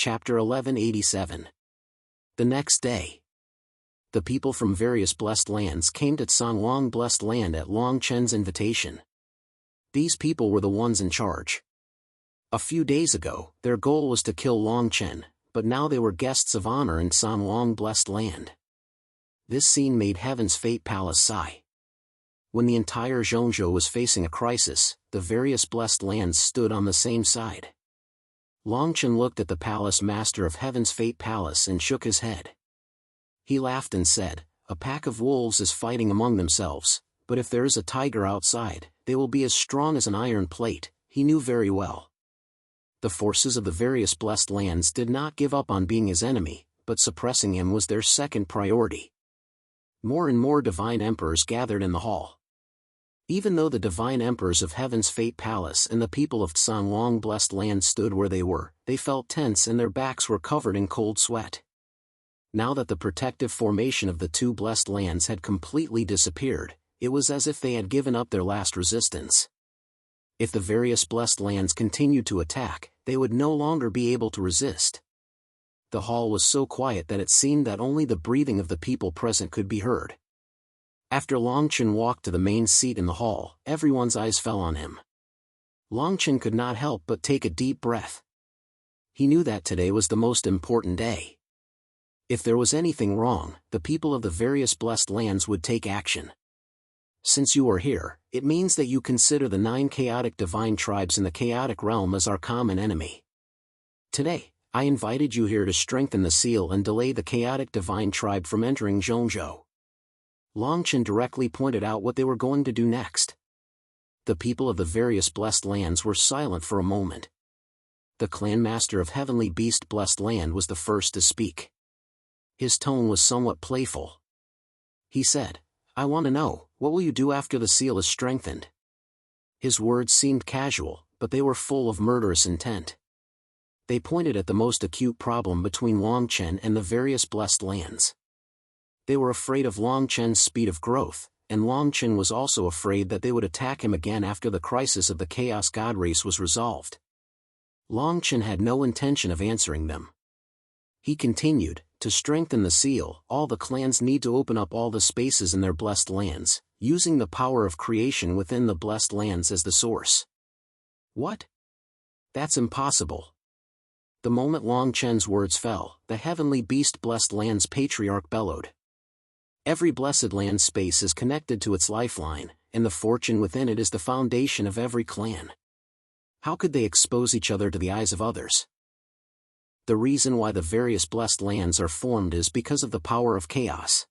Chapter 1187. The next day, the people from various blessed lands came to Tsang blessed land at Long Chen's invitation. These people were the ones in charge. A few days ago, their goal was to kill Long Chen, but now they were guests of honor in Tsang blessed land. This scene made Heaven's Fate Palace sigh. When the entire Zhongzhou was facing a crisis, the various blessed lands stood on the same side. Long Chen looked at the palace master of Heaven's Fate Palace and shook his head. He laughed and said, "A pack of wolves is fighting among themselves, but if there is a tiger outside, they will be as strong as an iron plate," he knew very well. The forces of the various blessed lands did not give up on being his enemy, but suppressing him was their second priority. More and more divine emperors gathered in the hall. Even though the divine emperors of Heaven's Fate Palace and the people of Tsang blessed land stood where they were, they felt tense and their backs were covered in cold sweat. Now that the protective formation of the two blessed lands had completely disappeared, it was as if they had given up their last resistance. If the various blessed lands continued to attack, they would no longer be able to resist. The hall was so quiet that it seemed that only the breathing of the people present could be heard. After Long Chen walked to the main seat in the hall, everyone's eyes fell on him. Long Chen could not help but take a deep breath. He knew that today was the most important day. If there was anything wrong, the people of the various blessed lands would take action. Since you are here, it means that you consider the 9 chaotic divine tribes in the chaotic realm as our common enemy. Today, I invited you here to strengthen the seal and delay the chaotic divine tribe from entering Zhongzhou. Long Chen directly pointed out what they were going to do next. The people of the various blessed lands were silent for a moment. The clan master of Heavenly Beast Blessed Land was the first to speak. His tone was somewhat playful. He said, "I want to know, what will you do after the seal is strengthened?" His words seemed casual, but they were full of murderous intent. They pointed at the most acute problem between Long Chen and the various blessed lands. They were afraid of Long Chen's speed of growth, and Long Chen was also afraid that they would attack him again after the crisis of the Chaos God race was resolved. Long Chen had no intention of answering them. He continued, "To strengthen the seal, all the clans need to open up all the spaces in their blessed lands, using the power of creation within the blessed lands as the source." "What? That's impossible." The moment Long Chen's words fell, the Heavenly Beast Blessed Land's patriarch bellowed. "Every blessed land space is connected to its lifeline, and the fortune within it is the foundation of every clan. How could they expose each other to the eyes of others? The reason why the various blessed lands are formed is because of the power of chaos.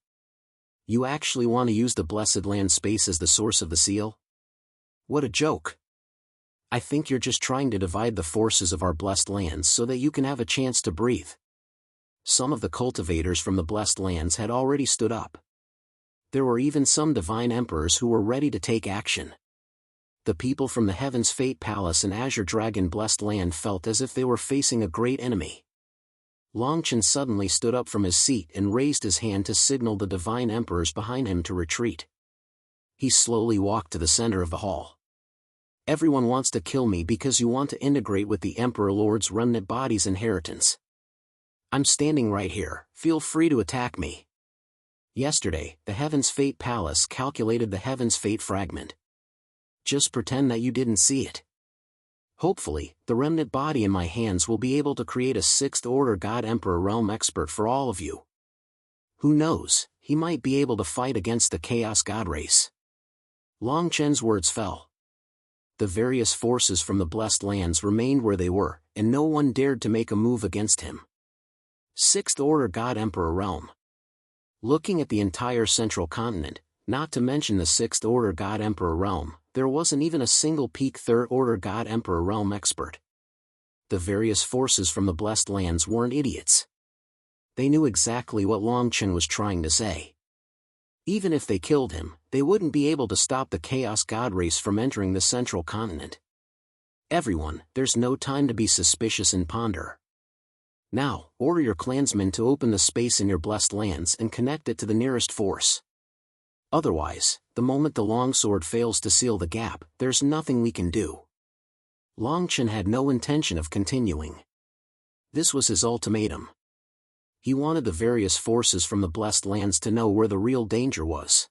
You actually want to use the blessed land space as the source of the seal? What a joke. I think you're just trying to divide the forces of our blessed lands so that you can have a chance to breathe." Some of the cultivators from the blessed lands had already stood up. There were even some divine emperors who were ready to take action. The people from the Heaven's Fate Palace and Azure Dragon Blessed Land felt as if they were facing a great enemy. Long Chen suddenly stood up from his seat and raised his hand to signal the divine emperors behind him to retreat. He slowly walked to the center of the hall. "Everyone wants to kill me because you want to integrate with the Emperor Lord's remnant body's inheritance. I'm standing right here, feel free to attack me." Yesterday, the Heaven's Fate Palace calculated the Heaven's Fate fragment. Just pretend that you didn't see it. Hopefully, the remnant body in my hands will be able to create a 6th order God Emperor realm expert for all of you. Who knows, he might be able to fight against the Chaos God race. Long Chen's words fell. The various forces from the blessed lands remained where they were, and no one dared to make a move against him. 6th order God Emperor realm. Looking at the entire central continent, not to mention the 6th order God Emperor realm, there wasn't even a single peak 3rd order God Emperor realm expert. The various forces from the blessed lands weren't idiots. They knew exactly what Long Chen was trying to say. Even if they killed him, they wouldn't be able to stop the Chaos God race from entering the central continent. "Everyone, there's no time to be suspicious and ponder. Now, order your clansmen to open the space in your blessed lands and connect it to the nearest force. Otherwise, the moment the longsword fails to seal the gap, there's nothing we can do." Long Chen had no intention of continuing. This was his ultimatum. He wanted the various forces from the blessed lands to know where the real danger was.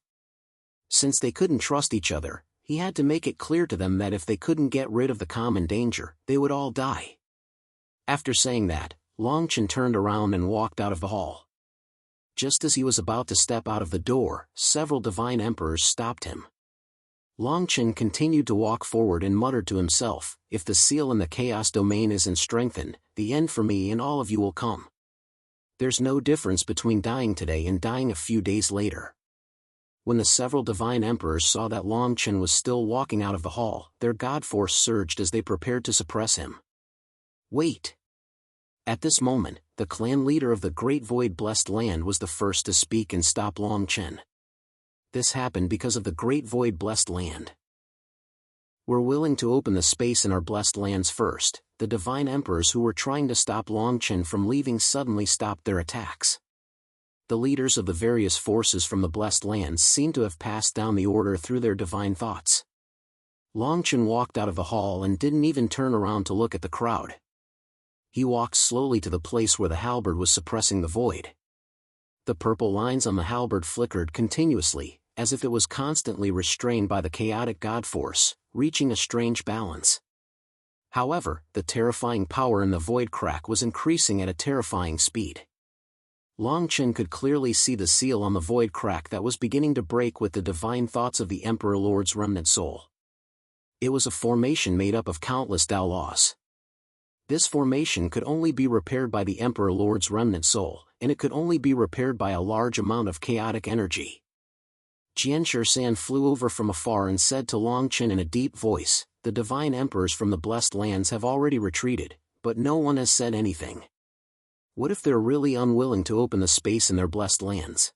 Since they couldn't trust each other, he had to make it clear to them that if they couldn't get rid of the common danger, they would all die. After saying that, Longchen turned around and walked out of the hall. Just as he was about to step out of the door, several divine emperors stopped him. Longchen continued to walk forward and muttered to himself, "If the seal in the chaos domain isn't strengthened, the end for me and all of you will come. There's no difference between dying today and dying a few days later." When the several divine emperors saw that Longchen was still walking out of the hall, their god force surged as they prepared to suppress him. Wait! At this moment, the clan leader of the Great Void Blessed Land was the first to speak and stop Longchen. This happened because of the Great Void Blessed Land. "We're willing to open the space in our blessed lands first." The divine emperors who were trying to stop Longchen from leaving suddenly stopped their attacks. The leaders of the various forces from the blessed lands seemed to have passed down the order through their divine thoughts. Longchen walked out of the hall and didn't even turn around to look at the crowd. He walked slowly to the place where the halberd was suppressing the void. The purple lines on the halberd flickered continuously, as if it was constantly restrained by the chaotic god force, reaching a strange balance. However, the terrifying power in the void crack was increasing at a terrifying speed. Longchen could clearly see the seal on the void crack that was beginning to break with the divine thoughts of the Emperor Lord's remnant soul. It was a formation made up of countless Tao laws. This formation could only be repaired by the Emperor Lord's remnant soul, and it could only be repaired by a large amount of chaotic energy. Jianshi San flew over from afar and said to Longchen in a deep voice, "The divine emperors from the blessed lands have already retreated, but no one has said anything. What if they're really unwilling to open the space in their blessed lands?"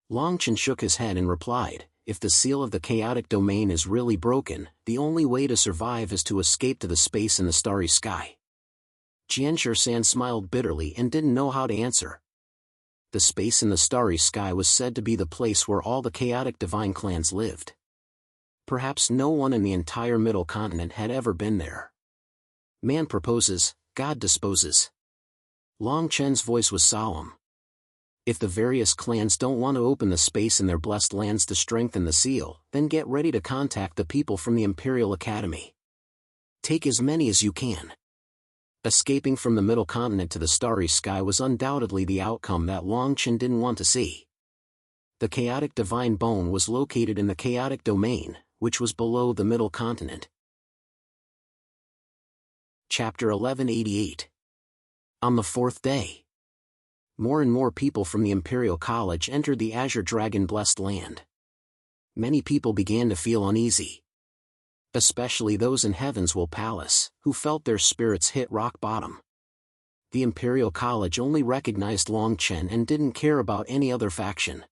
Longchen shook his head and replied, "If the seal of the chaotic domain is really broken, the only way to survive is to escape to the space in the starry sky." Jianshi San smiled bitterly and didn't know how to answer. The space in the starry sky was said to be the place where all the chaotic divine clans lived. Perhaps no one in the entire Middle Continent had ever been there. Man proposes, God disposes. Longchen's voice was solemn. If the various clans don't want to open the space in their blessed lands to strengthen the seal, then get ready to contact the people from the Imperial Academy. Take as many as you can. Escaping from the Middle Continent to the starry sky was undoubtedly the outcome that Longchen didn't want to see. The chaotic divine bone was located in the chaotic domain, which was below the Middle Continent. Chapter 1188. On the fourth day, more and more people from the Imperial College entered the Azure Dragon Blessed Land. Many people began to feel uneasy. Especially those in Heavenswell Palace, who felt their spirits hit rock bottom. The Imperial College only recognized Longchen and didn't care about any other faction.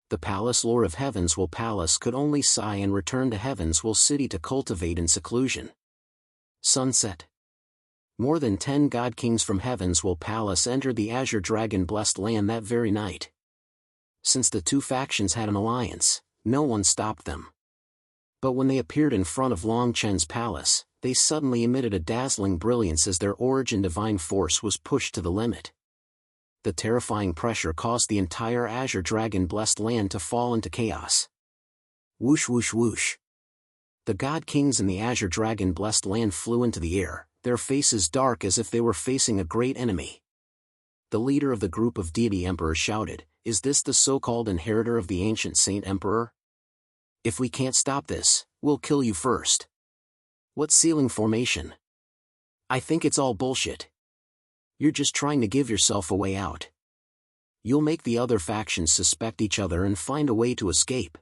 The Palace Lord of Heavenswell Palace could only sigh and return to Heavenswell City to cultivate in seclusion. Sunset. More than 10 God Kings from Heavenswell Palace entered the Azure Dragon Blessed Land that very night. Since the two factions had an alliance, no one stopped them. But when they appeared in front of Longchen's palace, they suddenly emitted a dazzling brilliance as their origin divine force was pushed to the limit. The terrifying pressure caused the entire Azure Dragon Blessed Land to fall into chaos. Whoosh whoosh whoosh. The God Kings in the Azure Dragon Blessed Land flew into the air, their faces dark as if they were facing a great enemy. The leader of the group of deity emperors shouted, "Is this the so-called inheritor of the ancient saint emperor? If we can't stop this, we'll kill you first." What sealing formation? I think it's all bullshit. You're just trying to give yourself a way out. You'll make the other factions suspect each other and find a way to escape.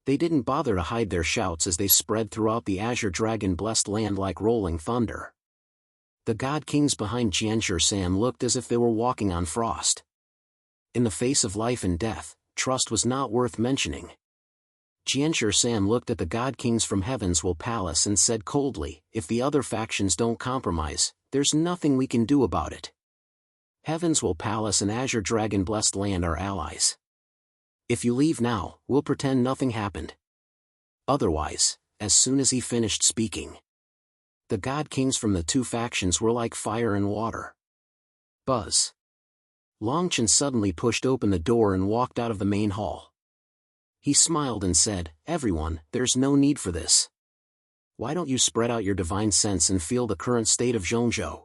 They didn't bother to hide their shouts as they spread throughout the Azure Dragon Blessed Land like rolling thunder. The God Kings behind Jianshi San looked as if they were walking on frost. In the face of life and death, trust was not worth mentioning. Jianshi San looked at the God Kings from Heavenswell Palace and said coldly, "If the other factions don't compromise, there's nothing we can do about it. Heavenswell Palace and Azure Dragon Blessed Land are allies. If you leave now, we'll pretend nothing happened. Otherwise," as soon as he finished speaking, The god kings from the two factions were like fire and water. Buzz. Longchen suddenly pushed open the door and walked out of the main hall. He smiled and said, "Everyone, there's no need for this. Why don't you spread out your divine sense and feel the current state of Zhongzhou?"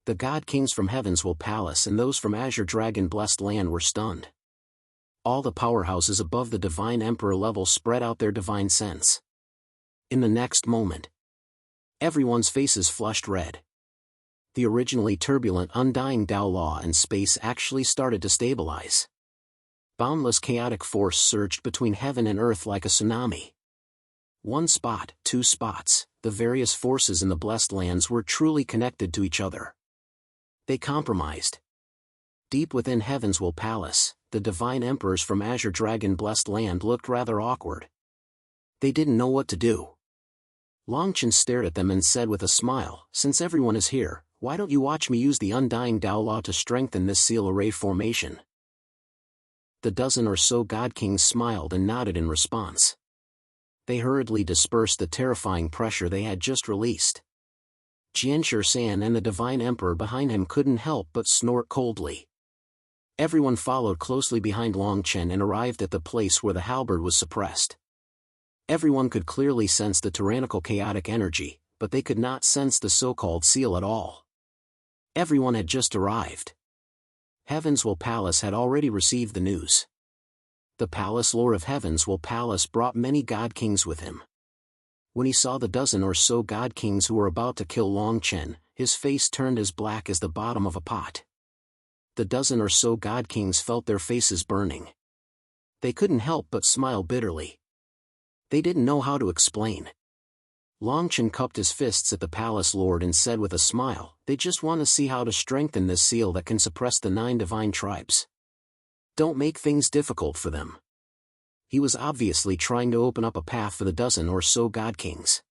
The god kings from Heaven's Palace and those from Azure Dragon Blessed Land were stunned. All the powerhouses above the Divine Emperor level spread out their divine sense. In the next moment, everyone's faces flushed red. The originally turbulent undying Tao law and space actually started to stabilize. Boundless chaotic force surged between heaven and earth like a tsunami. One spot, two spots, the various forces in the blessed lands were truly connected to each other. They compromised. Deep within Heaven's Palace, the divine emperors from Azure Dragon Blessed Land looked rather awkward. They didn't know what to do. Longchen stared at them and said with a smile, "Since everyone is here, why don't you watch me use the undying Tao law to strengthen this seal array formation?" The dozen or so god kings smiled and nodded in response. They hurriedly dispersed the terrifying pressure they had just released. Jianshi San and the divine emperor behind him couldn't help but snort coldly. Everyone followed closely behind Longchen and arrived at the place where the halberd was suppressed. Everyone could clearly sense the tyrannical chaotic energy, but they could not sense the so-called seal at all. Everyone had just arrived. Heaven's Palace had already received the news. The Palace Lord of Heaven's Palace brought many god kings with him. When he saw the dozen or so god kings who were about to kill Longchen, his face turned as black as the bottom of a pot. The dozen or so god kings felt their faces burning. They couldn't help but smile bitterly. They didn't know how to explain. Longchen cupped his fists at the palace lord and said with a smile, "They just want to see how to strengthen this seal that can suppress the 9 divine tribes. Don't make things difficult for them." He was obviously trying to open up a path for the dozen or so god kings.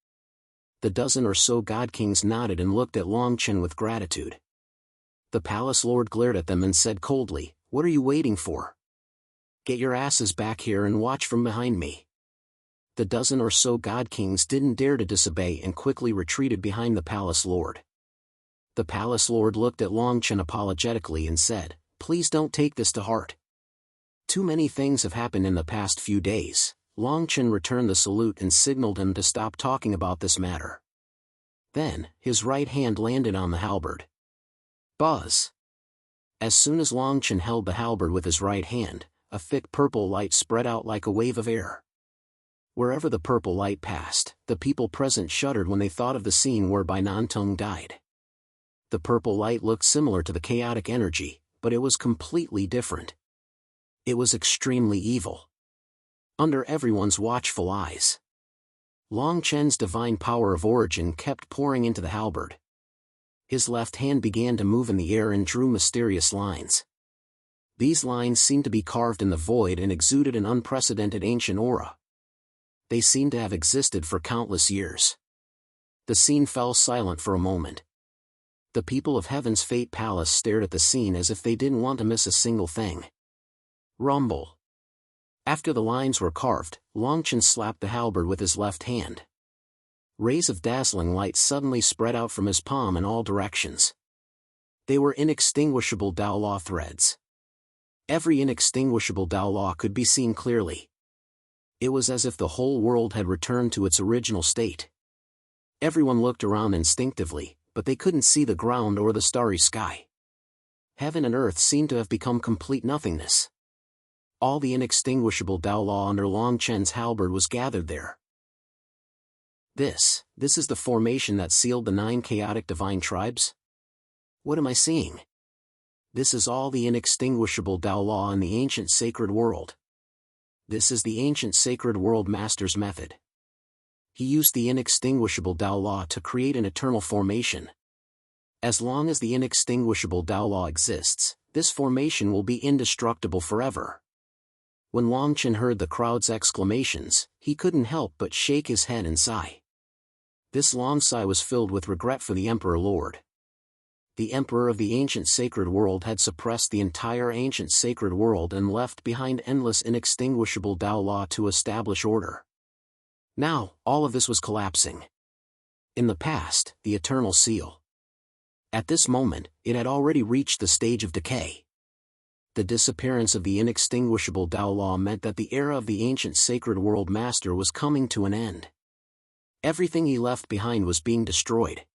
The dozen or so god kings nodded and looked at Longchen with gratitude. The palace lord glared at them and said coldly, "What are you waiting for? Get your asses back here and watch from behind me." The dozen or so god kings didn't dare to disobey and quickly retreated behind the palace lord. The palace lord looked at Longchen apologetically and said, "Please don't take this to heart. Too many things have happened in the past few days." Longchen returned the salute and signaled him to stop talking about this matter. Then, his right hand landed on the halberd. Buzz! As soon as Longchen held the halberd with his right hand, a thick purple light spread out like a wave of air. Wherever the purple light passed, the people present shuddered when they thought of the scene whereby Nantong died. The purple light looked similar to the chaotic energy, but it was completely different. It was extremely evil. Under everyone's watchful eyes, Longchen's divine power of origin kept pouring into the halberd. His left hand began to move in the air and drew mysterious lines. These lines seemed to be carved in the void and exuded an unprecedented ancient aura. They seemed to have existed for countless years. The scene fell silent for a moment. The people of Heaven's Fate Palace stared at the scene as if they didn't want to miss a single thing. Rumble. After the lines were carved, Longchen slapped the halberd with his left hand. Rays of dazzling light suddenly spread out from his palm in all directions. They were inextinguishable Tao Law threads. Every inextinguishable Tao Law could be seen clearly. It was as if the whole world had returned to its original state. Everyone looked around instinctively, but they couldn't see the ground or the starry sky. Heaven and earth seemed to have become complete nothingness. All the inextinguishable Tao Law under Longchen's halberd was gathered there. This is the formation that sealed the 9 chaotic divine tribes? What am I seeing? This is all the inextinguishable Tao Law in the ancient sacred world. This is the ancient sacred world master's method. He used the inextinguishable Tao Law to create an eternal formation. As long as the inextinguishable Tao Law exists, this formation will be indestructible forever. When Longchen heard the crowd's exclamations, he couldn't help but shake his head and sigh. This long sigh was filled with regret for the Emperor Lord. The Emperor of the ancient sacred world had suppressed the entire ancient sacred world and left behind endless inextinguishable Tao Law to establish order. Now, all of this was collapsing. In the past, the eternal seal. At this moment, it had already reached the stage of decay. The disappearance of the inextinguishable Tao Law meant that the era of the ancient sacred world master was coming to an end. Everything he left behind was being destroyed.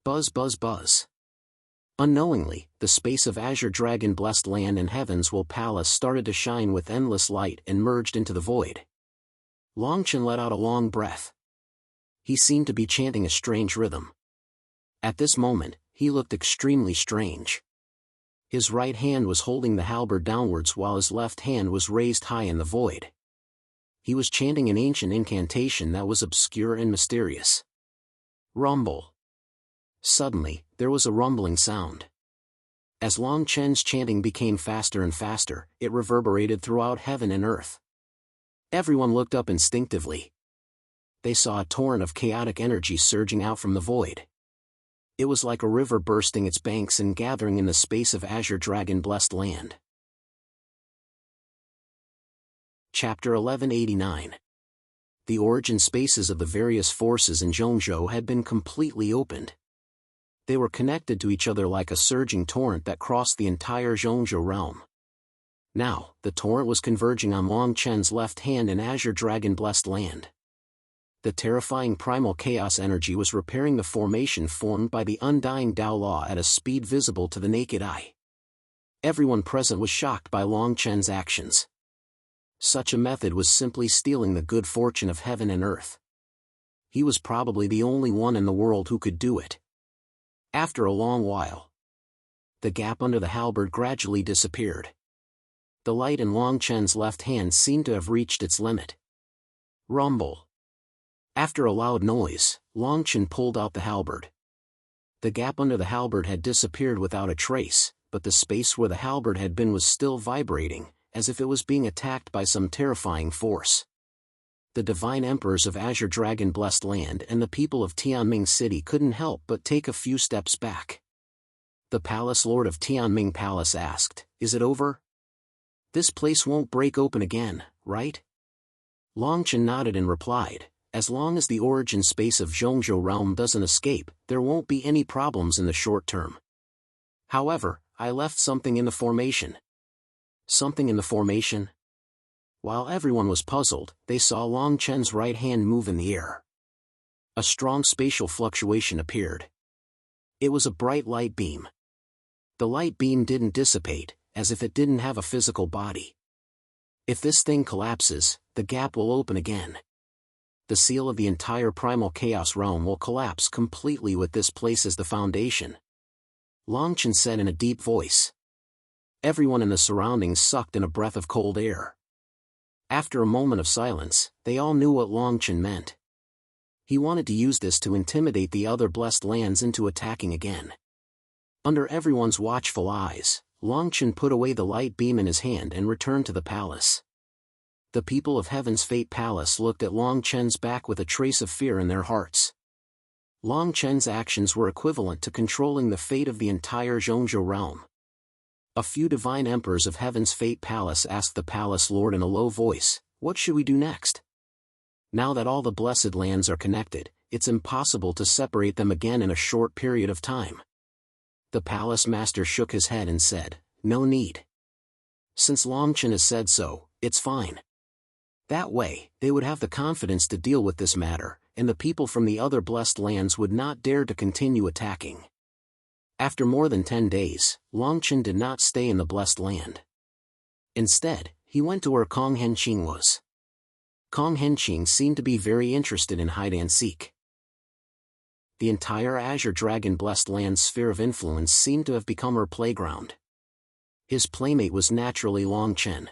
Buzz buzz buzz. Unknowingly, the space of Azure Dragon blessed land and Heaven's Will Palace started to shine with endless light and merged into the void. Longchen let out a long breath. He seemed to be chanting a strange rhythm. At this moment, he looked extremely strange. His right hand was holding the halberd downwards while his left hand was raised high in the void. He was chanting an ancient incantation that was obscure and mysterious. Rumble. Suddenly, there was a rumbling sound. As Long Chen's chanting became faster and faster, it reverberated throughout heaven and earth. Everyone looked up instinctively. They saw a torrent of chaotic energy surging out from the void. It was like a river bursting its banks and gathering in the space of Azure Dragon blessed land. Chapter 1189. The origin spaces of the various forces in Zhongzhou had been completely opened. They were connected to each other like a surging torrent that crossed the entire Zhongzhou realm. Now, the torrent was converging on Long Chen's left hand in Azure Dragon blessed land. The terrifying primal chaos energy was repairing the formation formed by the undying Tao Law at a speed visible to the naked eye. Everyone present was shocked by Long Chen's actions. Such a method was simply stealing the good fortune of heaven and earth. He was probably the only one in the world who could do it. After a long while, the gap under the halberd gradually disappeared. The light in Long Chen's left hand seemed to have reached its limit. Rumble. After a loud noise, Long Chen pulled out the halberd. The gap under the halberd had disappeared without a trace, but the space where the halberd had been was still vibrating, as if it was being attacked by some terrifying force. The divine emperors of Azure Dragon blessed land and the people of Tianming City couldn't help but take a few steps back. The palace lord of Tianming Palace asked, "Is it over? This place won't break open again, right?" Long Chen nodded and replied, "As long as the origin space of Zhongzhou realm doesn't escape, there won't be any problems in the short term. However, I left something in the formation." Something in the formation? While everyone was puzzled, they saw Long Chen's right hand move in the air. A strong spatial fluctuation appeared. It was a bright light beam. The light beam didn't dissipate, as if it didn't have a physical body. If this thing collapses, the gap will open again. The seal of the entire primal chaos realm will collapse completely with this place as the foundation. Long Chen said in a deep voice. Everyone in the surroundings sucked in a breath of cold air. After a moment of silence, they all knew what Long Chen meant. He wanted to use this to intimidate the other blessed lands into attacking again. Under everyone's watchful eyes, Long Chen put away the light beam in his hand and returned to the palace. The people of Heaven's Fate Palace looked at Long Chen's back with a trace of fear in their hearts. Long Chen's actions were equivalent to controlling the fate of the entire Zhongzhou realm. A few divine emperors of Heaven's Fate Palace asked the palace lord in a low voice, "What should we do next? Now that all the blessed lands are connected, it's impossible to separate them again in a short period of time." The palace master shook his head and said, "No need. Since Long Chen has said so, it's fine." That way, they would have the confidence to deal with this matter, and the people from the other blessed lands would not dare to continue attacking. After more than 10 days, Long Chen did not stay in the blessed land. Instead, he went to where Kong Henqing was. Kong Henqing seemed to be very interested in hide-and-seek. The entire Azure Dragon blessed land sphere of influence seemed to have become her playground. His playmate was naturally Long Chen.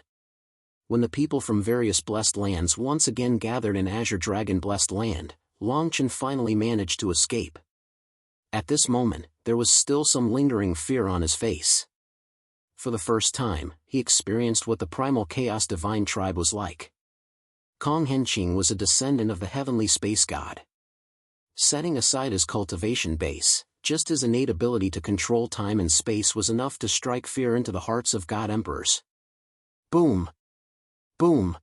When the people from various blessed lands once again gathered in Azure Dragon blessed land, Long Chen finally managed to escape. At this moment, there was still some lingering fear on his face. For the first time, he experienced what the primal chaos divine tribe was like. Kong Henqing was a descendant of the heavenly space god. Setting aside his cultivation base, just his innate ability to control time and space was enough to strike fear into the hearts of god emperors. Boom! Boom!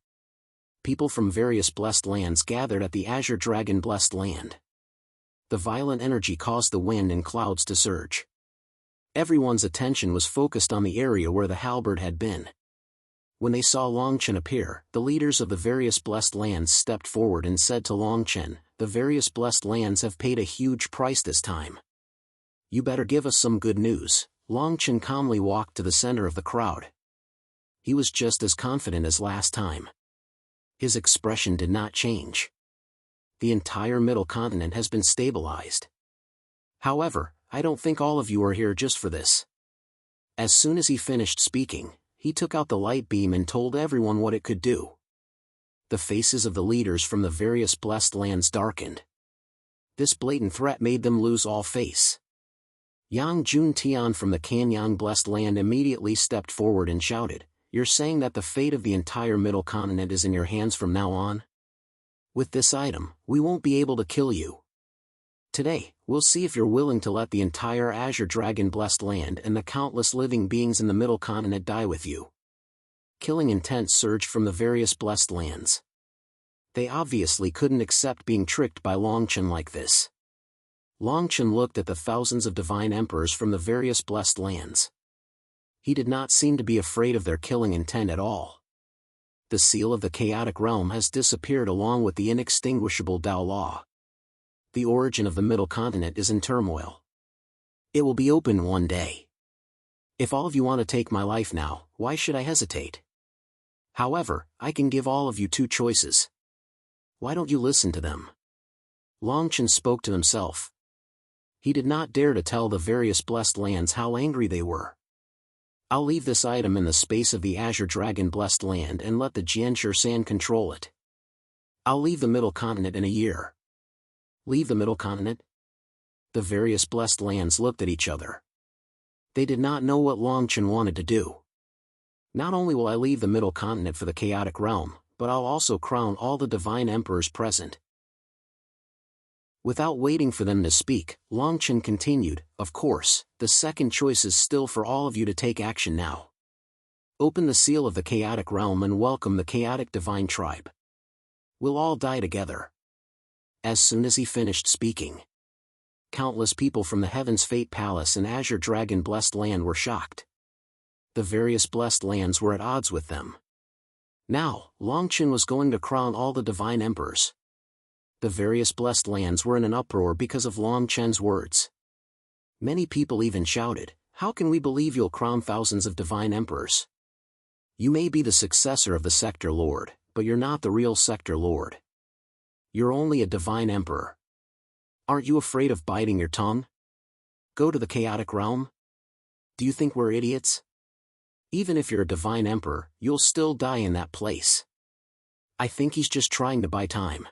People from various blessed lands gathered at the Azure Dragon blessed land. The violent energy caused the wind and clouds to surge. Everyone's attention was focused on the area where the halberd had been. When they saw Longchen appear, the leaders of the various blessed lands stepped forward and said to Longchen, "The various blessed lands have paid a huge price this time. You better give us some good news." Longchen calmly walked to the center of the crowd. He was just as confident as last time. His expression did not change. The entire middle continent has been stabilized. However, I don't think all of you are here just for this. As soon as he finished speaking, he took out the light beam and told everyone what it could do. The faces of the leaders from the various blessed lands darkened. This blatant threat made them lose all face. Yang Jun Tian from the Kanyang blessed land immediately stepped forward and shouted, "You're saying that the fate of the entire middle continent is in your hands from now on? With this item, we won't be able to kill you. Today, we'll see if you're willing to let the entire Azure Dragon blessed land and the countless living beings in the middle continent die with you." Killing intent surged from the various blessed lands. They obviously couldn't accept being tricked by Longchen like this. Longchen looked at the thousands of divine emperors from the various blessed lands. He did not seem to be afraid of their killing intent at all. The seal of the chaotic realm has disappeared along with the inextinguishable Tao law. The origin of the middle continent is in turmoil. It will be open one day. If all of you want to take my life now, why should I hesitate? However, I can give all of you two choices. Why don't you listen to them? Longchen spoke to himself. He did not dare to tell the various blessed lands how angry they were. I'll leave this item in the space of the Azure Dragon blessed land and let the Jianshi San control it. I'll leave the middle continent in a year. Leave the middle continent? The various blessed lands looked at each other. They did not know what Longchen wanted to do. Not only will I leave the middle continent for the chaotic realm, but I'll also crown all the divine emperors present. Without waiting for them to speak, Longchen continued, "Of course, the second choice is still for all of you to take action now. Open the seal of the chaotic realm and welcome the chaotic divine tribe. We'll all die together." As soon as he finished speaking, countless people from the Heaven's Fate Palace and Azure Dragon blessed land were shocked. The various blessed lands were at odds with them. Now, Longchen was going to crown all the divine emperors. The various blessed lands were in an uproar because of Longchen's words. Many people even shouted, "How can we believe you'll crown thousands of divine emperors? You may be the successor of the Sector Lord, but you're not the real Sector Lord. You're only a divine emperor. Aren't you afraid of biting your tongue? Go to the chaotic realm? Do you think we're idiots? Even if you're a divine emperor, you'll still die in that place. I think he's just trying to buy time.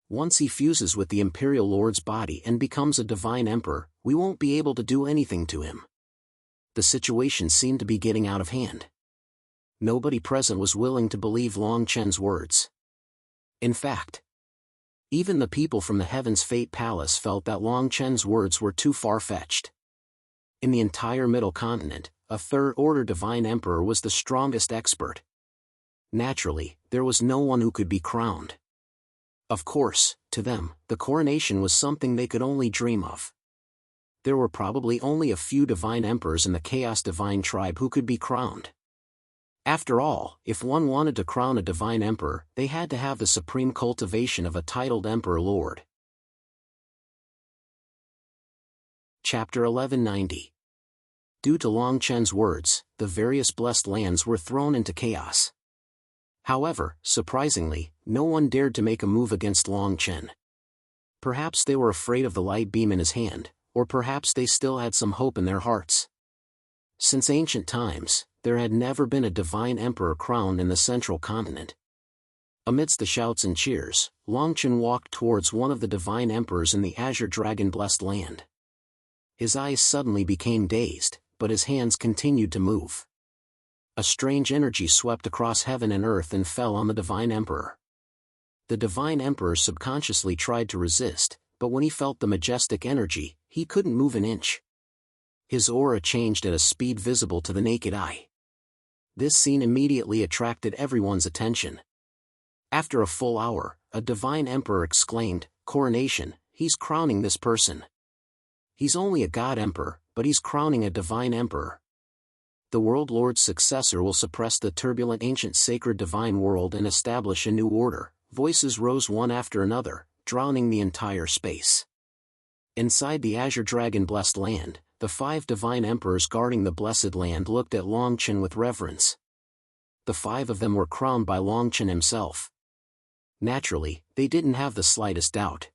Once he fuses with the Imperial Lord's body and becomes a divine emperor, we won't be able to do anything to him." The situation seemed to be getting out of hand. Nobody present was willing to believe Longchen's words. In fact, even the people from the Heaven's Fate Palace felt that Longchen's words were too far-fetched. In the entire Middle Continent, a third-order divine emperor was the strongest expert. Naturally, there was no one who could be crowned. Of course, to them, the coronation was something they could only dream of. There were probably only a few divine emperors in the Chaos Divine tribe who could be crowned. After all, if one wanted to crown a divine emperor, they had to have the supreme cultivation of a titled emperor lord. Chapter 1190. Due to Longchen's words, the various blessed lands were thrown into chaos. However, surprisingly, no one dared to make a move against Longchen. Perhaps they were afraid of the light beam in his hand, or perhaps they still had some hope in their hearts. Since ancient times, there had never been a divine emperor crowned in the central continent. Amidst the shouts and cheers, Longchen walked towards one of the divine emperors in the Azure Dragon blessed land. His eyes suddenly became dazed, but his hands continued to move. A strange energy swept across heaven and earth and fell on the divine emperor. The divine emperor subconsciously tried to resist, but when he felt the majestic energy, he couldn't move an inch. His aura changed at a speed visible to the naked eye. This scene immediately attracted everyone's attention. After a full hour, a divine emperor exclaimed, "Coronation, he's crowning this person. He's only a god emperor, but he's crowning a divine emperor. The world lord's successor will suppress the turbulent ancient sacred divine world and establish a new order. Voices rose one after another, drowning the entire space. Inside the azure dragon blessed land, the 5 divine emperors guarding the blessed land looked at Longchen with reverence. The 5 of them were crowned by Longchen himself. Naturally, they didn't have the slightest doubt.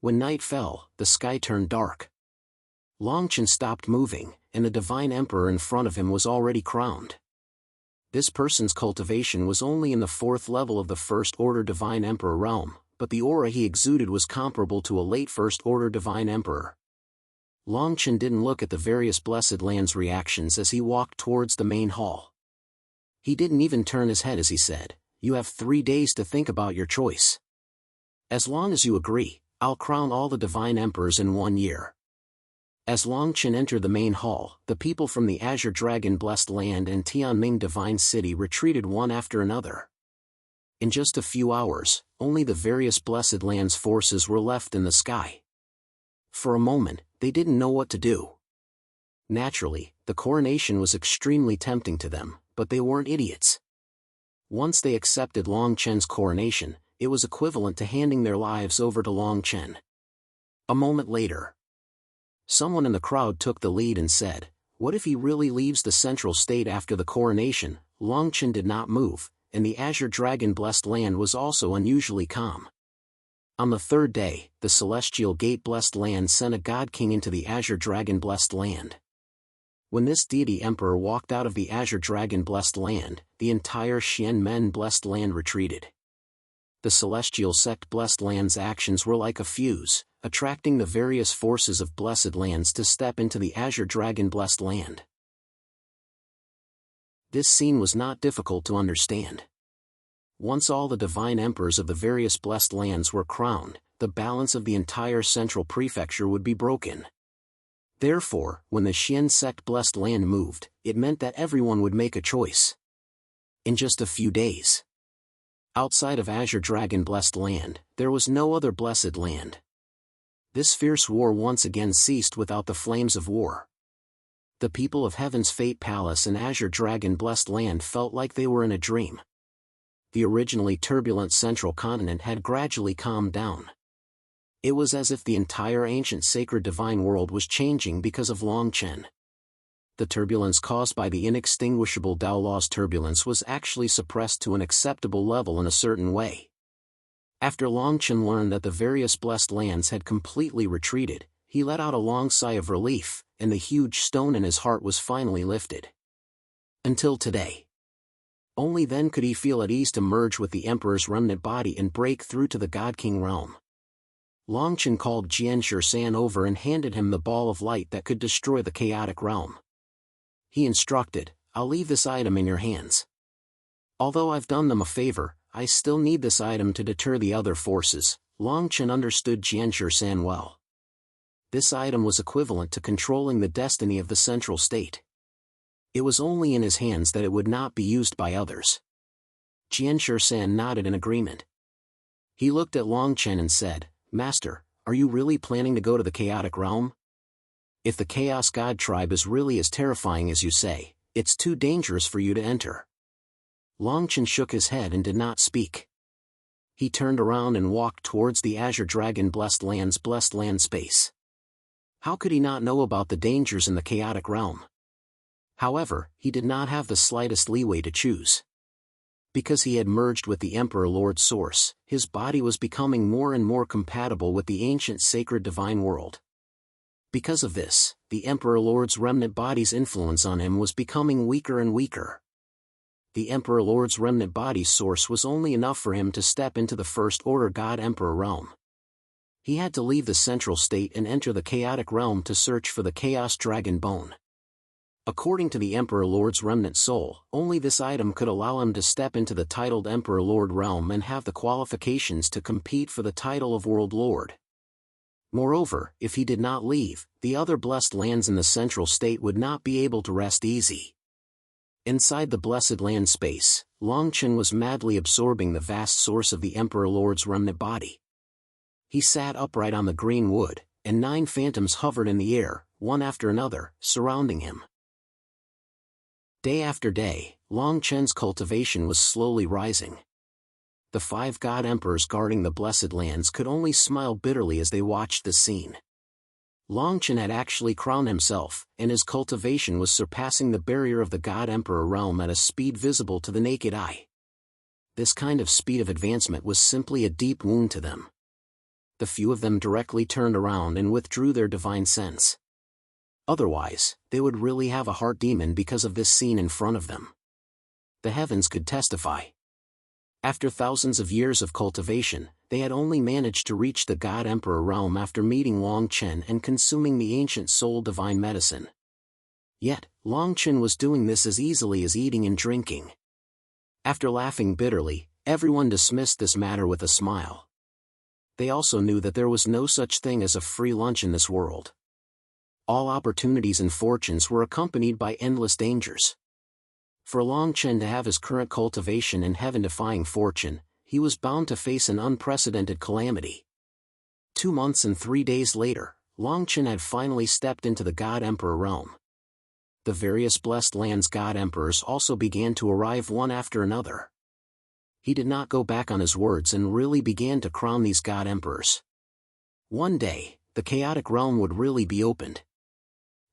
When night fell, the sky turned dark. Longchen stopped moving, and the divine emperor in front of him was already crowned. This person's cultivation was only in the 4th level of the First Order Divine Emperor realm, but the aura he exuded was comparable to a late First Order Divine Emperor. Longchen didn't look at the various blessed lands' reactions as he walked towards the main hall. He didn't even turn his head as he said, "You have 3 days to think about your choice. As long as you agree, I'll crown all the divine emperors in 1 year." As Longchen entered the main hall, the people from the Azure Dragon Blessed Land and Tianming Divine City retreated one after another. In just a few hours, only the various Blessed Lands forces were left in the sky. For a moment, they didn't know what to do. Naturally, the coronation was extremely tempting to them, but they weren't idiots. Once they accepted Longchen's coronation, it was equivalent to handing their lives over to Longchen. A moment later, someone in the crowd took the lead and said, "What if he really leaves the central state after the coronation?" Longchen did not move, and the Azure Dragon Blessed Land was also unusually calm. On the 3rd day, the Celestial Gate Blessed Land sent a God King into the Azure Dragon Blessed Land. When this deity emperor walked out of the Azure Dragon Blessed Land, the entire Xianmen Blessed Land retreated. The Celestial Sect Blessed Land's actions were like a fuse, attracting the various forces of Blessed Lands to step into the Azure Dragon Blessed Land. This scene was not difficult to understand. Once all the divine emperors of the various Blessed Lands were crowned, the balance of the entire central prefecture would be broken. Therefore, when the Xian Sect Blessed Land moved, it meant that everyone would make a choice. In just a few days. Outside of Azure Dragon Blessed Land, there was no other Blessed Land. This fierce war once again ceased without the flames of war. The people of Heaven's Fate Palace and Azure Dragon Blessed Land felt like they were in a dream. The originally turbulent central continent had gradually calmed down. It was as if the entire ancient sacred divine world was changing because of Longchen. The turbulence caused by the inextinguishable Tao Law's turbulence was actually suppressed to an acceptable level in a certain way. After Longchen learned that the various blessed lands had completely retreated, he let out a long sigh of relief, and the huge stone in his heart was finally lifted. Until today. Only then could he feel at ease to merge with the Emperor's remnant body and break through to the God King realm. Longchen called Jian Shan over and handed him the ball of light that could destroy the chaotic realm. He instructed, "I'll leave this item in your hands. Although I've done them a favor, I still need this item to deter the other forces." Longchen understood Jian Shan well. This item was equivalent to controlling the destiny of the central state. It was only in his hands that it would not be used by others. Jian Shan nodded in agreement. He looked at Longchen and said, "Master, are you really planning to go to the chaotic realm? If the Chaos God tribe is really as terrifying as you say, it's too dangerous for you to enter." Longchen shook his head and did not speak. He turned around and walked towards the Azure Dragon Blessed Land's blessed land space. How could he not know about the dangers in the chaotic realm? However, he did not have the slightest leeway to choose. Because he had merged with the Emperor Lord Source, his body was becoming more and more compatible with the ancient sacred divine world. Because of this, the Emperor Lord's remnant body's influence on him was becoming weaker and weaker. The Emperor Lord's remnant body's source was only enough for him to step into the First Order God Emperor realm. He had to leave the central state and enter the chaotic realm to search for the Chaos Dragon Bone. According to the Emperor Lord's remnant soul, only this item could allow him to step into the titled Emperor Lord realm and have the qualifications to compete for the title of World Lord. Moreover, if he did not leave, the other blessed lands in the central state would not be able to rest easy. Inside the blessed land space, Longchen was madly absorbing the vast source of the Emperor Lord's remnant body. He sat upright on the green wood, and 9 phantoms hovered in the air, one after another, surrounding him. Day after day, Long Chen's cultivation was slowly rising. The 5 god emperors guarding the blessed lands could only smile bitterly as they watched the scene. Long Chen had actually crowned himself, and his cultivation was surpassing the barrier of the god emperor realm at a speed visible to the naked eye. This kind of speed of advancement was simply a deep wound to them. The few of them directly turned around and withdrew their divine sense. Otherwise, they would really have a heart demon because of this scene in front of them. The heavens could testify. After thousands of years of cultivation, they had only managed to reach the God Emperor realm after meeting Long Chen and consuming the ancient soul divine medicine. Yet, Long Chen was doing this as easily as eating and drinking. After laughing bitterly, everyone dismissed this matter with a smile. They also knew that there was no such thing as a free lunch in this world. All opportunities and fortunes were accompanied by endless dangers. For Long Chen to have his current cultivation and heaven-defying fortune, he was bound to face an unprecedented calamity. 2 months and 3 days later, Long Chen had finally stepped into the God Emperor realm. The various blessed lands God Emperors also began to arrive one after another. He did not go back on his words and really began to crown these God Emperors. One day, the chaotic realm would really be opened.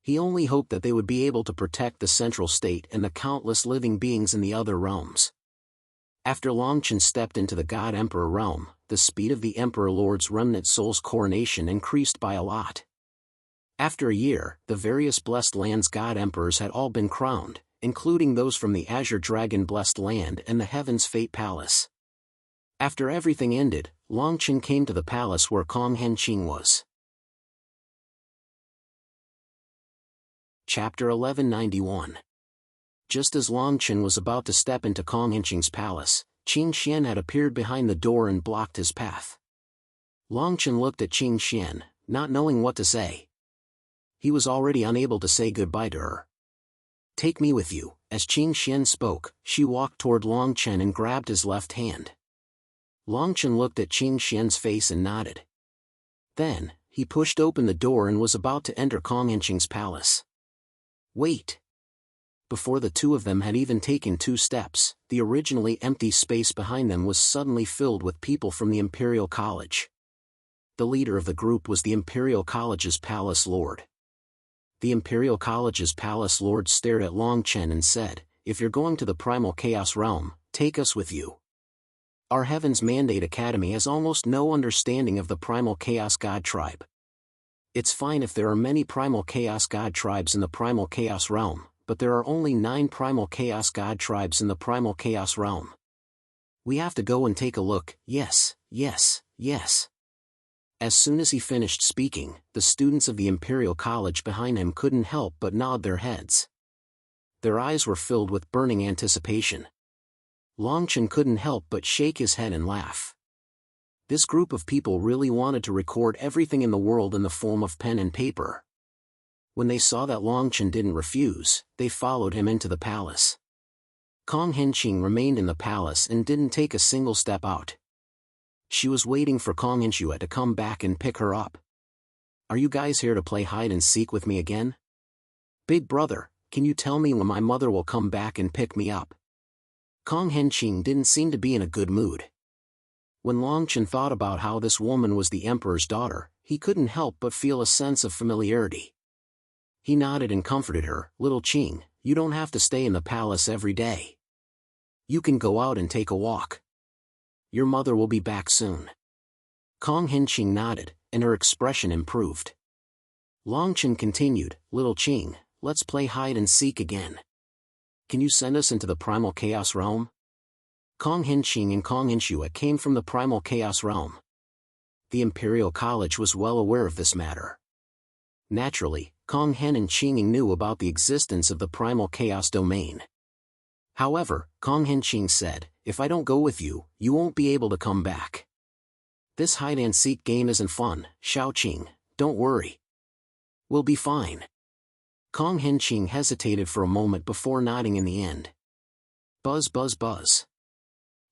He only hoped that they would be able to protect the central state and the countless living beings in the other realms. After Long Chen stepped into the God Emperor realm, the speed of the Emperor Lord's remnant soul's coronation increased by a lot. After a year, the various blessed lands God Emperors had all been crowned, including those from the Azure Dragon Blessed Land and the Heaven's Fate Palace. After everything ended, Long Chen came to the palace where Kong Henqing was. Chapter 1191. Just as Long Chen was about to step into Kong Henqing's palace, Qing Xian had appeared behind the door and blocked his path. Long Chen looked at Qing Xian, not knowing what to say. He was already unable to say goodbye to her. "Take me with you." As Qing Xian spoke, she walked toward Long Chen and grabbed his left hand. Long Chen looked at Qing Xian's face and nodded. Then, he pushed open the door and was about to enter Kong Henqing's palace. Wait! Before the two of them had even taken 2 steps, the originally empty space behind them was suddenly filled with people from the Imperial College. The leader of the group was the Imperial College's Palace Lord. The Imperial College's Palace Lord stared at Long Chen and said, "If you're going to the Primal Chaos Realm, take us with you. Our Heaven's Mandate Academy has almost no understanding of the Primal Chaos God Tribe. It's fine if there are many Primal Chaos God tribes in the Primal Chaos Realm, but there are only 9 Primal Chaos God tribes in the Primal Chaos Realm. We have to go and take a look. Yes, yes, yes." As soon as he finished speaking, the students of the Imperial College behind him couldn't help but nod their heads. Their eyes were filled with burning anticipation. Long Chen couldn't help but shake his head and laugh. This group of people really wanted to record everything in the world in the form of pen and paper. When they saw that Long Chen didn't refuse, they followed him into the palace. Kong Henqing remained in the palace and didn't take a single step out. She was waiting for Kong Henshua to come back and pick her up. "Are you guys here to play hide and seek with me again? Big brother, can you tell me when my mother will come back and pick me up?" Kong Henqing didn't seem to be in a good mood. When Long Chen thought about how this woman was the Emperor's daughter, he couldn't help but feel a sense of familiarity. He nodded and comforted her. "Little Qing, you don't have to stay in the palace every day. You can go out and take a walk. Your mother will be back soon." Kong Henqing nodded, and her expression improved. Long Chen continued, "Little Qing, let's play hide and seek again. Can you send us into the Primal Chaos Realm?" Kong Henqing and Kong Henshua came from the Primal Chaos Realm. The Imperial College was well aware of this matter. Naturally, Kong Hen and Qing knew about the existence of the Primal Chaos domain. However, Kong Henqing said, "If I don't go with you, you won't be able to come back. This hide-and-seek game isn't fun, Xiao Qing, don't worry. We'll be fine." Kong Henqing hesitated for a moment before nodding in the end. Buzz buzz buzz.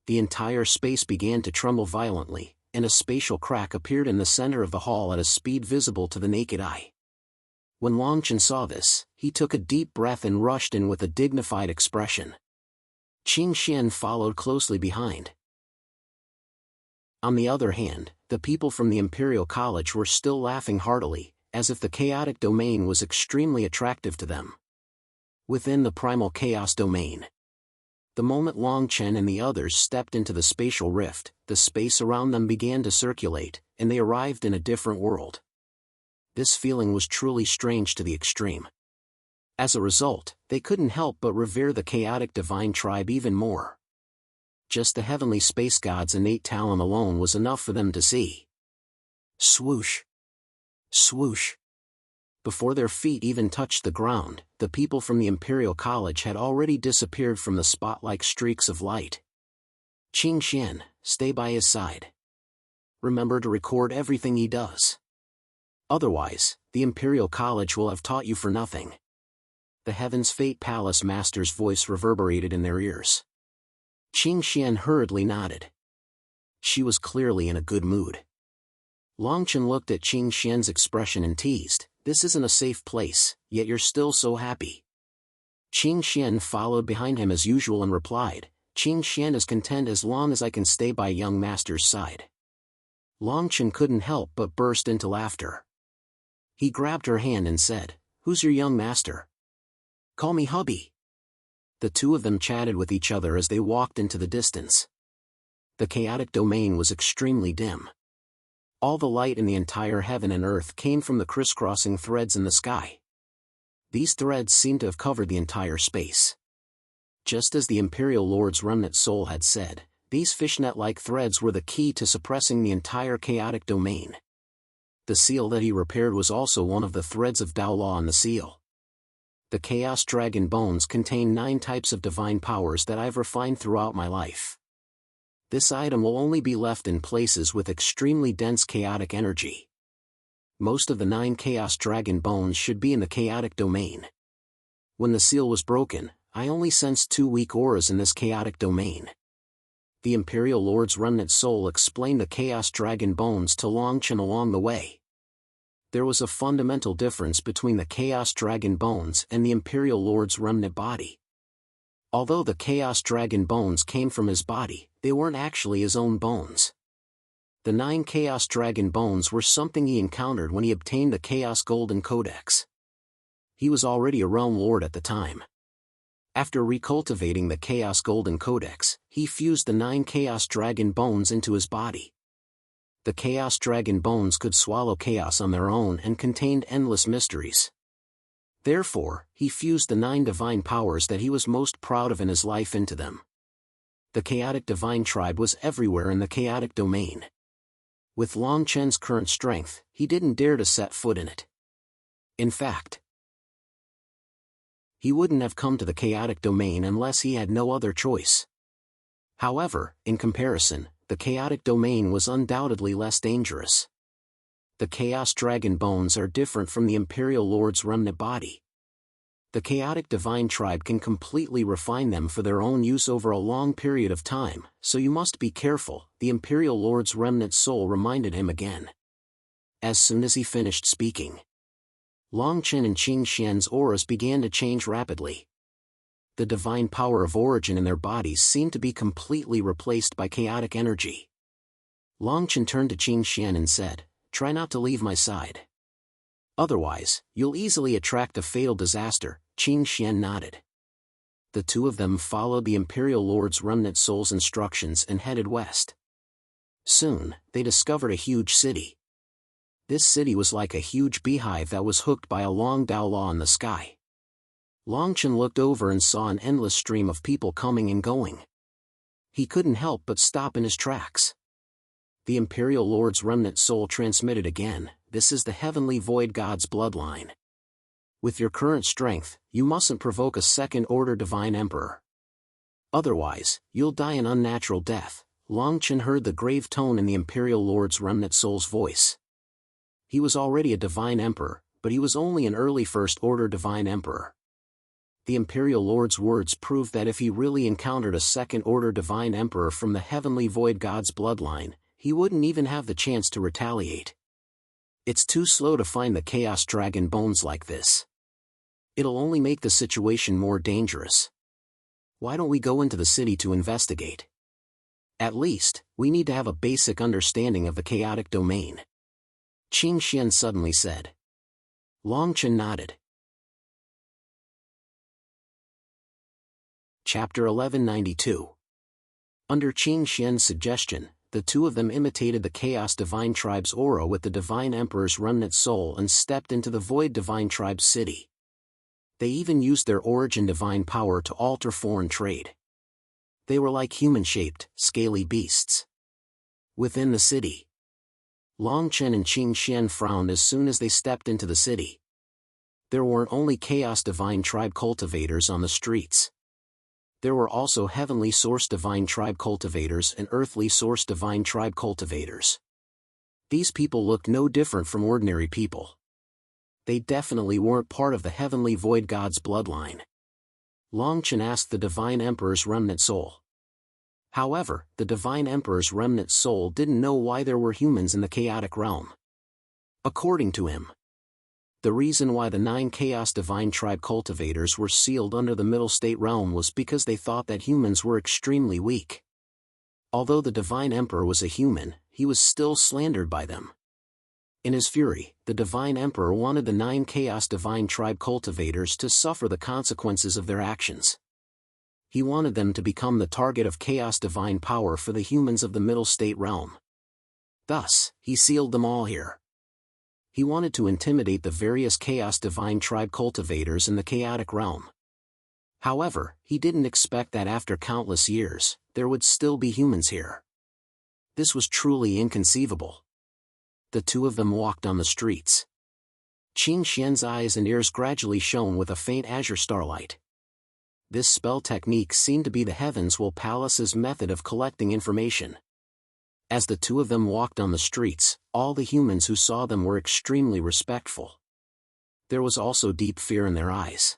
The entire space began to tremble violently, and a spatial crack appeared in the center of the hall at a speed visible to the naked eye. When Longchen saw this, he took a deep breath and rushed in with a dignified expression. Qing Xian followed closely behind. On the other hand, the people from the Imperial College were still laughing heartily, as if the chaotic domain was extremely attractive to them. Within the primal chaos domain. The moment Longchen and the others stepped into the spatial rift, the space around them began to circulate, and they arrived in a different world. This feeling was truly strange to the extreme. As a result, they couldn't help but revere the chaotic divine tribe even more. Just the heavenly space god's innate talent alone was enough for them to see. Swoosh! Swoosh! Before their feet even touched the ground, the people from the Imperial College had already disappeared from the spot-like streaks of light. Qing Xian, stay by his side. Remember to record everything he does. Otherwise, the Imperial College will have taught you for nothing. The Heaven's Fate Palace Master's voice reverberated in their ears. Qing Xian hurriedly nodded. She was clearly in a good mood. Longchen looked at Qing Xian's expression and teased, "This isn't a safe place, yet you're still so happy." Qing Xian followed behind him as usual and replied, "Qing Xian is content as long as I can stay by young master's side." Longchen couldn't help but burst into laughter. He grabbed her hand and said, "Who's your young master?" "Call me hubby." The two of them chatted with each other as they walked into the distance. The chaotic domain was extremely dim. All the light in the entire heaven and earth came from the crisscrossing threads in the sky. These threads seemed to have covered the entire space. Just as the Imperial Lord's remnant soul had said, these fishnet-like threads were the key to suppressing the entire chaotic domain. The seal that he repaired was also one of the threads of Tao Law on the seal. The Chaos Dragon bones contain 9 types of divine powers that I've refined throughout my life. This item will only be left in places with extremely dense chaotic energy. Most of the 9 Chaos Dragon bones should be in the chaotic domain. When the seal was broken, I only sensed 2 weak auras in this chaotic domain. The Imperial Lord's remnant soul explained the Chaos Dragon bones to Longchen along the way. There was a fundamental difference between the Chaos Dragon bones and the Imperial Lord's remnant body. Although the Chaos Dragon bones came from his body, they weren't actually his own bones. The 9 Chaos Dragon bones were something he encountered when he obtained the Chaos Golden Codex. He was already a realm lord at the time. After recultivating the Chaos Golden Codex, he fused the 9 Chaos Dragon bones into his body. The Chaos Dragon bones could swallow chaos on their own and contained endless mysteries. Therefore, he fused the 9 divine powers that he was most proud of in his life into them. The chaotic divine tribe was everywhere in the chaotic domain. With Longchen's current strength, he didn't dare to set foot in it. In fact, he wouldn't have come to the chaotic domain unless he had no other choice. However, in comparison, the chaotic domain was undoubtedly less dangerous. The Chaos Dragon bones are different from the Imperial Lord's remnant body. The chaotic divine tribe can completely refine them for their own use over a long period of time, so you must be careful, the Imperial Lord's remnant soul reminded him again. As soon as he finished speaking, Longchen and Qing Xian's auras began to change rapidly. The divine power of origin in their bodies seemed to be completely replaced by chaotic energy. Longchen turned to Qing Xian and said, "Try not to leave my side. Otherwise, you'll easily attract a fatal disaster." Qing Xian nodded. The two of them followed the Imperial Lord's remnant soul's instructions and headed west. Soon, they discovered a huge city. This city was like a huge beehive that was hooked by a long Tao Law in the sky. Longchen looked over and saw an endless stream of people coming and going. He couldn't help but stop in his tracks. The Imperial Lord's remnant soul transmitted again, "This is the heavenly void god's bloodline. With your current strength, you mustn't provoke a second-order divine emperor. Otherwise, you'll die an unnatural death." Longchen heard the grave tone in the Imperial Lord's remnant soul's voice. He was already a divine emperor, but he was only an early first-order divine emperor. The Imperial Lord's words proved that if he really encountered a second-order divine emperor from the heavenly void god's bloodline, he he wouldn't even have the chance to retaliate. It's too slow to find the Chaos Dragon bones like this. It'll only make the situation more dangerous. Why don't we go into the city to investigate? At least, we need to have a basic understanding of the chaotic domain. Qing Xian suddenly said. Long Chen nodded. Chapter 1192. Under Qing Xian's suggestion, the two of them imitated the Chaos Divine Tribe's aura with the Divine Emperor's remnant soul and stepped into the Void Divine Tribe's city. They even used their origin divine power to alter foreign trade. They were like human-shaped, scaly beasts. Within the city, Long Chen and Qing Xian frowned as soon as they stepped into the city. There weren't only Chaos Divine Tribe cultivators on the streets. There were also Heavenly Source Divine Tribe cultivators and Earthly Source Divine Tribe cultivators. These people looked no different from ordinary people. They definitely weren't part of the Heavenly Void God's bloodline. Long Chen asked the Divine Emperor's remnant soul. However, the Divine Emperor's remnant soul didn't know why there were humans in the chaotic realm. According to him, the reason why the 9 Chaos Divine Tribe cultivators were sealed under the Middle State Realm was because they thought that humans were extremely weak. Although the Divine Emperor was a human, he was still slandered by them. In his fury, the Divine Emperor wanted the 9 Chaos Divine Tribe cultivators to suffer the consequences of their actions. He wanted them to become the target of Chaos Divine power for the humans of the Middle State Realm. Thus, he sealed them all here. He wanted to intimidate the various Chaos Divine Tribe cultivators in the chaotic realm. However, he didn't expect that after countless years, there would still be humans here. This was truly inconceivable. The two of them walked on the streets. Qing Xian's eyes and ears gradually shone with a faint azure starlight. This spell technique seemed to be the Heavens Will Palace's method of collecting information. As the two of them walked on the streets, all the humans who saw them were extremely respectful. There was also deep fear in their eyes.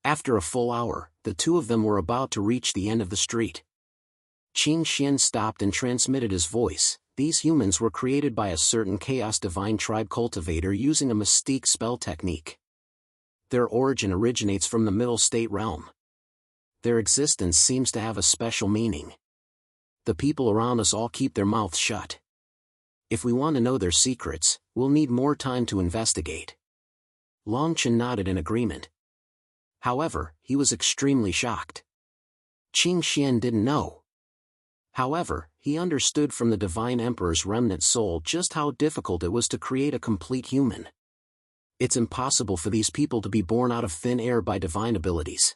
After a full hour, the two of them were about to reach the end of the street. Qing Xian stopped and transmitted his voice. These humans were created by a certain Chaos Divine Tribe cultivator using a mystique spell technique. Their origin originates from the Middle State Realm. Their existence seems to have a special meaning. The people around us all keep their mouths shut. If we want to know their secrets, we'll need more time to investigate. Long Chen nodded in agreement. However, he was extremely shocked. Qing Xian didn't know. However, he understood from the Divine Emperor's remnant soul just how difficult it was to create a complete human. It's impossible for these people to be born out of thin air by divine abilities.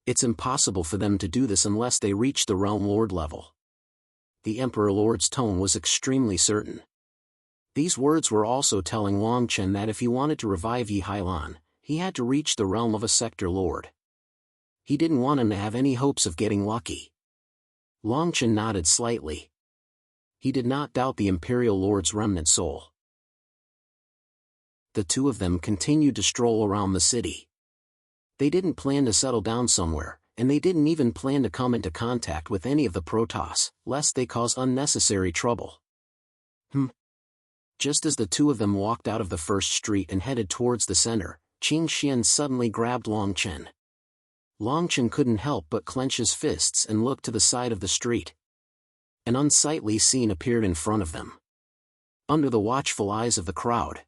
It's impossible for them to do this unless they reach the Realm Lord level. The Emperor Lord's tone was extremely certain. These words were also telling Long Chen that if he wanted to revive Yi Hailan, he had to reach the realm of a Sector Lord. He didn't want him to have any hopes of getting lucky. Long Chen nodded slightly. He did not doubt the Imperial Lord's remnant soul. The two of them continued to stroll around the city. They didn't plan to settle down somewhere, and they didn't even plan to come into contact with any of the Protoss, lest they cause unnecessary trouble. Just as the two of them walked out of the first street and headed towards the center, Qing Xian suddenly grabbed Long Chen. Long Chen couldn't help but clench his fists and look to the side of the street. An unsightly scene appeared in front of them. Under the watchful eyes of the crowd,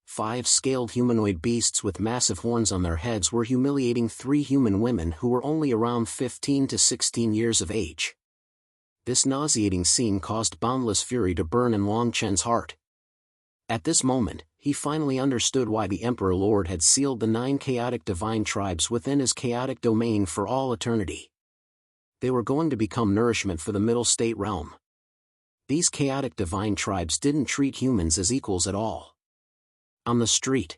5 scaled humanoid beasts with massive horns on their heads were humiliating 3 human women who were only around 15 to 16 years of age. This nauseating scene caused boundless fury to burn in Long Chen's heart. At this moment, he finally understood why the Emperor Lord had sealed the 9 chaotic divine tribes within his chaotic domain for all eternity. They were going to become nourishment for the Middle State Realm. These chaotic divine tribes didn't treat humans as equals at all. On the street,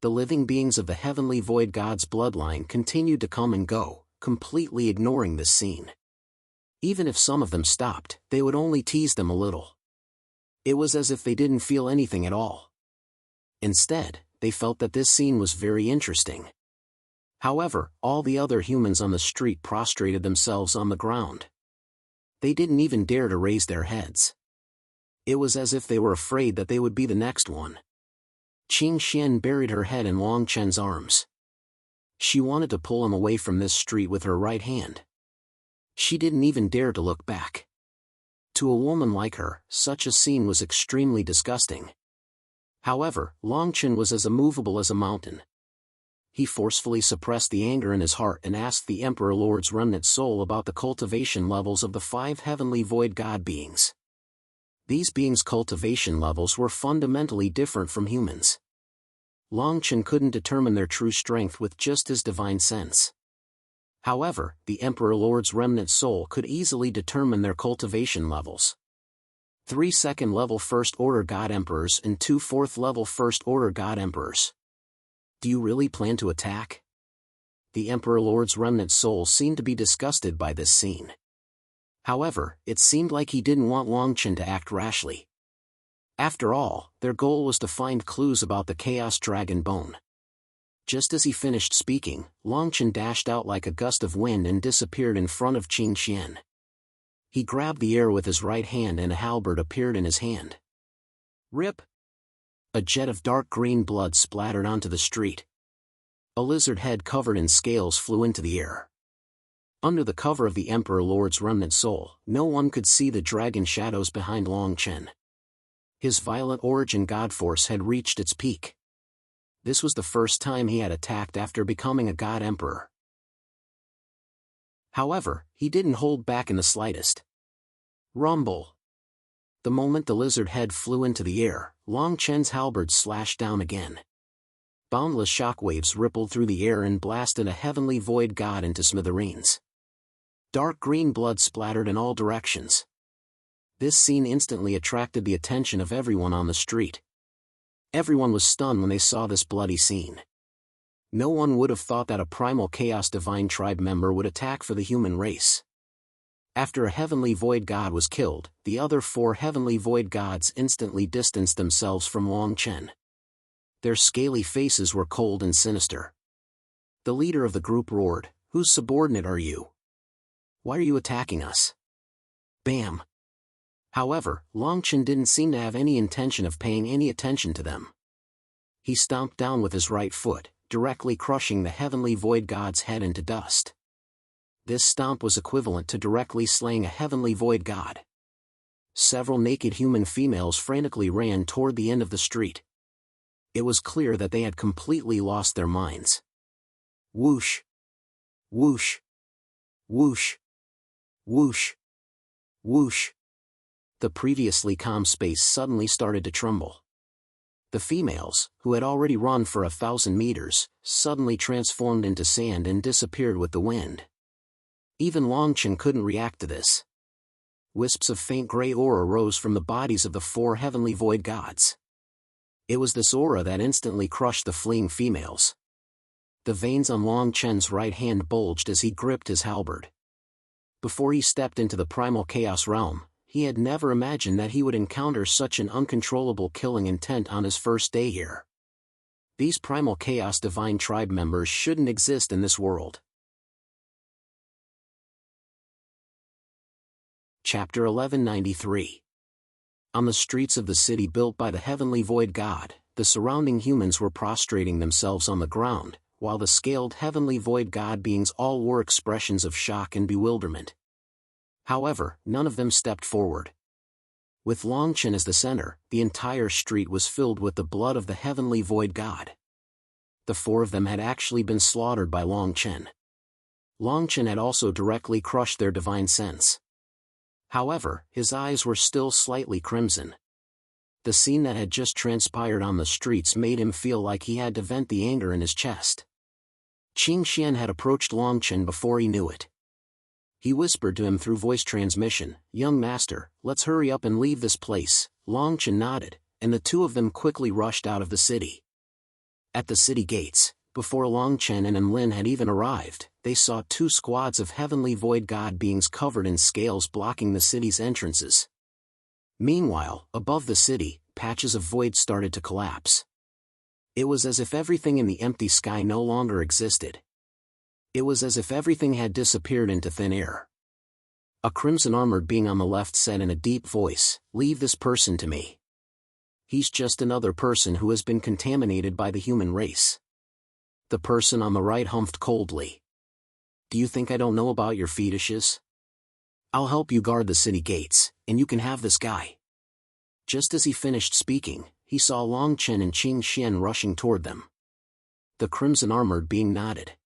the living beings of the Heavenly Void God's bloodline continued to come and go, completely ignoring this scene. Even if some of them stopped, they would only tease them a little. It was as if they didn't feel anything at all. Instead, they felt that this scene was very interesting. However, all the other humans on the street prostrated themselves on the ground. they didn't even dare to raise their heads. It was as if they were afraid that they would be the next one. Qing Xian buried her head in Long Chen's arms. She wanted to pull him away from this street with her right hand. She didn't even dare to look back. To a woman like her, such a scene was extremely disgusting. However, Long Chen was as immovable as a mountain. He forcefully suppressed the anger in his heart and asked the Emperor Lord's remnant soul about the cultivation levels of the 5 heavenly void god beings. These beings' cultivation levels were fundamentally different from humans. Long Chen couldn't determine their true strength with just his divine sense. However, the Emperor Lord's remnant soul could easily determine their cultivation levels. 3 second-level First-Order God Emperors and 2 fourth-level First-Order God Emperors. Do you really plan to attack? The Emperor Lord's remnant soul seemed to be disgusted by this scene. However, it seemed like he didn't want Long Chen to act rashly. After all, their goal was to find clues about the Chaos Dragon Bone. Just as he finished speaking, Long Chen dashed out like a gust of wind and disappeared in front of Qing Xian. He grabbed the air with his right hand and a halberd appeared in his hand. Rip! A jet of dark green blood splattered onto the street. A lizard head covered in scales flew into the air. Under the cover of the Emperor Lord's remnant soul, no one could see the dragon shadows behind Long Chen. His violent origin god force had reached its peak. This was the first time he had attacked after becoming a god emperor. However, he didn't hold back in the slightest. Rumble! The moment the lizard head flew into the air, Long Chen's halberd slashed down again. Boundless shockwaves rippled through the air and blasted a heavenly void god into smithereens. Dark green blood splattered in all directions. This scene instantly attracted the attention of everyone on the street. Everyone was stunned when they saw this bloody scene. No one would have thought that a primal Chaos Divine tribe member would attack for the human race. After a heavenly void god was killed, the other 4 heavenly void gods instantly distanced themselves from Long Chen. Their scaly faces were cold and sinister. The leader of the group roared, "Whose subordinate are you? Why are you attacking us?" Bam! However, Long Chen didn't seem to have any intention of paying any attention to them. He stomped down with his right foot, directly crushing the heavenly void god's head into dust. This stomp was equivalent to directly slaying a heavenly void god. Several naked human females frantically ran toward the end of the street. It was clear that they had completely lost their minds. Whoosh! Whoosh! Whoosh! Whoosh! Whoosh! The previously calm space suddenly started to tremble. The females, who had already run for 1,000 meters, suddenly transformed into sand and disappeared with the wind. Even Long Chen couldn't react to this. Wisps of faint gray aura rose from the bodies of the 4 heavenly void gods. It was this aura that instantly crushed the fleeing females. The veins on Long Chen's right hand bulged as he gripped his halberd. Before he stepped into the primal chaos realm, he had never imagined that he would encounter such an uncontrollable killing intent on his first day here. These primal Chaos Divine tribe members shouldn't exist in this world. Chapter 1193. On the streets of the city built by the heavenly void god, the surrounding humans were prostrating themselves on the ground, while the scaled heavenly void god beings all wore expressions of shock and bewilderment. However, none of them stepped forward. With Long Chen as the center, the entire street was filled with the blood of the heavenly void god. The 4 of them had actually been slaughtered by Long Chen. Long Chen had also directly crushed their divine sense. However, his eyes were still slightly crimson. The scene that had just transpired on the streets made him feel like he had to vent the anger in his chest. Qing Xian had approached Long Chen before he knew it. He whispered to him through voice transmission, "Young master, let's hurry up and leave this place." Long Chen nodded, and the 2 of them quickly rushed out of the city. At the city gates, before Long Chen and Lin had even arrived, they saw 2 squads of heavenly void god beings covered in scales blocking the city's entrances. Meanwhile, above the city, patches of void started to collapse. It was as if everything in the empty sky no longer existed. It was as if everything had disappeared into thin air. A crimson-armored being on the left said in a deep voice, "Leave this person to me. He's just another person who has been contaminated by the human race." The person on the right humphed coldly. "Do you think I don't know about your fetishes? I'll help you guard the city gates, and you can have this guy." Just as he finished speaking, he saw Long Chen and Qing Xian rushing toward them. The crimson-armored being nodded.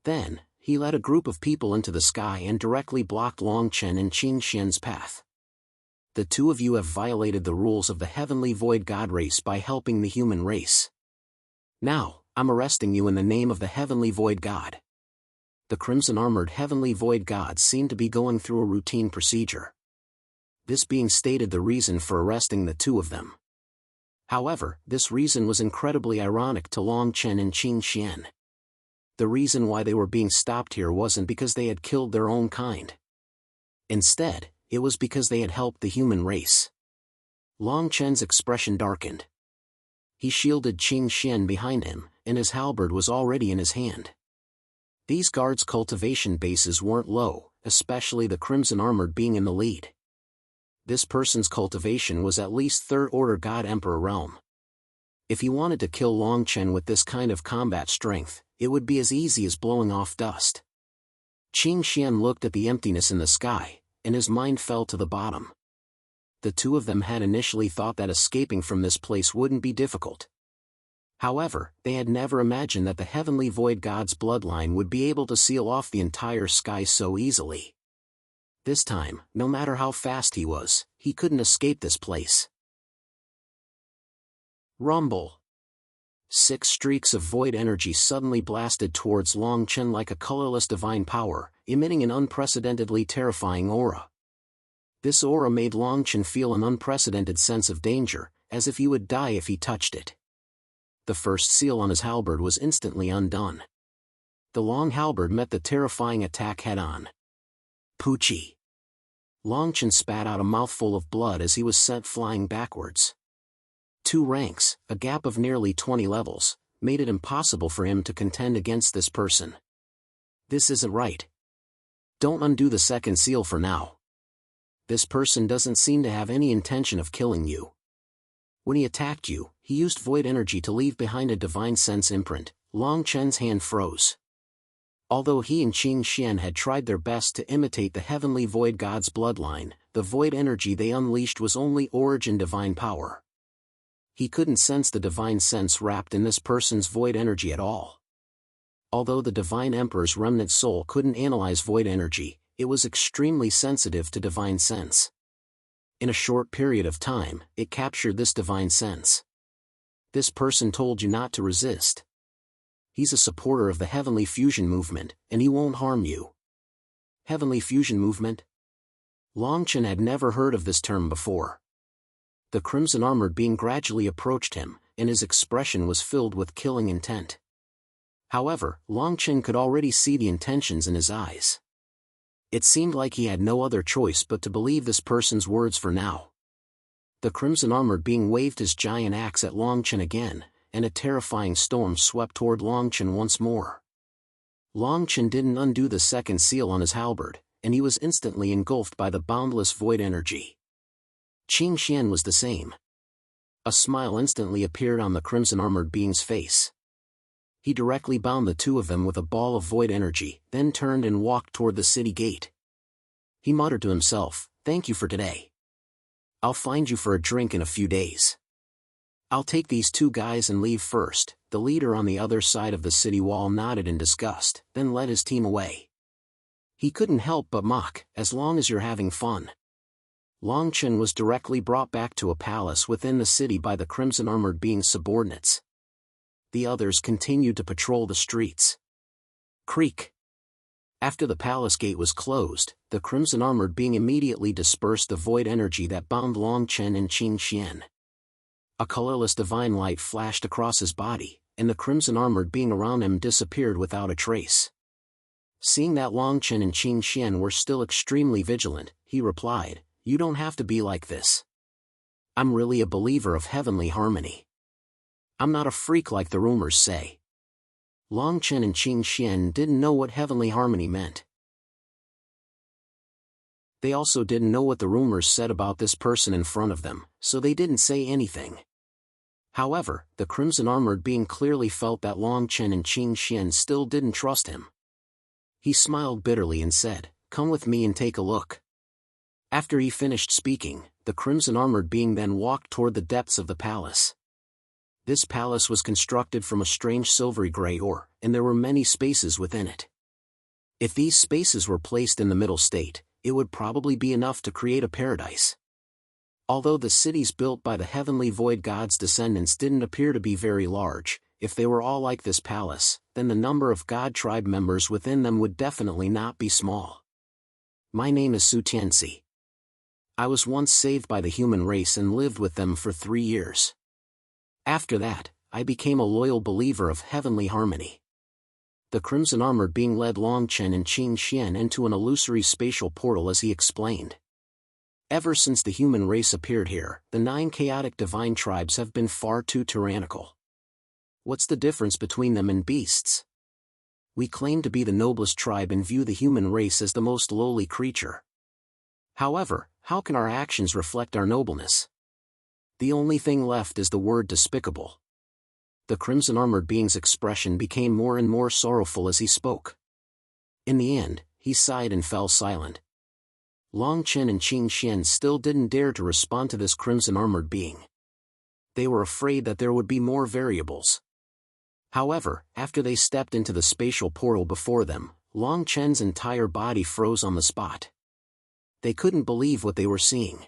Then, he led a group of people into the sky and directly blocked Long Chen and Qing Xian's path. "The two of you have violated the rules of the heavenly void god race by helping the human race. Now, I'm arresting you in the name of the heavenly void god." The crimson-armored heavenly void gods seemed to be going through a routine procedure. This being stated the reason for arresting the two of them. However, this reason was incredibly ironic to Long Chen and Qing Xian. The reason why they were being stopped here wasn't because they had killed their own kind. Instead, it was because they had helped the human race. Long Chen's expression darkened. He shielded Qing Xian behind him, and his halberd was already in his hand. These guards' cultivation bases weren't low, especially the crimson-armored being in the lead. This person's cultivation was at least third-order God Emperor realm. If he wanted to kill Long Chen with this kind of combat strength, it would be as easy as blowing off dust. Qing Xian looked at the emptiness in the sky, and his mind fell to the bottom. The two of them had initially thought that escaping from this place wouldn't be difficult. However, they had never imagined that the heavenly void god's bloodline would be able to seal off the entire sky so easily. This time, no matter how fast he was, he couldn't escape this place. Rumble. 6 streaks of void energy suddenly blasted towards Long Chen like a colorless divine power, emitting an unprecedentedly terrifying aura. This aura made Long Chen feel an unprecedented sense of danger, as if he would die if he touched it. The first seal on his halberd was instantly undone. The long halberd met the terrifying attack head-on. Poochie. Long Chen spat out a mouthful of blood as he was sent flying backwards. 2 ranks, a gap of nearly 20 levels, made it impossible for him to contend against this person. This isn't right. Don't undo the second seal for now. This person doesn't seem to have any intention of killing you. When he attacked you, he used void energy to leave behind a divine sense imprint. Long Chen's hand froze. Although he and Qing Xian had tried their best to imitate the heavenly void god's bloodline, the void energy they unleashed was only origin divine power. He couldn't sense the divine sense wrapped in this person's void energy at all. Although the divine emperor's remnant soul couldn't analyze void energy, it was extremely sensitive to divine sense. In a short period of time, it captured this divine sense. This person told you not to resist. He's a supporter of the Heavenly Fusion Movement, and he won't harm you. Heavenly Fusion Movement? Long Chen had never heard of this term before. The crimson-armored being gradually approached him, and his expression was filled with killing intent. However, Long Chen could already see the intentions in his eyes. It seemed like he had no other choice but to believe this person's words for now. The crimson-armored being waved his giant axe at Long Chen again, and a terrifying storm swept toward Long Chen once more. Long Chen didn't undo the second seal on his halberd, and he was instantly engulfed by the boundless void energy. Qing Xian was the same. A smile instantly appeared on the crimson-armored being's face. He directly bound the two of them with a ball of void energy, then turned and walked toward the city gate. He muttered to himself, "Thank you for today. I'll find you for a drink in a few days. I'll take these 2 guys and leave first." The leader on the other side of the city wall nodded in disgust, then led his team away. He couldn't help but mock, "As long as you're having fun." Long Chen was directly brought back to a palace within the city by the crimson-armored being's subordinates. The others continued to patrol the streets. Creak. After the palace gate was closed, the crimson-armored being immediately dispersed the void energy that bound Long Chen and Qing Xian. A colorless divine light flashed across his body, and the crimson-armored being around him disappeared without a trace. Seeing that Long Chen and Qing Xian were still extremely vigilant, he replied, "You don't have to be like this. I'm really a believer of heavenly harmony. I'm not a freak like the rumors say." Long Chen and Qing Xian didn't know what heavenly harmony meant. They also didn't know what the rumors said about this person in front of them, so they didn't say anything. However, the crimson-armored being clearly felt that Long Chen and Qing Xian still didn't trust him. He smiled bitterly and said, "Come with me and take a look." After he finished speaking, the crimson-armored being then walked toward the depths of the palace. This palace was constructed from a strange silvery gray ore, and there were many spaces within it. If these spaces were placed in the middle state, it would probably be enough to create a paradise. Although the cities built by the heavenly void god's descendants didn't appear to be very large, if they were all like this palace, then the number of god tribe members within them would definitely not be small. My name is Su Tianxi. I was once saved by the human race and lived with them for 3 years. After that, I became a loyal believer of heavenly harmony. The crimson-armored being led Long Chen and Qing Xian into an illusory spatial portal as he explained. Ever since the human race appeared here, the 9 chaotic divine tribes have been far too tyrannical. What's the difference between them and beasts? We claim to be the noblest tribe and view the human race as the most lowly creature. However, how can our actions reflect our nobleness? The only thing left is the word despicable. The crimson-armored being's expression became more and more sorrowful as he spoke. In the end, he sighed and fell silent. Long Chen and Qing Xian still didn't dare to respond to this crimson-armored being. They were afraid that there would be more variables. However, after they stepped into the spatial portal before them, Long Chen's entire body froze on the spot. They couldn't believe what they were seeing.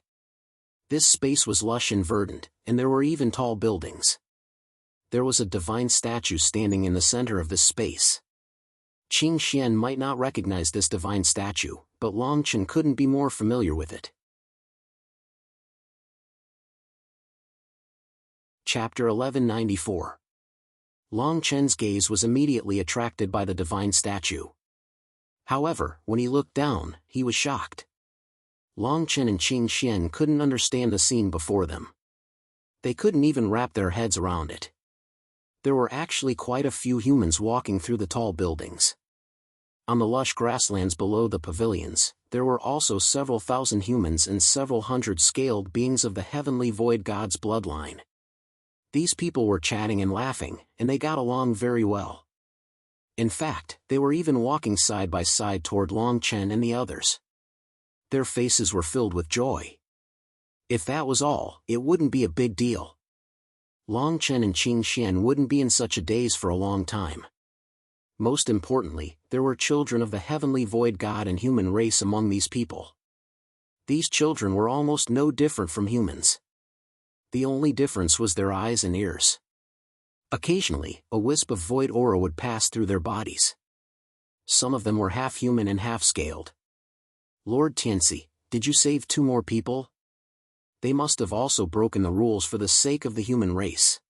This space was lush and verdant, and there were even tall buildings. There was a divine statue standing in the center of this space. Qing Xian might not recognize this divine statue, but Long Chen couldn't be more familiar with it. Chapter 1194. Long Chen's gaze was immediately attracted by the divine statue. However, when he looked down, he was shocked. Long Chen and Qing Xian couldn't understand the scene before them. They couldn't even wrap their heads around it. There were actually quite a few humans walking through the tall buildings. On the lush grasslands below the pavilions, there were also several thousand humans and several hundred scaled beings of the heavenly void god's bloodline. These people were chatting and laughing, and they got along very well. In fact, they were even walking side by side toward Long Chen and the others. Their faces were filled with joy. If that was all, it wouldn't be a big deal. Long Chen and Qing Xian wouldn't be in such a daze for a long time. Most importantly, there were children of the heavenly void god and human race among these people. These children were almost no different from humans. The only difference was their eyes and ears. Occasionally, a wisp of void aura would pass through their bodies. Some of them were half human and half scaled. Lord Tianxi, did you save 2 more people? They must have also broken the rules for the sake of the human race.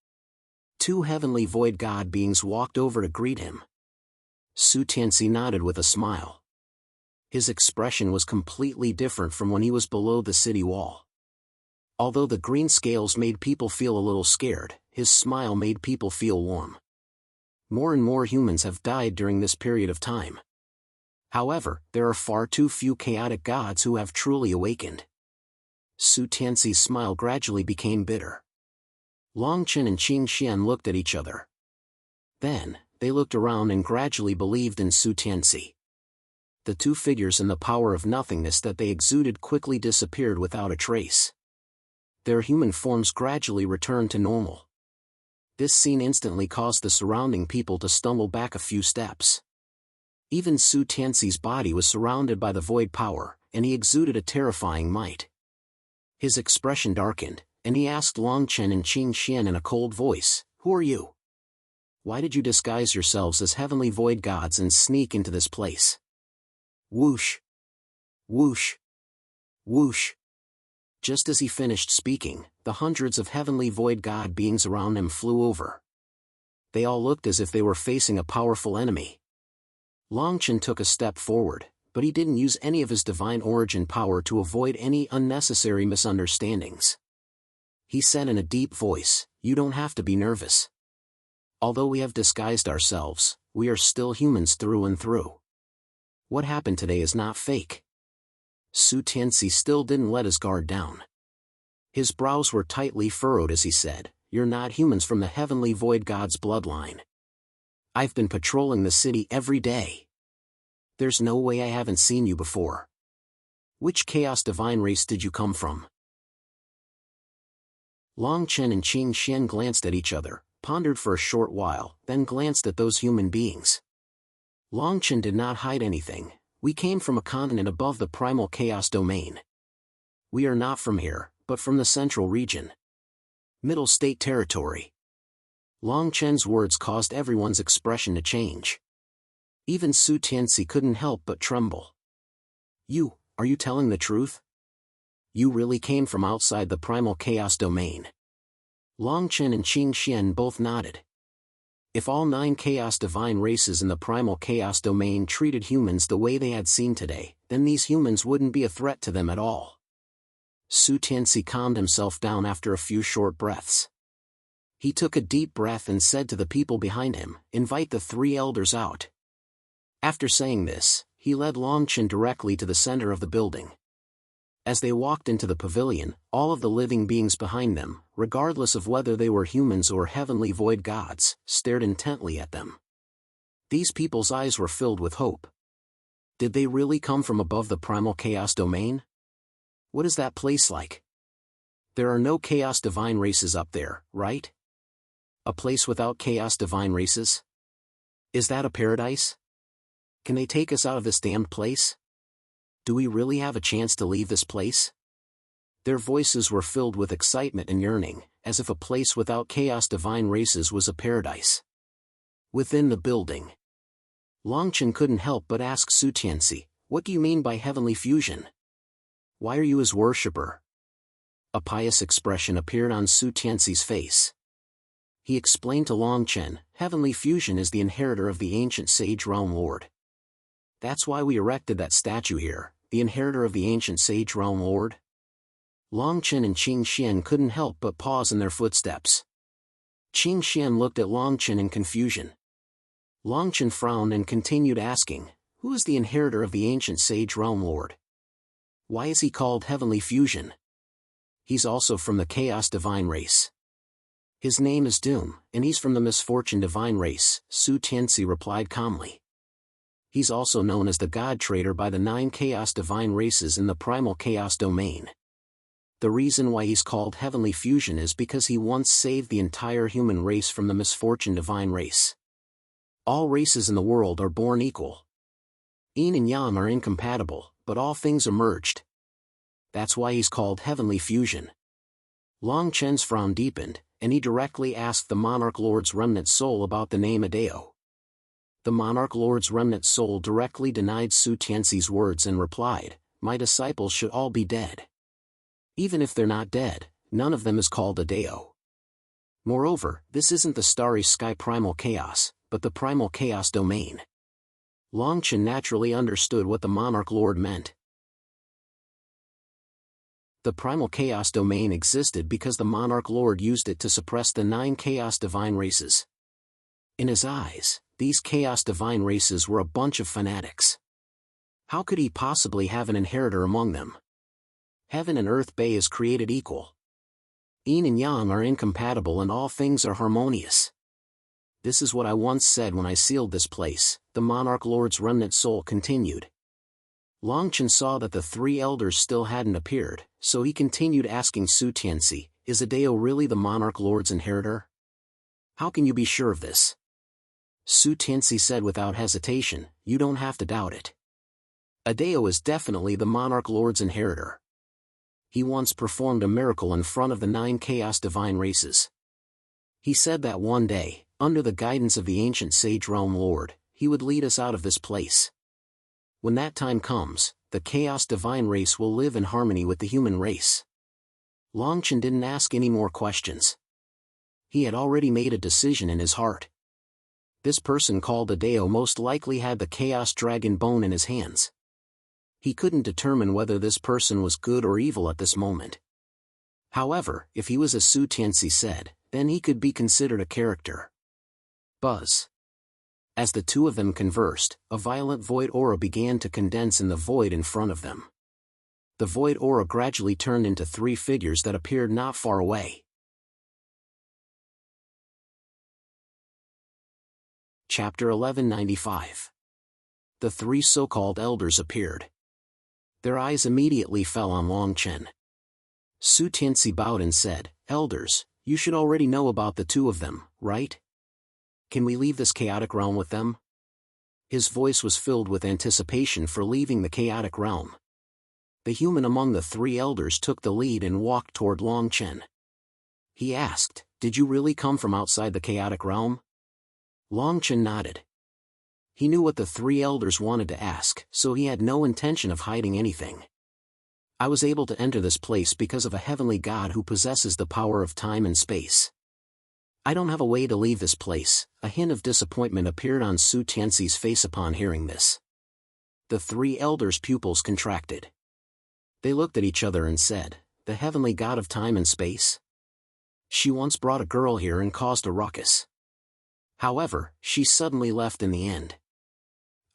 2 heavenly void god beings walked over to greet him. Su Tianxi nodded with a smile. His expression was completely different from when he was below the city wall. Although the green scales made people feel a little scared, his smile made people feel warm. More and more humans have died during this period of time. However, there are far too few chaotic gods who have truly awakened. Su Tianxi's smile gradually became bitter. Long Chen and Qing Xian looked at each other. Then, they looked around and gradually believed in Su Tianxi. The 2 figures and the power of nothingness that they exuded quickly disappeared without a trace. Their human forms gradually returned to normal. This scene instantly caused the surrounding people to stumble back a few steps. Even Su Tianxi's body was surrounded by the void power, and he exuded a terrifying might. His expression darkened, and he asked Long Chen and Qing Xian in a cold voice, "Who are you? Why did you disguise yourselves as heavenly void gods and sneak into this place?" Whoosh! Whoosh! Whoosh! Just as he finished speaking, the hundreds of heavenly void god beings around him flew over. They all looked as if they were facing a powerful enemy. Long Chen took a step forward, but he didn't use any of his divine origin power to avoid any unnecessary misunderstandings. He said in a deep voice, "You don't have to be nervous. Although we have disguised ourselves, we are still humans through and through. What happened today is not fake." Su Tianxi still didn't let his guard down. His brows were tightly furrowed as he said, "You're not humans from the heavenly void god's bloodline. I've been patrolling the city every day. There's no way I haven't seen you before. Which chaos divine race did you come from?" Long Chen and Qing Xian glanced at each other, pondered for a short while, then glanced at those human beings. Long Chen did not hide anything. "We came from a continent above the primal chaos domain. We are not from here, but from the central region. Middle State Territory." Long Chen's words caused everyone's expression to change. Even Su Tianxi couldn't help but tremble. Are you telling the truth? You really came from outside the primal chaos domain?" Long Chen and Qing Xian both nodded. If all 9 chaos divine races in the primal chaos domain treated humans the way they had seen today, then these humans wouldn't be a threat to them at all. Su Tianxi calmed himself down after a few short breaths. He took a deep breath and said to the people behind him, "Invite the 3 elders out." After saying this, he led Long Chen directly to the center of the building. As they walked into the pavilion, all of the living beings behind them, regardless of whether they were humans or heavenly void gods, stared intently at them. These people's eyes were filled with hope. Did they really come from above the primal chaos domain? What is that place like? There are no chaos divine races up there, right? A place without chaos divine races? Is that a paradise? Can they take us out of this damned place? Do we really have a chance to leave this place? Their voices were filled with excitement and yearning, as if a place without chaos divine races was a paradise. Within the building, Long Chen couldn't help but ask Su Tianxi, "What do you mean by heavenly fusion? Why are you his worshipper?" A pious expression appeared on Su Tianxi's face. He explained to Long Chen, "Heavenly fusion is the inheritor of the ancient sage realm lord. That's why we erected that statue here, the inheritor of the ancient sage realm lord." Long Chen and Qing Xian couldn't help but pause in their footsteps. Qing Xian looked at Long Chen in confusion. Long Chen frowned and continued asking, "Who is the inheritor of the ancient sage realm lord? Why is he called heavenly fusion? He's also from the chaos divine race." "His name is Doom, and he's from the misfortune divine race," Su Tianxi replied calmly. "He's also known as the God Trader by the 9 chaos divine races in the primal chaos domain. The reason why he's called heavenly fusion is because he once saved the entire human race from the misfortune divine race. All races in the world are born equal. Yin and yang are incompatible, but all things are merged. That's why he's called heavenly fusion." Long Chen's frown deepened, and he directly asked the Monarch Lord's remnant soul about the name Adeo. The Monarch Lord's remnant soul directly denied Su Tianxi's words and replied, "My disciples should all be dead. Even if they're not dead, none of them is called Adeo. Moreover, this isn't the starry sky primal chaos, but the primal chaos domain." Long Chen naturally understood what the Monarch Lord meant. The primal chaos domain existed because the Monarch Lord used it to suppress the 9 chaos divine races. In his eyes, these chaos divine races were a bunch of fanatics. How could he possibly have an inheritor among them? Heaven and earth Bay is created equal. Yin and yang are incompatible and all things are harmonious. This is what I once said when I sealed this place, the Monarch Lord's remnant soul continued. Long Chen saw that the 3 elders still hadn't appeared, so he continued asking Su Tianxi, "Is Adeo really the Monarch Lord's inheritor? How can you be sure of this?" Su Tianxi said without hesitation, "You don't have to doubt it. Adeo is definitely the Monarch Lord's inheritor. He once performed a miracle in front of the 9 chaos divine races. He said that one day, under the guidance of the ancient sage realm lord, he would lead us out of this place. When that time comes, the chaos divine race will live in harmony with the human race." Long Chen didn't ask any more questions. He had already made a decision in his heart. This person called Adeo most likely had the chaos dragon bone in his hands. He couldn't determine whether this person was good or evil at this moment. However, if he was as Su Tianxi said, then he could be considered a character. Buzz. As the two of them conversed, a violent void aura began to condense in the void in front of them. The void aura gradually turned into 3 figures that appeared not far away. Chapter 1195. The 3 so-called elders appeared. Their eyes immediately fell on Long Chen. Su Tianzi bowed and said, "Elders, you should already know about the 2 of them, right? Can we leave this chaotic realm with them?" His voice was filled with anticipation for leaving the chaotic realm. The human among the 3 elders took the lead and walked toward Long Chen. He asked, "Did you really come from outside the chaotic realm?" Long Chen nodded. He knew what the 3 elders wanted to ask, so he had no intention of hiding anything. "I was able to enter this place because of a heavenly god who possesses the power of time and space. I don't have a way to leave this place." A hint of disappointment appeared on Su Tianzi's face upon hearing this. The 3 elders' pupils contracted. They looked at each other and said, "The heavenly god of time and space? She once brought a girl here and caused a ruckus. However, she suddenly left in the end.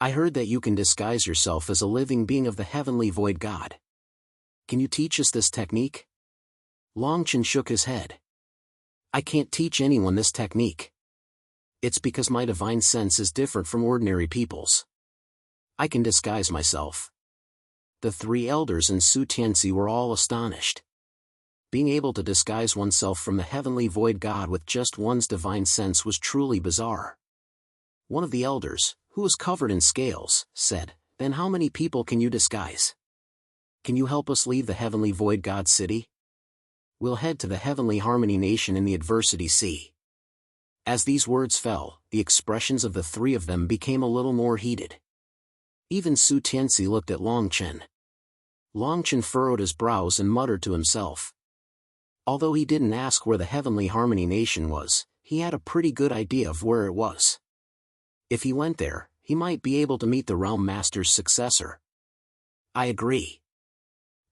I heard that you can disguise yourself as a living being of the heavenly void god. Can you teach us this technique?" Long Chen shook his head. "I can't teach anyone this technique. It's because my divine sense is different from ordinary people's. I can disguise myself." The 3 elders and Su Tianzi were all astonished. Being able to disguise oneself from the heavenly void god with just one's divine sense was truly bizarre. One of the elders, who was covered in scales, said, "Then how many people can you disguise? Can you help us leave the heavenly void god city? We'll head to the heavenly harmony nation in the adversity sea." As these words fell, the expressions of the 3 of them became a little more heated. Even Su Tianzi looked at Long Chen. Long Chen furrowed his brows and muttered to himself. Although he didn't ask where the heavenly harmony nation was, he had a pretty good idea of where it was. If he went there, he might be able to meet the Realm Master's successor. "I agree.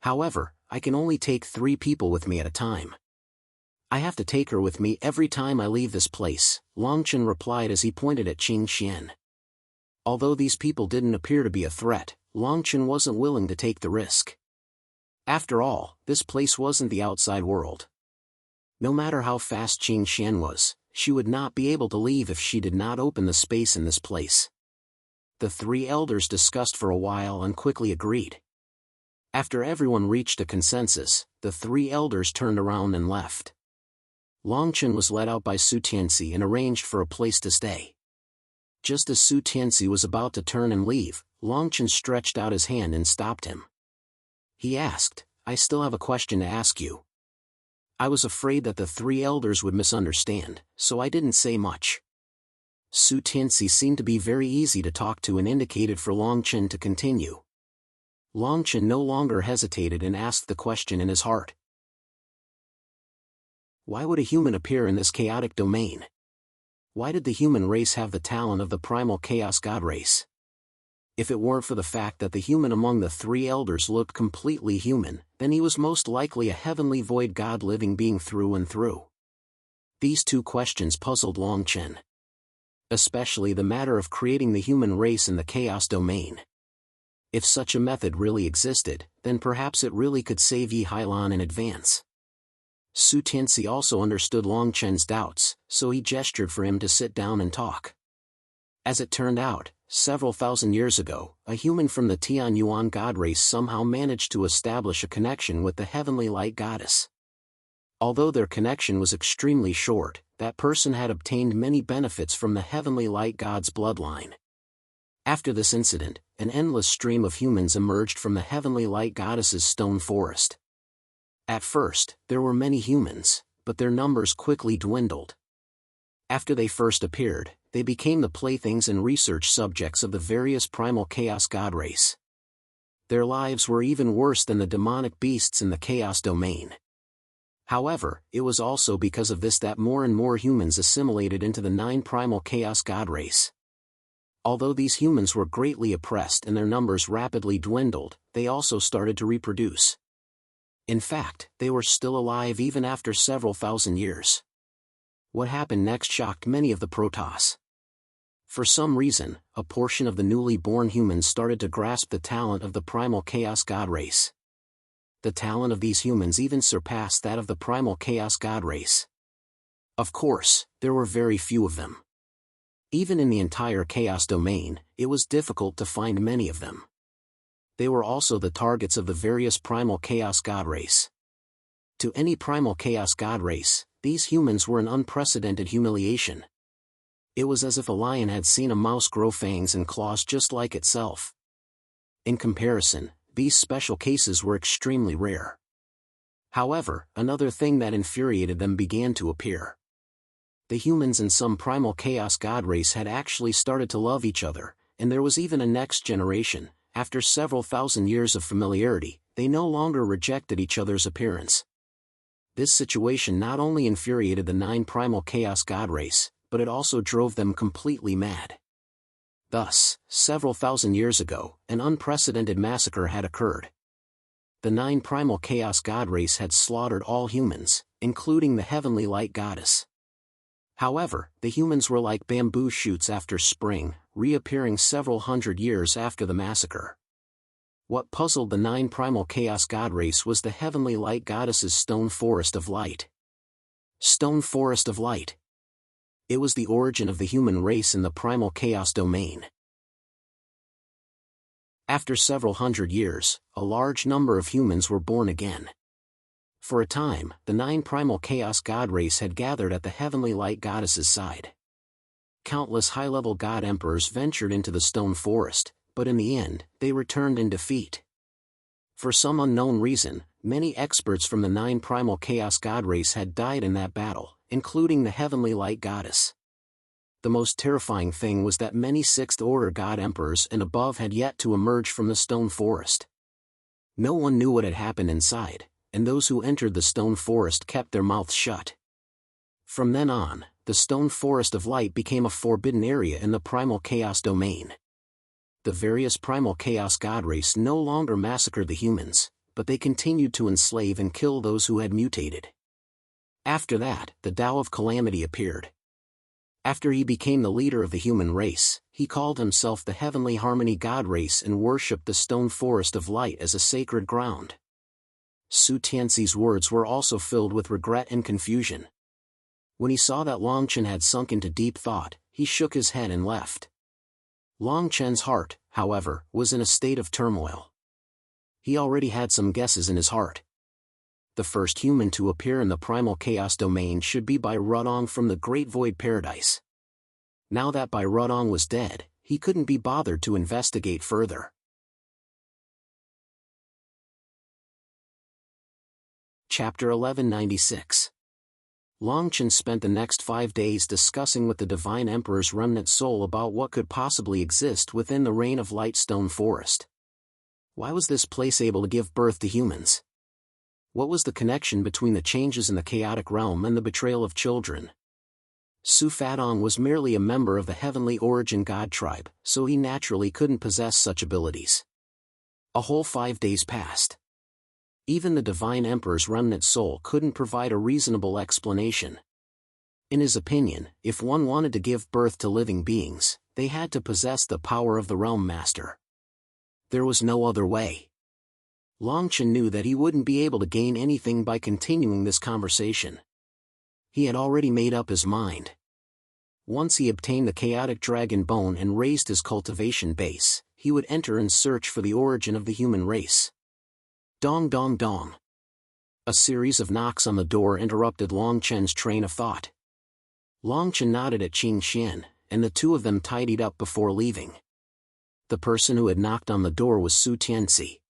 However, I can only take 3 people with me at a time. I have to take her with me every time I leave this place," Long Chen replied as he pointed at Qing Xian. Although these people didn't appear to be a threat, Long Chen wasn't willing to take the risk. After all, this place wasn't the outside world. No matter how fast Qing Xian was, she would not be able to leave if she did not open the space in this place. The 3 elders discussed for a while and quickly agreed. After everyone reached a consensus, the 3 elders turned around and left. Long Chen was led out by Su Tianzi and arranged for a place to stay. Just as Su Tianzi was about to turn and leave, Long Chen stretched out his hand and stopped him. He asked, "I still have a question to ask you." I was afraid that the 3 elders would misunderstand, so I didn't say much. Su Tianzi seemed to be very easy to talk to and indicated for Long Chen to continue. Long Chen no longer hesitated and asked the question in his heart. Why would a human appear in this chaotic domain? Why did the human race have the talent of the primal chaos god race? If it weren't for the fact that the human among the 3 elders looked completely human, then he was most likely a heavenly void god living being through and through. These 2 questions puzzled Long Chen. Especially the matter of creating the human race in the chaos domain. If such a method really existed, then perhaps it really could save Yi Hailan in advance. Su Tianzi also understood Long Chen's doubts, so he gestured for him to sit down and talk. As it turned out, several thousand years ago, a human from the Tian Yuan god race somehow managed to establish a connection with the heavenly light goddess. Although their connection was extremely short, that person had obtained many benefits from the heavenly light god's bloodline. After this incident, an endless stream of humans emerged from the heavenly light goddess's stone forest. At first, there were many humans, but their numbers quickly dwindled. After they first appeared, they became the playthings and research subjects of the various primal chaos god race. Their lives were even worse than the demonic beasts in the chaos domain. However, it was also because of this that more and more humans assimilated into the 9 primal chaos god race. Although these humans were greatly oppressed and their numbers rapidly dwindled, they also started to reproduce. In fact, they were still alive even after several thousand years. What happened next shocked many of the Protoss. For some reason, a portion of the newly born humans started to grasp the talent of the primal chaos god race. The talent of these humans even surpassed that of the primal chaos god race. Of course, there were very few of them. Even in the entire chaos domain, it was difficult to find many of them. They were also the targets of the various primal chaos god race. To any primal chaos god race, these humans were an unprecedented humiliation. It was as if a lion had seen a mouse grow fangs and claws just like itself. In comparison, these special cases were extremely rare. However, another thing that infuriated them began to appear. The humans in some primal chaos god race had actually started to love each other, and there was even a next generation. After several thousand years of familiarity, they no longer rejected each other's appearance. This situation not only infuriated the 9 primal chaos god race, but it also drove them completely mad. Thus, several thousand years ago, an unprecedented massacre had occurred. The 9 primal chaos god race had slaughtered all humans, including the heavenly light goddess. However, the humans were like bamboo shoots after spring, reappearing several hundred years after the massacre. What puzzled the 9 primal chaos god race was the heavenly light goddess's stone forest of light. Stone forest of light. It was the origin of the human race in the primal chaos domain. After several hundred years, a large number of humans were born again. For a time, the 9 primal chaos god race had gathered at the heavenly light goddess's side. Countless high-level god emperors ventured into the stone forest, but in the end, they returned in defeat. For some unknown reason, many experts from the 9 primal chaos god race had died in that battle, including the heavenly light goddess. The most terrifying thing was that many 6th order god emperors and above had yet to emerge from the stone forest. No one knew what had happened inside, and those who entered the stone forest kept their mouths shut. From then on, the stone forest of light became a forbidden area in the primal chaos domain. The various primal chaos god race no longer massacred the humans, but they continued to enslave and kill those who had mutated. After that, the Tao of Calamity appeared. After he became the leader of the human race, he called himself the Heavenly Harmony God race and worshipped the stone forest of light as a sacred ground. Su Tianxi's words were also filled with regret and confusion. When he saw that Long Chen had sunk into deep thought, he shook his head and left. Long Chen's heart, however, was in a state of turmoil. He already had some guesses in his heart. The first human to appear in the primal chaos domain should be Bai Rudong from the Great Void Paradise. Now that Bai Rudong was dead, he couldn't be bothered to investigate further. Chapter 1196. Long Chen spent the next 5 days discussing with the Divine Emperor's remnant soul about what could possibly exist within the Rain of Light Stone Forest. Why was this place able to give birth to humans? What was the connection between the changes in the chaotic realm and the betrayal of children? Su Fadong was merely a member of the Heavenly Origin God tribe, so he naturally couldn't possess such abilities. A whole 5 days passed. Even the Divine Emperor's remnant soul couldn't provide a reasonable explanation. In his opinion, if one wanted to give birth to living beings, they had to possess the power of the Realm Master. There was no other way. Long Chen knew that he wouldn't be able to gain anything by continuing this conversation. He had already made up his mind. Once he obtained the chaotic dragon bone and raised his cultivation base, he would enter and search for the origin of the human race. Dong dong dong. A series of knocks on the door interrupted Long Chen's train of thought. Long Chen nodded at Qing Xian, and the two of them tidied up before leaving. The person who had knocked on the door was Su Tianxi.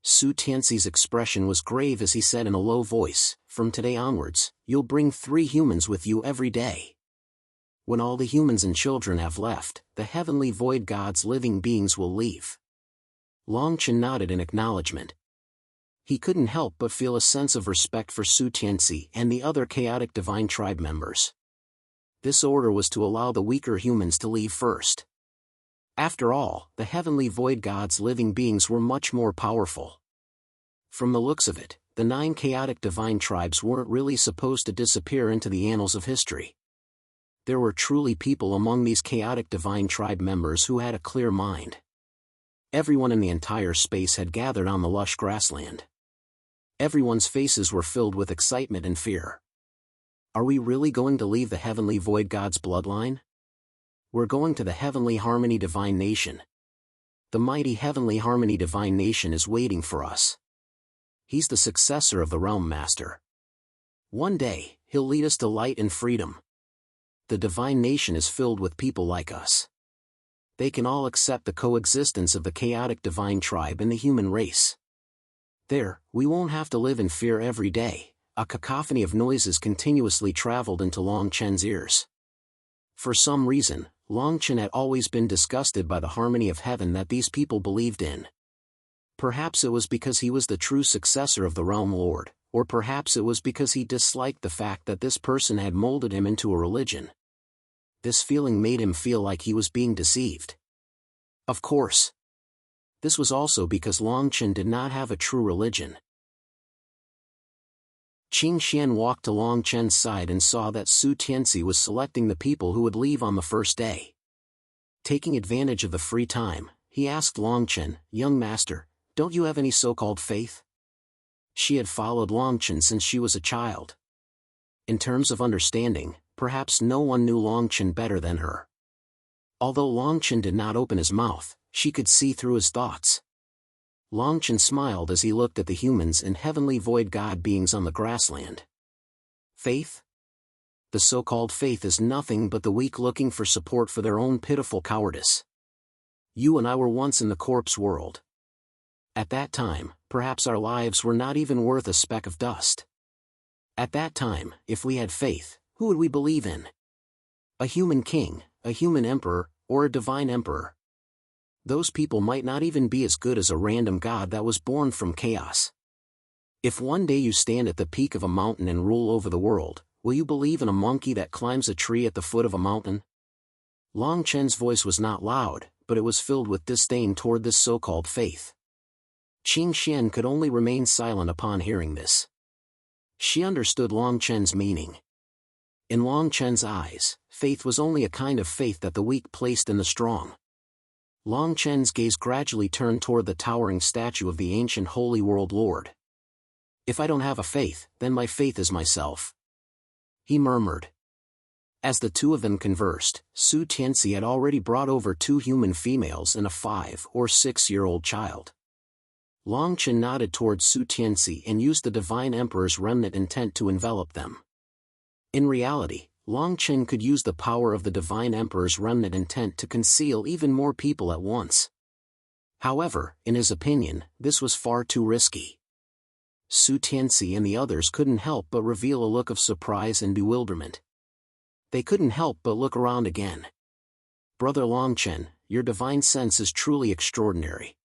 Su Tianxi's expression was grave as he said in a low voice, "From today onwards, you'll bring 3 humans with you every day. When all the humans and children have left, the heavenly void gods living beings will leave." Long Chen nodded in acknowledgement. He couldn't help but feel a sense of respect for Su Tianxi and the other chaotic divine tribe members. This order was to allow the weaker humans to leave first. After all, the heavenly void gods living beings were much more powerful. From the looks of it, the 9 chaotic divine tribes weren't really supposed to disappear into the annals of history. There were truly people among these chaotic divine tribe members who had a clear mind. Everyone in the entire space had gathered on the lush grassland. Everyone's faces were filled with excitement and fear. Are we really going to leave the heavenly void god's bloodline? We're going to the heavenly harmony divine nation. The mighty heavenly harmony divine nation is waiting for us. He's the successor of the realm master. One day, he'll lead us to light and freedom. The divine nation is filled with people like us. They can all accept the coexistence of the chaotic divine tribe and the human race. There, we won't have to live in fear every day. A cacophony of noises continuously traveled into Long Chen's ears. For some reason, Long Chen had always been disgusted by the harmony of heaven that these people believed in. Perhaps it was because he was the true successor of the Realm Lord, or perhaps it was because he disliked the fact that this person had molded him into a religion. This feeling made him feel like he was being deceived. Of course. This was also because Long Chen did not have a true religion. Qing Xian walked to Long Chen's side and saw that Su Tianxi was selecting the people who would leave on the first day. Taking advantage of the free time, he asked Long Chen, "Young master, don't you have any so-called faith?" She had followed Long Chen since she was a child. In terms of understanding, perhaps no one knew Long Chen better than her. Although Long Chen did not open his mouth, she could see through his thoughts. Long Chen smiled as he looked at the humans and heavenly void god beings on the grassland. Faith? The so-called faith is nothing but the weak looking for support for their own pitiful cowardice. You and I were once in the corpse world. At that time, perhaps our lives were not even worth a speck of dust. At that time, if we had faith, who would we believe in? A human king, a human emperor, or a divine emperor? Those people might not even be as good as a random god that was born from chaos. If one day you stand at the peak of a mountain and rule over the world, will you believe in a monkey that climbs a tree at the foot of a mountain? Long Chen's voice was not loud, but it was filled with disdain toward this so-called faith. Qing Xian could only remain silent upon hearing this. She understood Long Chen's meaning. In Long Chen's eyes, faith was only a kind of faith that the weak placed in the strong. Long Chen's gaze gradually turned toward the towering statue of the ancient Holy World Lord. "If I don't have a faith, then my faith is myself," he murmured. As the two of them conversed, Su Tianxi had already brought over 2 human females and a 5- or 6-year-old child. Long Chen nodded toward Su Tianxi and used the Divine Emperor's remnant intent to envelop them. In reality, Long Chen could use the power of the Divine Emperor's remnant intent to conceal even more people at once. However, in his opinion, this was far too risky. Su Tianxi and the others couldn't help but reveal a look of surprise and bewilderment. They couldn't help but look around again. "Brother Long Chen, your divine sense is truly extraordinary.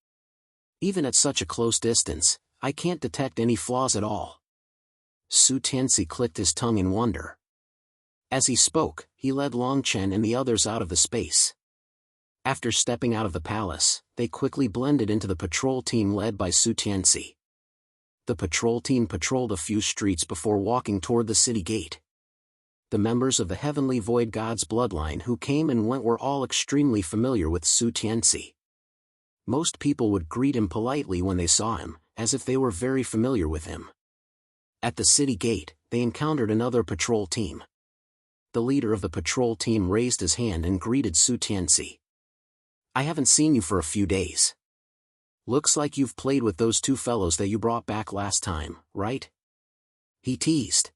Even at such a close distance, I can't detect any flaws at all." Su Tianxi clicked his tongue in wonder. As he spoke, he led Long Chen and the others out of the space. After stepping out of the palace, they quickly blended into the patrol team led by Su Tianxi. The patrol team patrolled a few streets before walking toward the city gate. The members of the Heavenly Void God's bloodline who came and went were all extremely familiar with Su Tianxi. Most people would greet him politely when they saw him, as if they were very familiar with him. At the city gate, they encountered another patrol team. The leader of the patrol team raised his hand and greeted Su Tianxi. "I haven't seen you for a few days. Looks like you've played with those 2 fellows that you brought back last time, right?" he teased.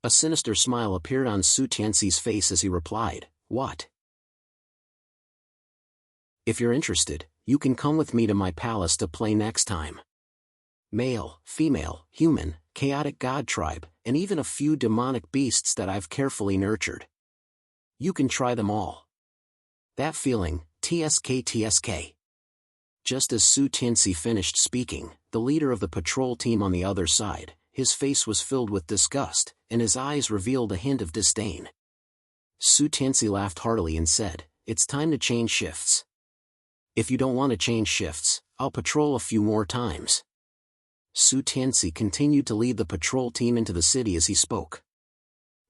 A sinister smile appeared on Su Tianxi's face as he replied, "What? If you're interested, you can come with me to my palace to play next time. Male, female, human, chaotic god tribe, and even a few demonic beasts that I've carefully nurtured. You can try them all. That feeling, TSK. Just as Su Tianxi finished speaking, the leader of the patrol team on the other side, his face was filled with disgust, and his eyes revealed a hint of disdain. Su Tianxi laughed heartily and said, "It's time to change shifts. If you don't want to change shifts, I'll patrol a few more times." Su Tianxi continued to lead the patrol team into the city as he spoke.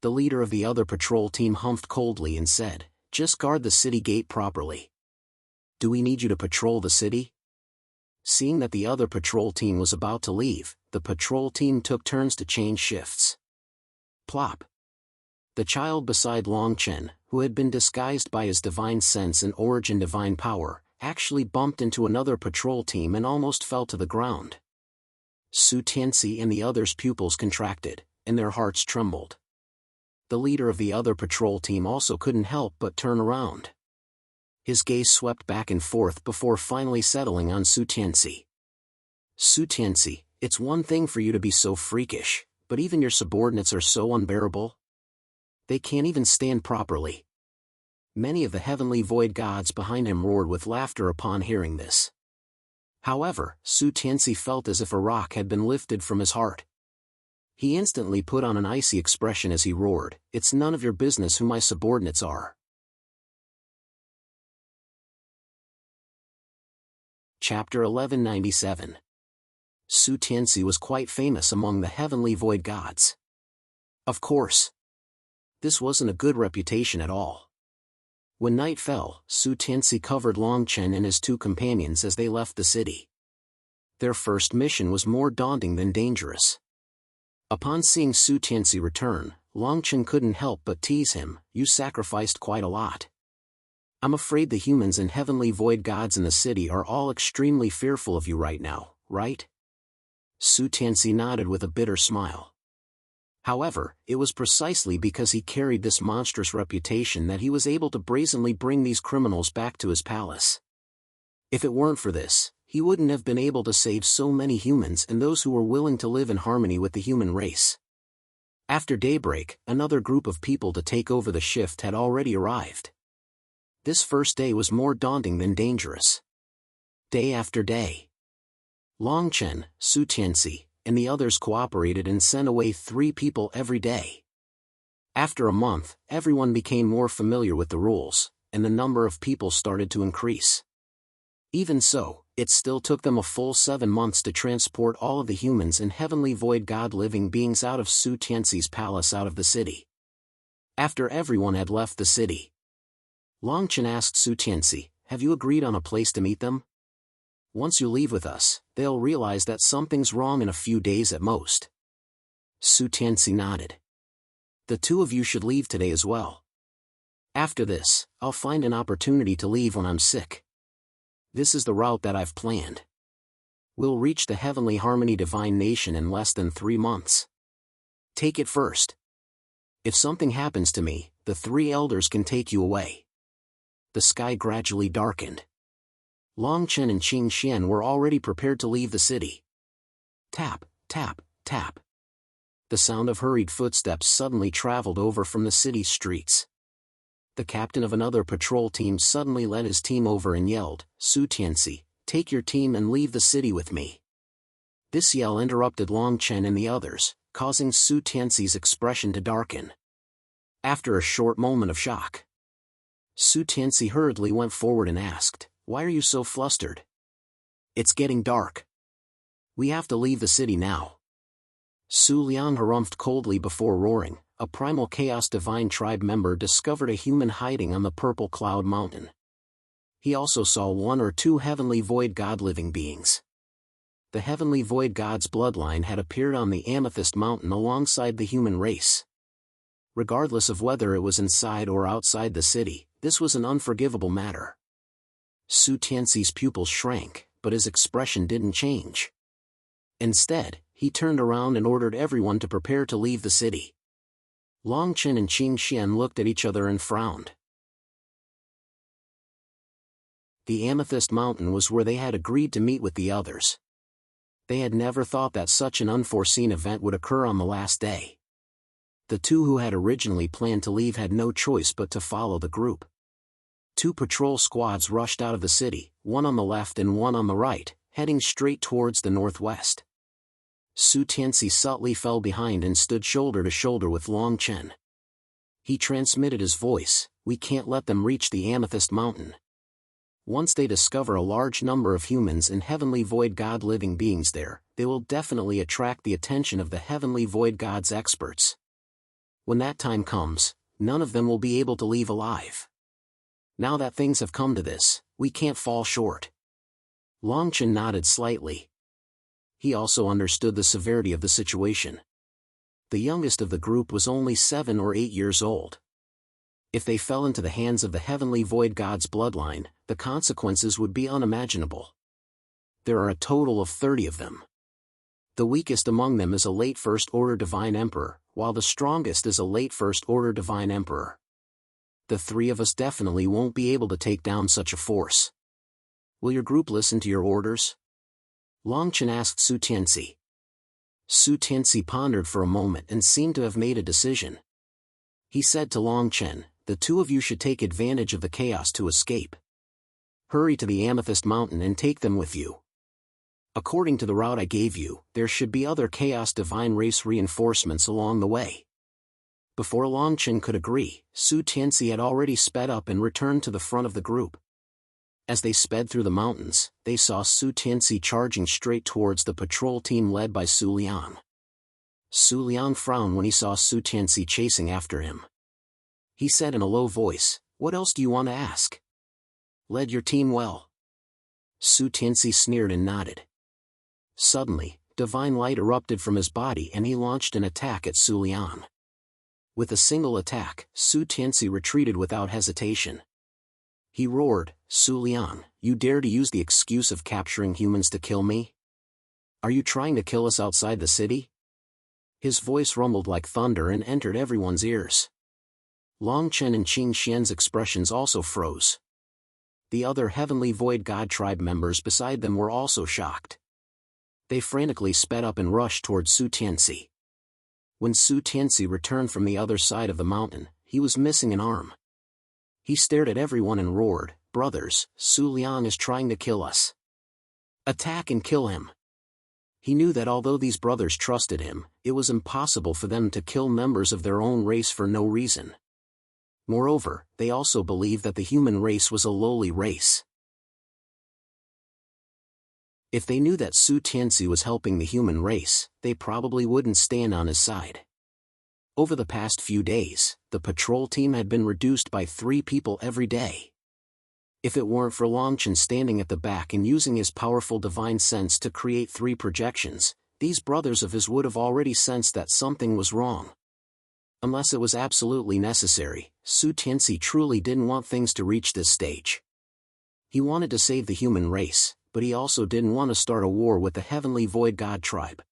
The leader of the other patrol team humphed coldly and said, "Just guard the city gate properly." "Do we need you to patrol the city?" Seeing that the other patrol team was about to leave, the patrol team took turns to change shifts. Plop. The child beside Long Chen, who had been disguised by his divine sense and origin divine power, actually bumped into another patrol team and almost fell to the ground. Su Tianxi and the others' pupils contracted, and their hearts trembled. The leader of the other patrol team also couldn't help but turn around. His gaze swept back and forth before finally settling on Su Tianxi. Su Tianxi, it's one thing for you to be so freakish, but even your subordinates are so unbearable. They can't even stand properly. Many of the heavenly void gods behind him roared with laughter upon hearing this. However, Su Tianxi felt as if a rock had been lifted from his heart. He instantly put on an icy expression as he roared, "It's none of your business who my subordinates are." Chapter 1197. Su Tianxi was quite famous among the heavenly void gods. Of course, this wasn't a good reputation at all. When night fell, Su Tianxi covered Long Chen and his two companions as they left the city. Their first mission was more daunting than dangerous. Upon seeing Su Tianxi return, Long Chen couldn't help but tease him, "You sacrificed quite a lot. I'm afraid the humans and heavenly void gods in the city are all extremely fearful of you right now, right?" Su Tianxi nodded with a bitter smile. However, it was precisely because he carried this monstrous reputation that he was able to brazenly bring these criminals back to his palace. If it weren't for this, he wouldn't have been able to save so many humans and those who were willing to live in harmony with the human race. After daybreak, another group of people to take over the shift had already arrived. This first day was more daunting than dangerous. Day after day, Long Chen, Su Tianxi, and the others cooperated and sent away 3 people every day. After a month, everyone became more familiar with the rules, and the number of people started to increase. Even so, it still took them a full 7 months to transport all of the humans and heavenly void god living beings out of Su Tianxi's palace out of the city. After everyone had left the city, Long Chen asked Su Tianxi, "Have you agreed on a place to meet them? Once you leave with us, they'll realize that something's wrong in a few days at most." Su Tianxi nodded. "The 2 of you should leave today as well. After this, I'll find an opportunity to leave when I'm sick. This is the route that I've planned. We'll reach the Heavenly Harmony Divine Nation in less than 3 months. Take it first. If something happens to me, the 3 elders can take you away." The sky gradually darkened. Long Chen and Qing Xian were already prepared to leave the city. Tap, tap, tap. The sound of hurried footsteps suddenly traveled over from the city's streets. The captain of another patrol team suddenly led his team over and yelled, "Su Tianxi, take your team and leave the city with me." This yell interrupted Long Chen and the others, causing Su Tianxi's expression to darken. After a short moment of shock, Su Tianxi hurriedly went forward and asked, "Why are you so flustered? It's getting dark. We have to leave the city now." Su Liang harumphed coldly before roaring. A primal chaos divine tribe member discovered a human hiding on the purple cloud mountain. He also saw 1 or 2 heavenly void god living beings. The heavenly void god's bloodline had appeared on the amethyst mountain alongside the human race. Regardless of whether it was inside or outside the city, this was an unforgivable matter. Su Tianxi's pupils shrank, but his expression didn't change. Instead, he turned around and ordered everyone to prepare to leave the city. Long Chen and Qing Xian looked at each other and frowned. The Amethyst Mountain was where they had agreed to meet with the others. They had never thought that such an unforeseen event would occur on the last day. The 2 who had originally planned to leave had no choice but to follow the group. 2 patrol squads rushed out of the city, 1 on the left and 1 on the right, heading straight towards the northwest. Su Tianxi subtly fell behind and stood shoulder to shoulder with Long Chen. He transmitted his voice, "We can't let them reach the Amethyst Mountain. Once they discover a large number of humans and heavenly void god living beings there, they will definitely attract the attention of the heavenly void god's experts. When that time comes, none of them will be able to leave alive. Now that things have come to this, we can't fall short." Longchen nodded slightly. He also understood the severity of the situation. The youngest of the group was only 7 or 8 years old. If they fell into the hands of the heavenly void god's bloodline, the consequences would be unimaginable. There are a total of 30 of them. The weakest among them is a late First Order Divine Emperor, while the strongest is a late First Order Divine Emperor. The 3 of us definitely won't be able to take down such a force. Will your group listen to your orders? Longchen asked Su Tianzi. Su Tianzi pondered for a moment and seemed to have made a decision. He said to Longchen, "The 2 of you should take advantage of the chaos to escape. Hurry to the Amethyst Mountain and take them with you. According to the route I gave you, there should be other Chaos Divine Race reinforcements along the way." Before Longchen could agree, Su Tianzi had already sped up and returned to the front of the group. As they sped through the mountains, they saw Su Tianzi charging straight towards the patrol team led by Su Liang. Su Liang frowned when he saw Su Tianzi chasing after him. He said in a low voice, "What else do you want to ask? Led your team well?" Su Tianzi sneered and nodded. Suddenly, divine light erupted from his body and he launched an attack at Su Liang. With a single attack, Su Tianzi retreated without hesitation. He roared, "Su Liang, you dare to use the excuse of capturing humans to kill me? Are you trying to kill us outside the city?" His voice rumbled like thunder and entered everyone's ears. Longchen and Qing Xian's expressions also froze. The other Heavenly Void God tribe members beside them were also shocked. They frantically sped up and rushed toward Su Tianzi. When Su Tianzi returned from the other side of the mountain, he was missing an arm. He stared at everyone and roared, "Brothers, Su Liang is trying to kill us. Attack and kill him." He knew that although these brothers trusted him, it was impossible for them to kill members of their own race for no reason. Moreover, they also believed that the human race was a lowly race. If they knew that Su Tianzi was helping the human race, they probably wouldn't stand on his side. Over the past few days, the patrol team had been reduced by 3 people every day. If it weren't for Longchen standing at the back and using his powerful divine sense to create 3 projections, these brothers of his would have already sensed that something was wrong. Unless it was absolutely necessary, Su Tianzi truly didn't want things to reach this stage. He wanted to save the human race, but he also didn't want to start a war with the Heavenly Void God tribe.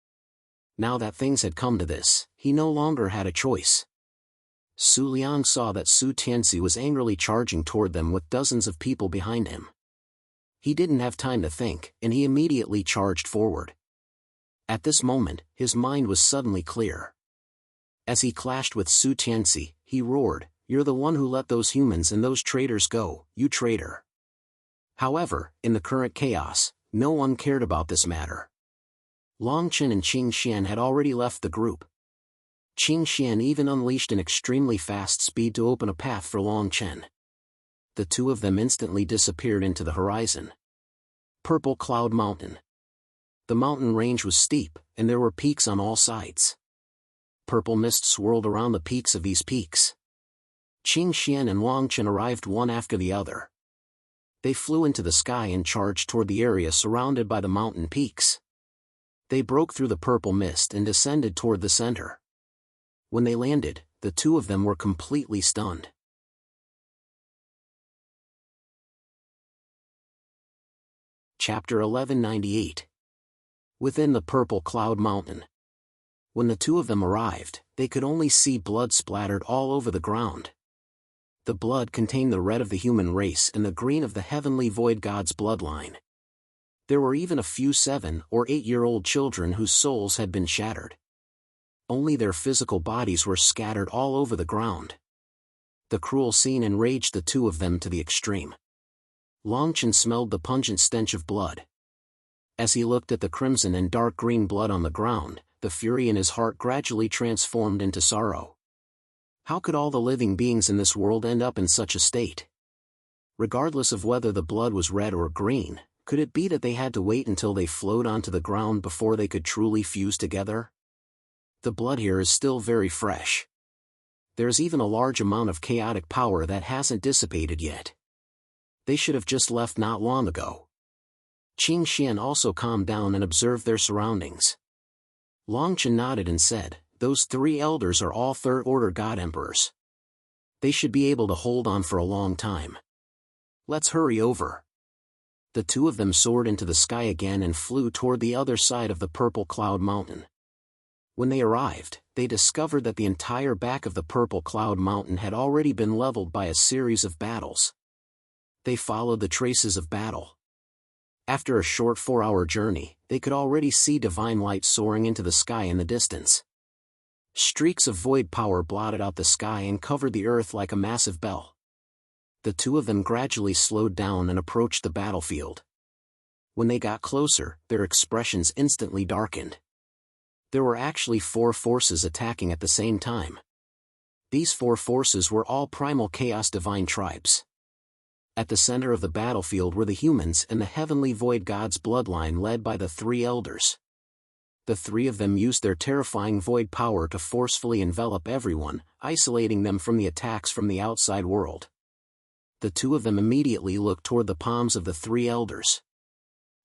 Now that things had come to this, he no longer had a choice. Su Liang saw that Su Tianzi was angrily charging toward them with dozens of people behind him. He didn't have time to think, and he immediately charged forward. At this moment, his mind was suddenly clear. As he clashed with Su Tianzi, he roared, "You're the one who let those humans and those traitors go, you traitor." However, in the current chaos, no one cared about this matter. Longchen and Qing Xian had already left the group. Qing Xian even unleashed an extremely fast speed to open a path for Longchen. The 2 of them instantly disappeared into the horizon. Purple Cloud Mountain. The mountain range was steep, and there were peaks on all sides. Purple mist swirled around the peaks of these peaks. Qing Xian and Longchen arrived one after the other. They flew into the sky and charged toward the area surrounded by the mountain peaks. They broke through the purple mist and descended toward the center. When they landed, the 2 of them were completely stunned. Chapter 1198. Within the Purple Cloud Mountain. When the 2 of them arrived, they could only see blood splattered all over the ground. The blood contained the red of the human race and the green of the Heavenly Void God's bloodline. There were even a few 7 or 8-year-old children whose souls had been shattered. Only their physical bodies were scattered all over the ground. The cruel scene enraged the 2 of them to the extreme. Longchen smelled the pungent stench of blood. As he looked at the crimson and dark green blood on the ground, the fury in his heart gradually transformed into sorrow. How could all the living beings in this world end up in such a state? Regardless of whether the blood was red or green, could it be that they had to wait until they flowed onto the ground before they could truly fuse together? The blood here is still very fresh. There's even a large amount of chaotic power that hasn't dissipated yet. They should have just left not long ago. Qing Xian also calmed down and observed their surroundings. Long Chen nodded and said, "Those 3 elders are all third-order God Emperors. They should be able to hold on for a long time. Let's hurry over." The 2 of them soared into the sky again and flew toward the other side of the Purple Cloud Mountain. When they arrived, they discovered that the entire back of the Purple Cloud Mountain had already been leveled by a series of battles. They followed the traces of battle. After a short 4-hour journey, they could already see divine light soaring into the sky in the distance. Streaks of void power blotted out the sky and covered the earth like a massive bell. The 2 of them gradually slowed down and approached the battlefield. When they got closer, their expressions instantly darkened. There were actually 4 forces attacking at the same time. These 4 forces were all primal chaos divine tribes. At the center of the battlefield were the humans and the heavenly void gods bloodline led by the 3 elders. The 3 of them used their terrifying void power to forcefully envelop everyone, isolating them from the attacks from the outside world. The 2 of them immediately looked toward the palms of the 3 elders.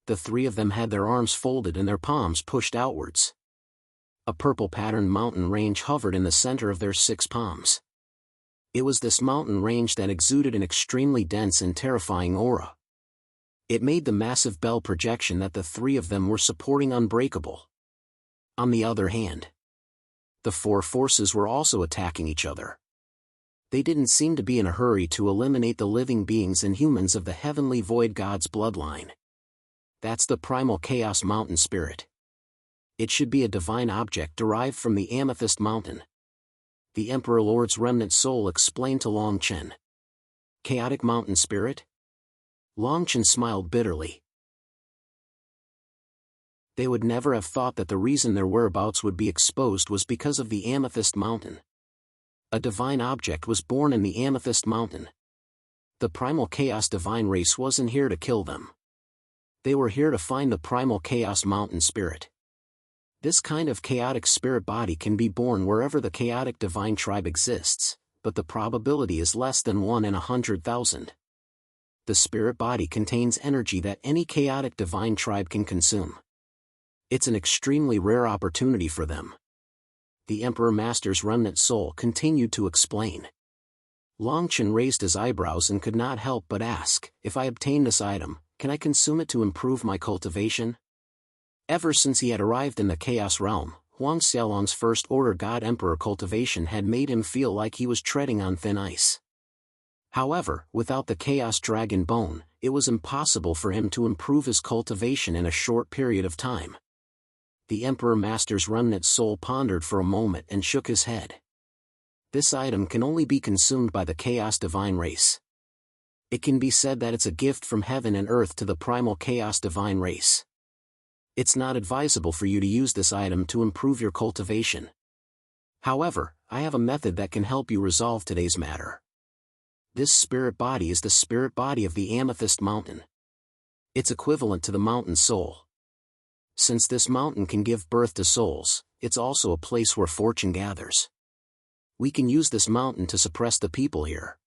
The 3 of them had their arms folded and their palms pushed outwards. A purple-patterned mountain range hovered in the center of their 6 palms. It was this mountain range that exuded an extremely dense and terrifying aura. It made the massive bell projection that the 3 of them were supporting unbreakable. On the other hand, the 4 forces were also attacking each other. They didn't seem to be in a hurry to eliminate the living beings and humans of the heavenly void god's bloodline. That's the primal chaos mountain spirit. It should be a divine object derived from the Amethyst Mountain. The Emperor Lord's remnant soul explained to Long Chen. Chaotic mountain spirit? Long Chen smiled bitterly. They would never have thought that the reason their whereabouts would be exposed was because of the Amethyst Mountain. A divine object was born in the Amethyst Mountain. The primal chaos divine race wasn't here to kill them. They were here to find the primal chaos mountain spirit. This kind of chaotic spirit body can be born wherever the chaotic divine tribe exists, but the probability is less than 1 in 100,000. The spirit body contains energy that any chaotic divine tribe can consume. It's an extremely rare opportunity for them. The Emperor Master's remnant soul continued to explain. Long Chen raised his eyebrows and could not help but ask, "If I obtain this item, can I consume it to improve my cultivation?" Ever since he had arrived in the Chaos Realm, Huang Xiaolong's First-Order God Emperor cultivation had made him feel like he was treading on thin ice. However, without the Chaos Dragon Bone, it was impossible for him to improve his cultivation in a short period of time. The Emperor Master's remnant soul pondered for a moment and shook his head. This item can only be consumed by the Chaos Divine race. It can be said that it's a gift from heaven and earth to the primal Chaos Divine race. It's not advisable for you to use this item to improve your cultivation. However, I have a method that can help you resolve today's matter. This spirit body is the spirit body of the Amethyst Mountain. It's equivalent to the mountain soul. Since this mountain can give birth to souls, it's also a place where fortune gathers. We can use this mountain to suppress the people here.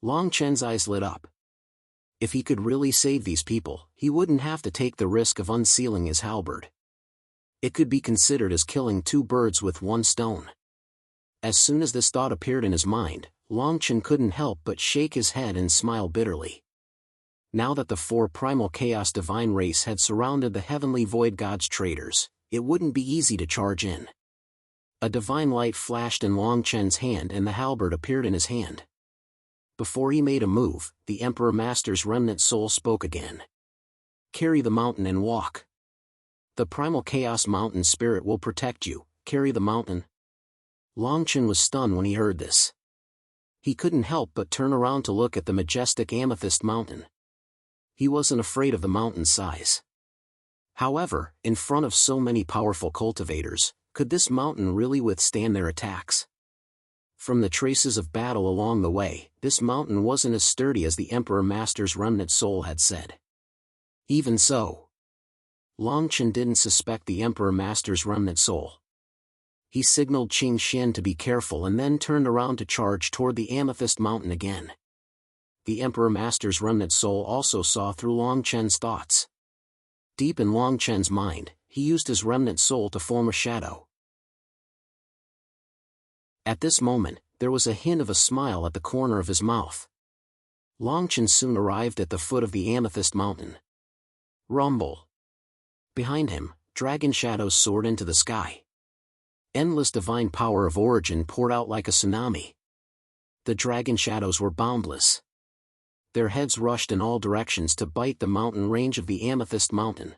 Long Chen's eyes lit up. If he could really save these people, he wouldn't have to take the risk of unsealing his halberd. It could be considered as killing 2 birds with 1 stone. As soon as this thought appeared in his mind, Long Chen couldn't help but shake his head and smile bitterly. Now that the 4 primal chaos divine race had surrounded the heavenly void gods traders, it wouldn't be easy to charge in. A divine light flashed in Long Chen's hand and the halberd appeared in his hand. Before he made a move, the Emperor Master's remnant soul spoke again. "Carry the mountain and walk. The primal chaos mountain spirit will protect you. Carry the mountain." Long Chen was stunned when he heard this. He couldn't help but turn around to look at the majestic Amethyst Mountain. He wasn't afraid of the mountain's size. However, in front of so many powerful cultivators, could this mountain really withstand their attacks? From the traces of battle along the way, this mountain wasn't as sturdy as the Emperor Master's remnant soul had said. Even so, Long Chen didn't suspect the Emperor Master's remnant soul. He signaled Qing Xian to be careful and then turned around to charge toward the Amethyst Mountain again. The Emperor Master's remnant soul also saw through Long Chen's thoughts. deep in Long Chen's mind, he used his remnant soul to form a shadow. At this moment, there was a hint of a smile at the corner of his mouth. Long Chen soon arrived at the foot of the amethyst mountain. Rumble. Behind him, dragon shadows soared into the sky. Endless divine power of origin poured out like a tsunami. The dragon shadows were boundless. Their heads rushed in all directions to bite the mountain range of the amethyst mountain.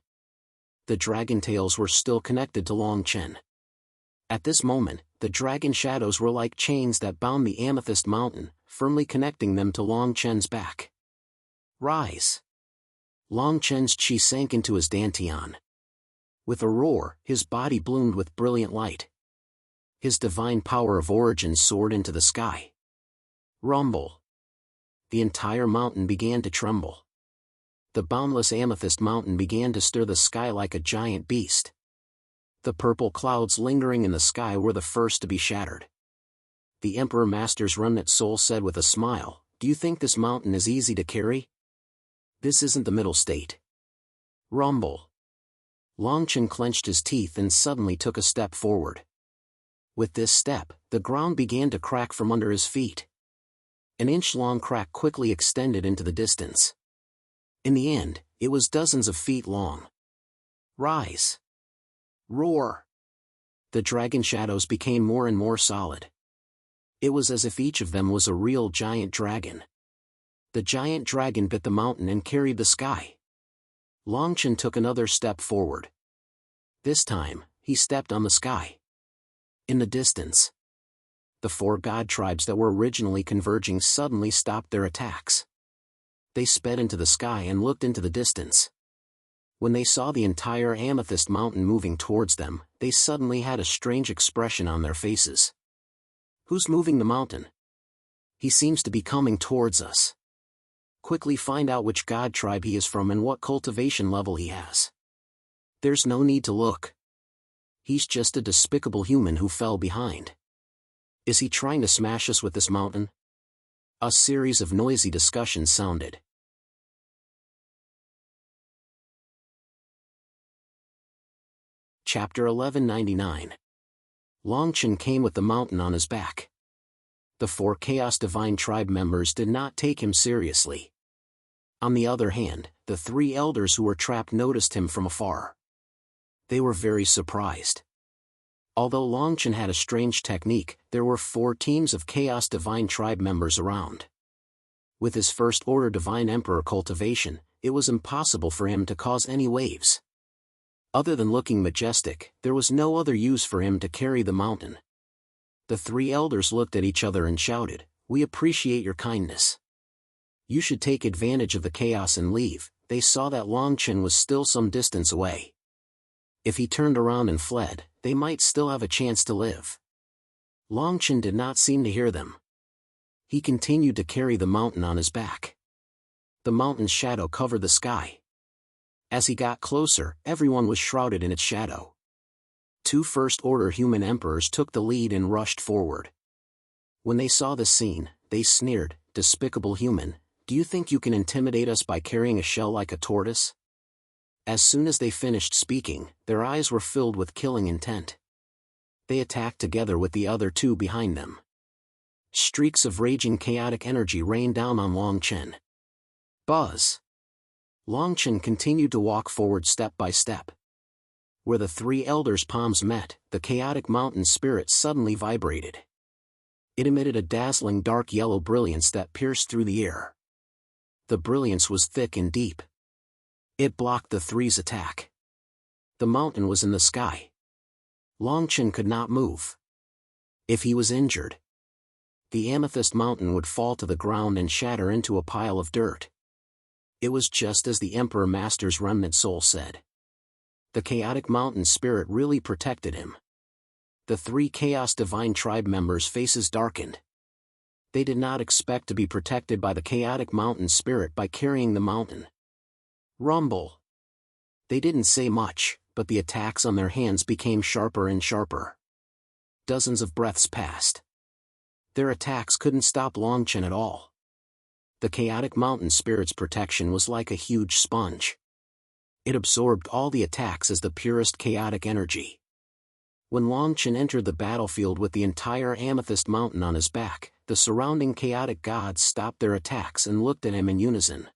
The dragon tails were still connected to Long Chen. At this moment, the dragon shadows were like chains that bound the amethyst mountain, firmly connecting them to Long Chen's back. Rise! Long Chen's chi sank into his dantian. With a roar, his body bloomed with brilliant light. His divine power of origin soared into the sky. Rumble! The entire mountain began to tremble. The boundless amethyst mountain began to stir the sky like a giant beast. The purple clouds lingering in the sky were the first to be shattered. The Emperor Master's remnant soul said with a smile, "Do you think this mountain is easy to carry? This isn't the middle state." Rumble. Long Chen clenched his teeth and suddenly took a step forward. With this step, the ground began to crack from under his feet. An inch-long crack quickly extended into the distance. In the end, it was dozens of feet long. Rise! Roar! The dragon shadows became more and more solid. It was as if each of them was a real giant dragon. The giant dragon bit the mountain and carried the sky. Long Chen took another step forward. This time, he stepped on the sky. In the distance, the four god tribes that were originally converging suddenly stopped their attacks. They sped into the sky and looked into the distance. When they saw the entire amethyst mountain moving towards them, they suddenly had a strange expression on their faces. "Who's moving the mountain? He seems to be coming towards us. Quickly find out which god tribe he is from and what cultivation level he has. There's no need to look. He's just a despicable human who fell behind. Is he trying to smash us with this mountain?" A series of noisy discussions sounded. Chapter 1199. Long Chen came with the mountain on his back. The four Chaos Divine Tribe members did not take him seriously. On the other hand, the three elders who were trapped noticed him from afar. They were very surprised. Although Long Chen had a strange technique, there were 4 teams of Chaos Divine Tribe members around. With his First Order Divine Emperor cultivation, it was impossible for him to cause any waves. Other than looking majestic, there was no other use for him to carry the mountain. The 3 elders looked at each other and shouted, "We appreciate your kindness. You should take advantage of the chaos and leave." They saw that Long Chen was still some distance away. If he turned around and fled, they might still have a chance to live. Long Chen did not seem to hear them. He continued to carry the mountain on his back. The mountain's shadow covered the sky. As he got closer, everyone was shrouded in its shadow. 2 First-Order human emperors took the lead and rushed forward. When they saw the scene, they sneered, "Despicable human, do you think you can intimidate us by carrying a shell like a tortoise?" As soon as they finished speaking, their eyes were filled with killing intent. They attacked together with the other 2 behind them. Streaks of raging chaotic energy rained down on Long Chen. Buzz! Long Chen continued to walk forward step by step. Where the 3 elders' palms met, the chaotic mountain spirit suddenly vibrated. It emitted a dazzling dark yellow brilliance that pierced through the air. The brilliance was thick and deep. It blocked the 3's attack. The mountain was in the sky. Long Chen could not move. If he was injured, the amethyst mountain would fall to the ground and shatter into a pile of dirt. It was just as the Emperor Master's remnant soul said. The chaotic mountain spirit really protected him. The 3 Chaos Divine Tribe members' faces darkened. They did not expect to be protected by the chaotic mountain spirit by carrying the mountain. Rumble! They didn't say much, but the attacks on their hands became sharper and sharper. Dozens of breaths passed. Their attacks couldn't stop Long Chen at all. The chaotic mountain spirit's protection was like a huge sponge. It absorbed all the attacks as the purest chaotic energy. When Longchen entered the battlefield with the entire Amethyst Mountain on his back, the surrounding chaotic gods stopped their attacks and looked at him in unison.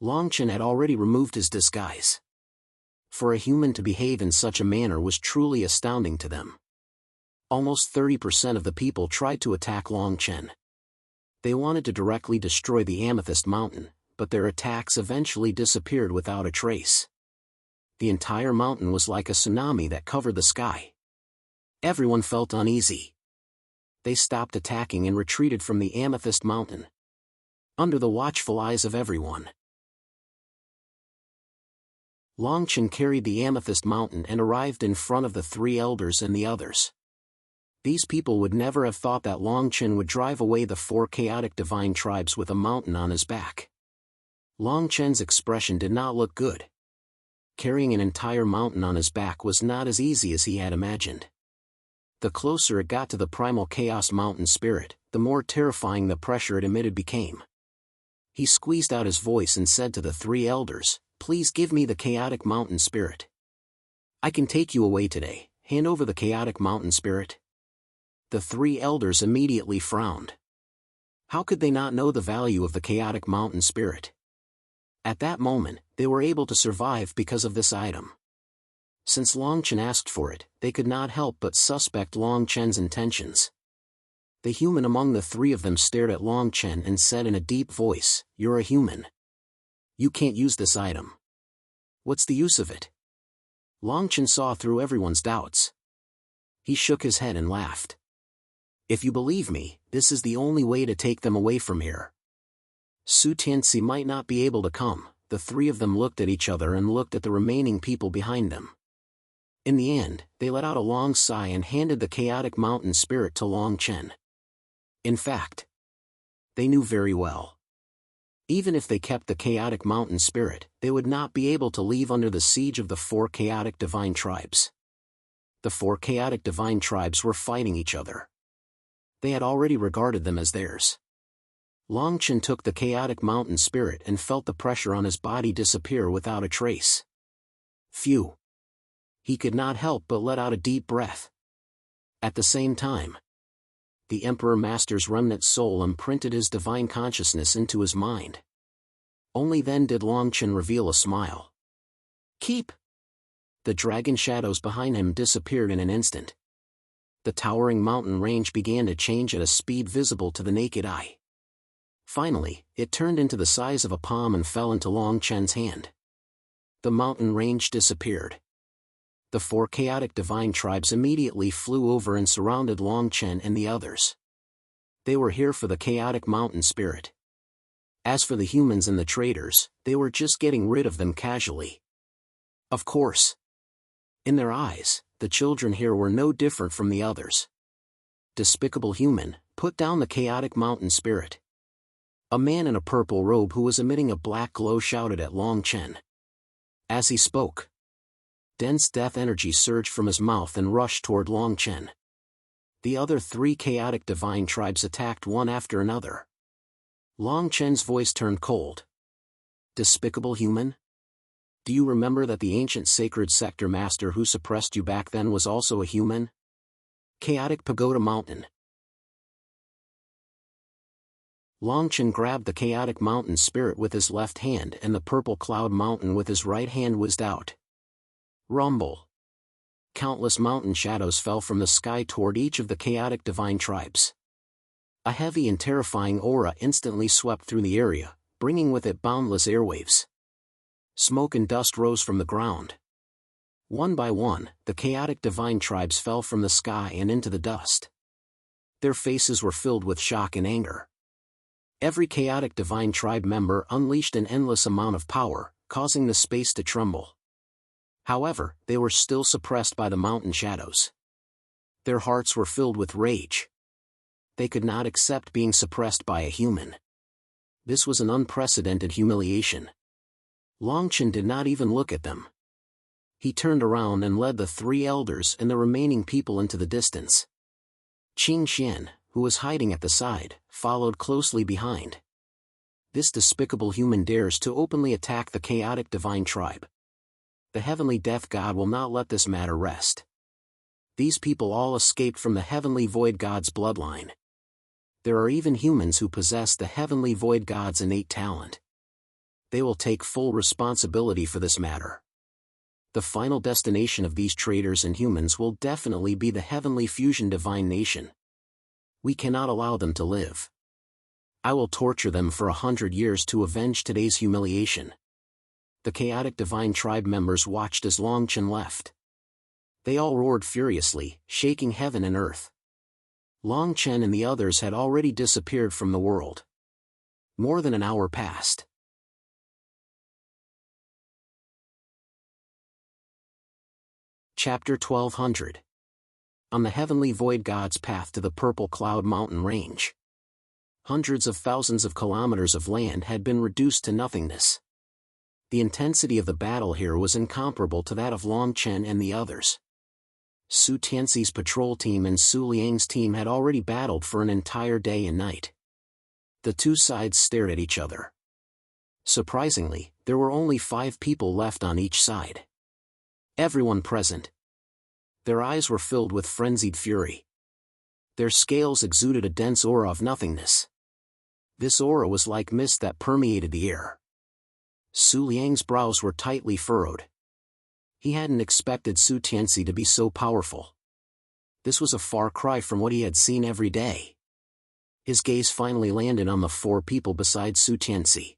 Longchen had already removed his disguise. For a human to behave in such a manner was truly astounding to them. Almost 30% of the people tried to attack Longchen. They wanted to directly destroy the Amethyst Mountain, but their attacks eventually disappeared without a trace. The entire mountain was like a tsunami that covered the sky. Everyone felt uneasy. They stopped attacking and retreated from the Amethyst Mountain, under the watchful eyes of everyone. Longchen carried the Amethyst Mountain and arrived in front of the three elders and the others. These people would never have thought that Longchen would drive away the 4 chaotic divine tribes with a mountain on his back. Longchen's expression did not look good. Carrying an entire mountain on his back was not as easy as he had imagined. The closer it got to the primal chaos mountain spirit, the more terrifying the pressure it emitted became. He squeezed out his voice and said to the 3 elders, "Please give me the chaotic mountain spirit. I can take you away today. Hand over the chaotic mountain spirit." The 3 elders immediately frowned. How could they not know the value of the chaotic mountain spirit? At that moment, they were able to survive because of this item. Since Longchen asked for it, they could not help but suspect Longchen's intentions. The human among the 3 of them stared at Longchen and said in a deep voice, "You're a human. You can't use this item. What's the use of it?" Longchen saw through everyone's doubts. He shook his head and laughed. "If you believe me, this is the only way to take them away from here. Su Tianxi might not be able to come." The 3 of them looked at each other and looked at the remaining people behind them. In the end, they let out a long sigh and handed the chaotic mountain spirit to Longchen. In fact, they knew very well. Even if they kept the chaotic mountain spirit, they would not be able to leave under the siege of the 4 chaotic divine tribes. The 4 chaotic divine tribes were fighting each other. They had already regarded them as theirs. Longchen took the chaotic mountain spirit and felt the pressure on his body disappear without a trace. Phew! He could not help but let out a deep breath. At the same time, the Emperor Master's remnant soul imprinted his divine consciousness into his mind. Only then did Longchen reveal a smile. "Keep!" The dragon shadows behind him disappeared in an instant. The towering mountain range began to change at a speed visible to the naked eye. Finally, it turned into the size of a palm and fell into Longchen's hand. The mountain range disappeared. The 4 chaotic divine tribes immediately flew over and surrounded Longchen and the others. They were here for the chaotic mountain spirit. As for the humans and the traders, they were just getting rid of them casually. Of course. In their eyes, the children here were no different from the others. Despicable human, put down the chaotic mountain spirit. A man in a purple robe who was emitting a black glow shouted at Longchen. As he spoke, dense death energy surged from his mouth and rushed toward Longchen. The other 3 chaotic divine tribes attacked one after another. Longchen's voice turned cold. "Despicable human? Do you remember that the ancient sacred sector master who suppressed you back then was also a human? Chaotic Pagoda Mountain." Longchen grabbed the chaotic mountain spirit with his left hand and the purple cloud mountain with his right hand whizzed out. Rumble. Countless mountain shadows fell from the sky toward each of the chaotic divine tribes. A heavy and terrifying aura instantly swept through the area, bringing with it boundless airwaves. Smoke and dust rose from the ground. One by one, the chaotic divine tribes fell from the sky and into the dust. Their faces were filled with shock and anger. Every chaotic divine tribe member unleashed an endless amount of power, causing the space to tremble. However, they were still suppressed by the mountain shadows. Their hearts were filled with rage. They could not accept being suppressed by a human. This was an unprecedented humiliation. Longchen did not even look at them. He turned around and led the 3 elders and the remaining people into the distance. Qing Xian, who was hiding at the side, followed closely behind. This despicable human dares to openly attack the chaotic divine tribe. the heavenly death god will not let this matter rest. These people all escaped from the heavenly void god's bloodline. There are even humans who possess the heavenly void god's innate talent. They will take full responsibility for this matter. The final destination of these traitors and humans will definitely be the heavenly fusion divine nation. We cannot allow them to live. I will torture them for 100 years to avenge today's humiliation. The chaotic divine tribe members watched as Long Chen left. They all roared furiously, shaking heaven and earth. Long Chen and the others had already disappeared from the world. More than an hour passed. Chapter 1200. On the heavenly void god's path to the Purple Cloud mountain range. Hundreds of thousands of kilometers of land had been reduced to nothingness. The intensity of the battle here was incomparable to that of Long Chen and the others. Su Tianxi's patrol team and Su Liang's team had already battled for an entire day and night. The two sides stared at each other. Surprisingly, there were only 5 people left on each side. Everyone present. Their eyes were filled with frenzied fury. Their scales exuded a dense aura of nothingness. This aura was like mist that permeated the air. Su Liang's brows were tightly furrowed. He hadn't expected Su Tianxi to be so powerful. This was a far cry from what he had seen every day. His gaze finally landed on the 4 people beside Su Tianxi.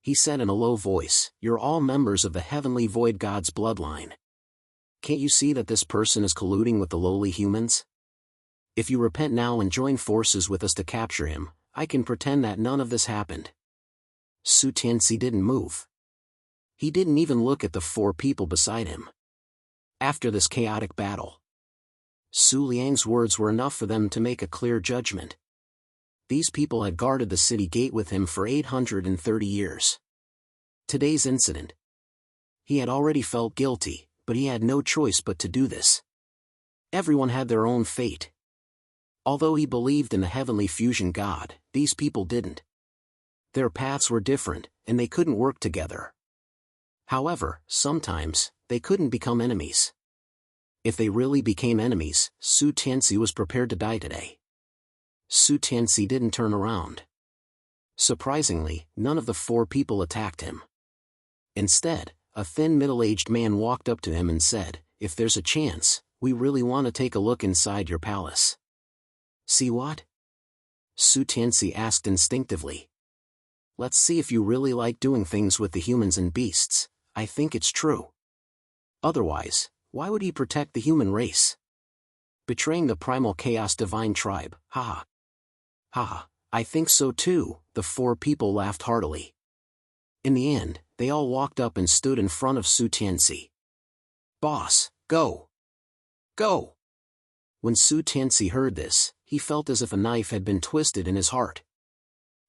He said in a low voice, "You're all members of the heavenly void god's bloodline. Can't you see that this person is colluding with the lowly humans? If you repent now and join forces with us to capture him, I can pretend that none of this happened." Su Tianxi didn't move. He didn't even look at the 4 people beside him. After this chaotic battle, Su Liang's words were enough for them to make a clear judgment. These people had guarded the city gate with him for 830 years. Today's incident. He had already felt guilty, but he had no choice but to do this. Everyone had their own fate. Although he believed in the heavenly fusion god, these people didn't. Their paths were different, and they couldn't work together. However, sometimes, they couldn't become enemies. If they really became enemies, Su Tianxi was prepared to die today. Su Tianxi didn't turn around. Surprisingly, none of the 4 people attacked him. Instead, a thin middle-aged man walked up to him and said, "If there's a chance, we really want to take a look inside your palace." "See what?" Su Tianxi asked instinctively. "Let's see if you really like doing things with the humans and beasts. I think it's true. Otherwise, why would he protect the human race? Betraying the primal chaos divine tribe, haha." "Haha, I think so too," the 4 people laughed heartily. In the end, they all walked up and stood in front of Su Tianxi. "Boss, go! Go!" When Su Tianxi heard this, he felt as if a knife had been twisted in his heart.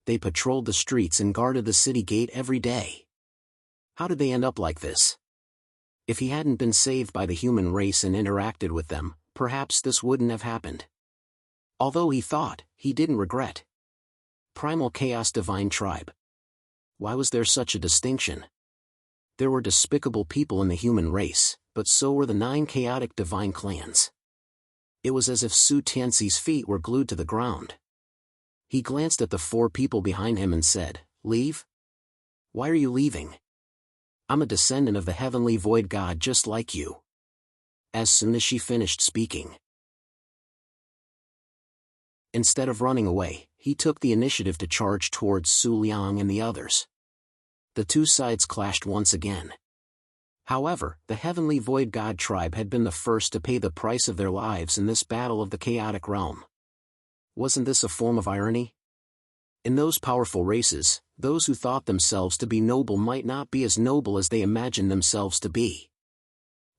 They patrolled the streets and guarded the city gate every day. How did they end up like this? If he hadn't been saved by the human race and interacted with them, perhaps this wouldn't have happened. Although he thought, he didn't regret. Primal Chaos Divine Tribe. Why was there such a distinction? There were despicable people in the human race, but so were the 9 chaotic divine clans. It was as if Su Tianxi's feet were glued to the ground. He glanced at the 4 people behind him and said, "Leave? Why are you leaving? I'm a descendant of the heavenly void god just like you." As soon as she finished speaking, instead of running away, he took the initiative to charge towards Su Liang and the others. The 2 sides clashed once again. However, the heavenly void god tribe had been the first to pay the price of their lives in this battle of the chaotic realm. Wasn't this a form of irony? In those powerful races, those who thought themselves to be noble might not be as noble as they imagined themselves to be.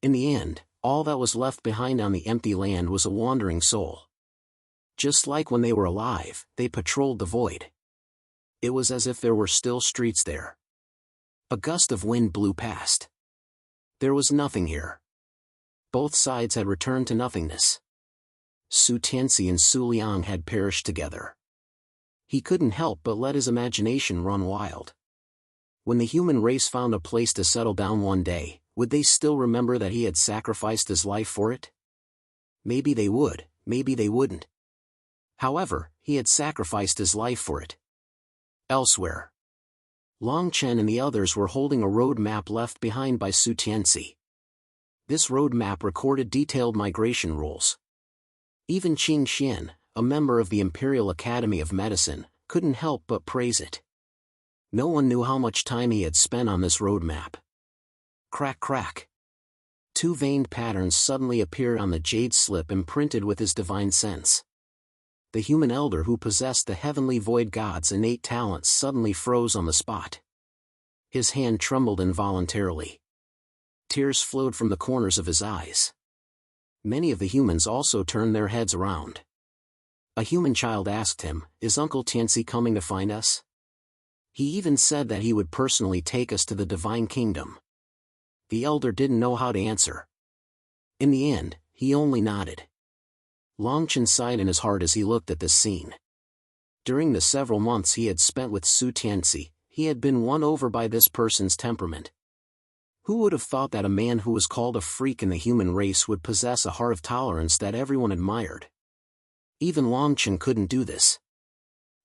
In the end, all that was left behind on the empty land was a wandering soul. Just like when they were alive, they patrolled the void. It was as if there were still streets there. A gust of wind blew past. There was nothing here. Both sides had returned to nothingness. Su Tianxi and Su Liang had perished together. He couldn't help but let his imagination run wild. When the human race found a place to settle down one day, Would they still remember that he had sacrificed his life for it? Maybe they would, maybe they wouldn't. However, he had sacrificed his life for it. Elsewhere, Long Chen and the others were holding a road map left behind by Su Tianci. This road map recorded detailed migration rules. Even Qing Xian, a member of the Imperial Academy of Medicine, couldn't help but praise it. No one knew how much time he had spent on this road map. Crack crack. 2 veined patterns suddenly appeared on the jade slip imprinted with his divine sense. The human elder who possessed the heavenly void god's innate talents suddenly froze on the spot. His hand trembled involuntarily. Tears flowed from the corners of his eyes. Many of the humans also turned their heads around. A human child asked him, "Is Uncle Tianci coming to find us?" He even said that he would personally take us to the divine kingdom. The elder didn't know how to answer. In the end, he only nodded. Long Chen sighed in his heart as he looked at this scene. During the several months he had spent with Su Tianci, he had been won over by this person's temperament. Who would have thought that a man who was called a freak in the human race would possess a heart of tolerance that everyone admired? Even Long Chen couldn't do this.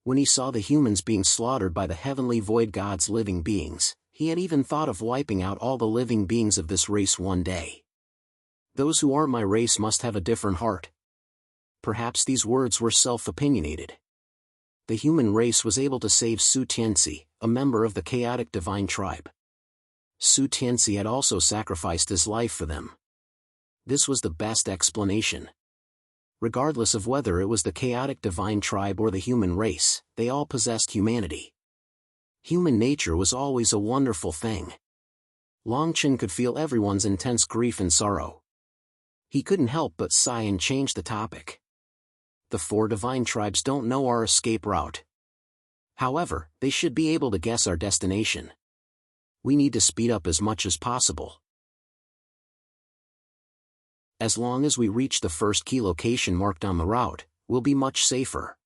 When he saw the humans being slaughtered by the heavenly void god's living beings, he had even thought of wiping out all the living beings of this race one day. Those who aren't my race must have a different heart. Perhaps these words were self-opinionated. The human race was able to save Su Tianci, a member of the chaotic divine tribe. Su Tianci had also sacrificed his life for them. This was the best explanation. Regardless of whether it was the chaotic divine tribe or the human race, they all possessed humanity. Human nature was always a wonderful thing. Long Chen could feel everyone's intense grief and sorrow. He couldn't help but sigh and change the topic. The 4 divine tribes don't know our escape route. However, they should be able to guess our destination. We need to speed up as much as possible. As long as we reach the first key location marked on the route, we'll be much safer.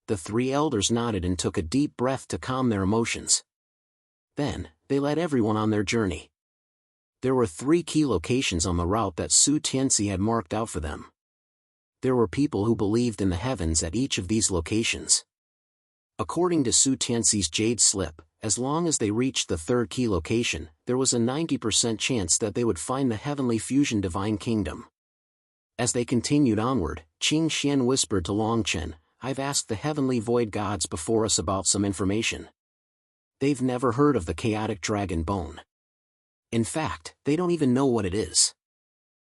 The 3 elders nodded and took a deep breath to calm their emotions. Then, they led everyone on their journey. There were 3 key locations on the route that Su Tianci had marked out for them. There were people who believed in the heavens at each of these locations. According to Su Tianci's jade slip, as long as they reached the 3rd key location, there was a 90% chance that they would find the heavenly fusion divine kingdom. As they continued onward, Qing Xian whispered to Long Chen, "I've asked the heavenly void gods before us about some information. They've never heard of the chaotic dragon bone. In fact, they don't even know what it is."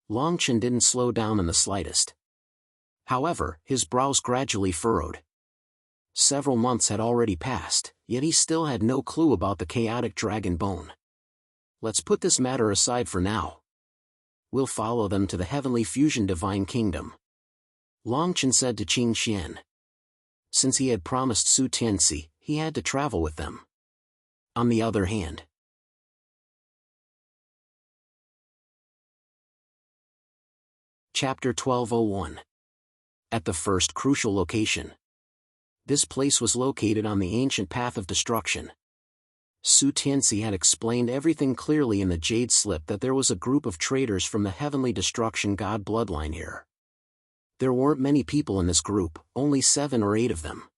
Long Chen didn't slow down in the slightest. However, his brows gradually furrowed. Several months had already passed, yet he still had no clue about the chaotic dragon bone. Let's put this matter aside for now. We'll follow them to the heavenly fusion divine kingdom. Long Chen said to Qing Xian. Since he had promised Su Tianci, he had to travel with them. On the other hand, Chapter 1201. At the first crucial location. This place was located on the ancient path of destruction. Su Tianci had explained everything clearly in the jade slip that there was a group of traders from the heavenly destruction god bloodline here. There weren't many people in this group, only 7 or 8 of them.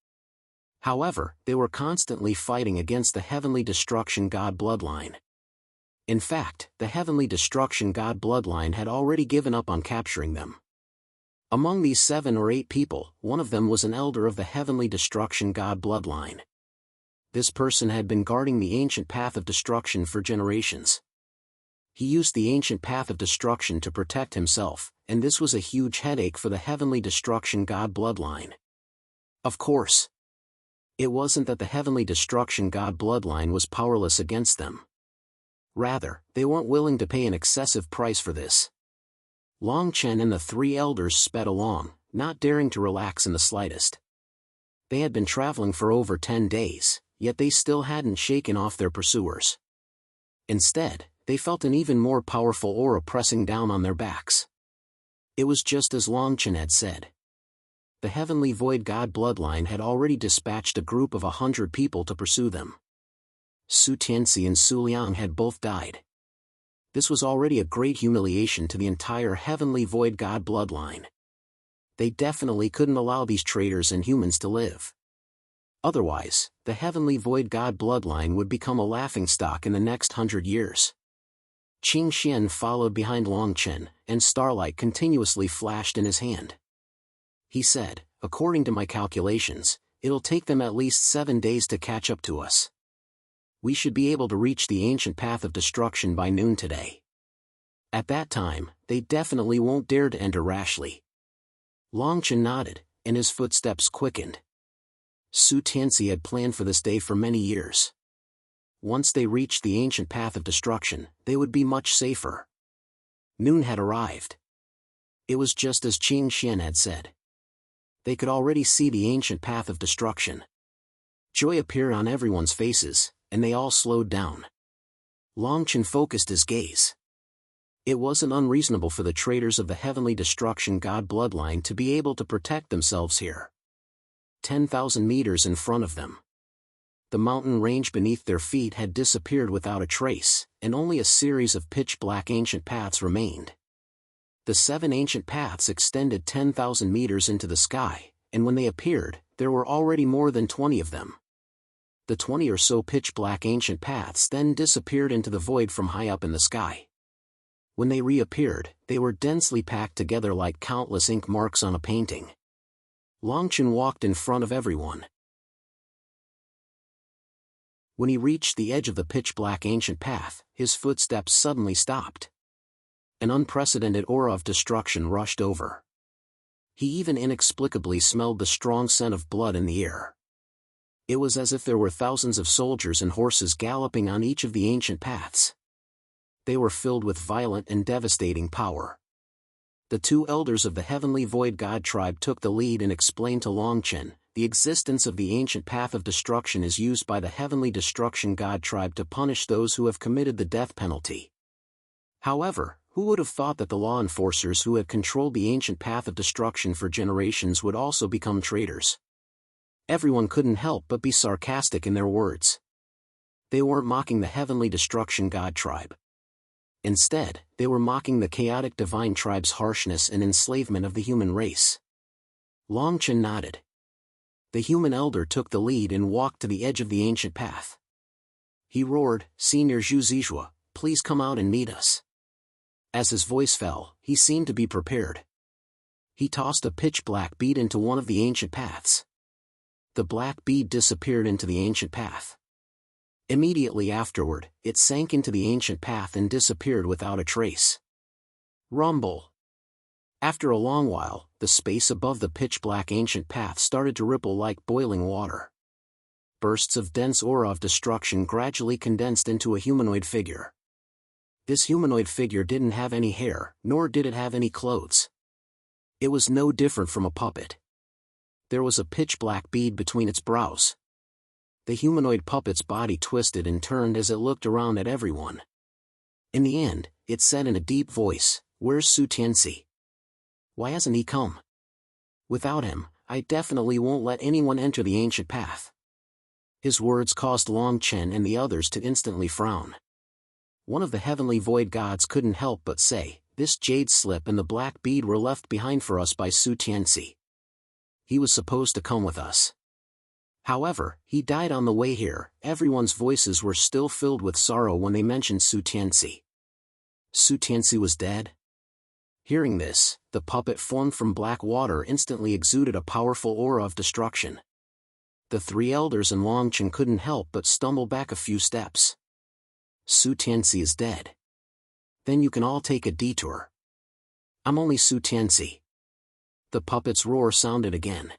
However, they were constantly fighting against the heavenly destruction god bloodline. In fact, the heavenly destruction god bloodline had already given up on capturing them. Among these 7 or 8 people, one of them was an elder of the heavenly destruction god bloodline. This person had been guarding the ancient path of destruction for generations. He used the ancient path of destruction to protect himself, and this was a huge headache for the heavenly destruction god bloodline. Of course, it wasn't that the heavenly destruction god bloodline was powerless against them. Rather, they weren't willing to pay an excessive price for this. Long Chen and the 3 elders sped along, not daring to relax in the slightest. They had been traveling for over 10 days, yet they still hadn't shaken off their pursuers. Instead, they felt an even more powerful aura pressing down on their backs. It was just as Long Chen had said. The heavenly void god bloodline had already dispatched a group of 100 people to pursue them. Su Tianci and Su Liang had both died. This was already a great humiliation to the entire heavenly void god bloodline. They definitely couldn't allow these traitors and humans to live. Otherwise, the heavenly void god bloodline would become a laughingstock in the next 100 years. Qing Xian followed behind Long Chen, and starlight continuously flashed in his hand. He said, "According to my calculations, it'll take them at least 7 days to catch up to us. We should be able to reach the ancient path of destruction by noon today. At that time, they definitely won't dare to enter rashly." Long Chen nodded, and his footsteps quickened. Su Tianxi had planned for this day for many years. Once they reached the ancient path of destruction, they would be much safer. Noon had arrived. It was just as Qing Xian had said. They could already see the ancient path of destruction. Joy appeared on everyone's faces, and they all slowed down. Long Chen focused his gaze. It wasn't unreasonable for the traitors of the heavenly destruction god bloodline to be able to protect themselves here. 10,000 meters in front of them. The mountain range beneath their feet had disappeared without a trace, and only a series of pitch-black ancient paths remained. The 7 ancient paths extended 10,000 meters into the sky, and when they appeared, there were already more than 20 of them. The 20 or so pitch-black ancient paths then disappeared into the void from high up in the sky. When they reappeared, they were densely packed together like countless ink marks on a painting. Long Chen walked in front of everyone. When he reached the edge of the pitch-black ancient path, his footsteps suddenly stopped. An unprecedented aura of destruction rushed over. He even inexplicably smelled the strong scent of blood in the air. It was as if there were thousands of soldiers and horses galloping on each of the ancient paths. They were filled with violent and devastating power. The 2 elders of the heavenly void god tribe took the lead and explained to Long Chen, the existence of the ancient path of destruction is used by the heavenly destruction god tribe to punish those who have committed the death penalty. However, who would have thought that the law enforcers who had controlled the ancient path of destruction for generations would also become traitors? Everyone couldn't help but be sarcastic in their words. They weren't mocking the heavenly destruction god tribe. Instead, they were mocking the chaotic divine tribe's harshness and enslavement of the human race. Long Chen nodded. The human elder took the lead and walked to the edge of the ancient path. He roared, "Senior Zhu Zizhua, please come out and meet us." As his voice fell, he seemed to be prepared. He tossed a pitch-black bead into one of the ancient paths. The black bead disappeared into the ancient path. Immediately afterward, it sank into the ancient path and disappeared without a trace. Rumble. After a long while, the space above the pitch-black ancient path started to ripple like boiling water. Bursts of dense aura of destruction gradually condensed into a humanoid figure. This humanoid figure didn't have any hair, nor did it have any clothes. It was no different from a puppet. There was a pitch-black bead between its brows. The humanoid puppet's body twisted and turned as it looked around at everyone. In the end, it said in a deep voice, "Where's Su Tianxi? Why hasn't he come? Without him, I definitely won't let anyone enter the ancient path." His words caused Long Chen and the others to instantly frown. One of the heavenly void gods couldn't help but say, "This jade slip and the black bead were left behind for us by Su Tianxi. He was supposed to come with us. However, he died on the way here." Everyone's voices were still filled with sorrow when they mentioned Su Tianxi. Su Tianxi was dead? Hearing this, the puppet formed from black water instantly exuded a powerful aura of destruction. The 3 elders and Long Chen couldn't help but stumble back a few steps. Su Tianxi is dead. Then you can all take a detour. I'm only Su Tianxi. The puppet's roar sounded again.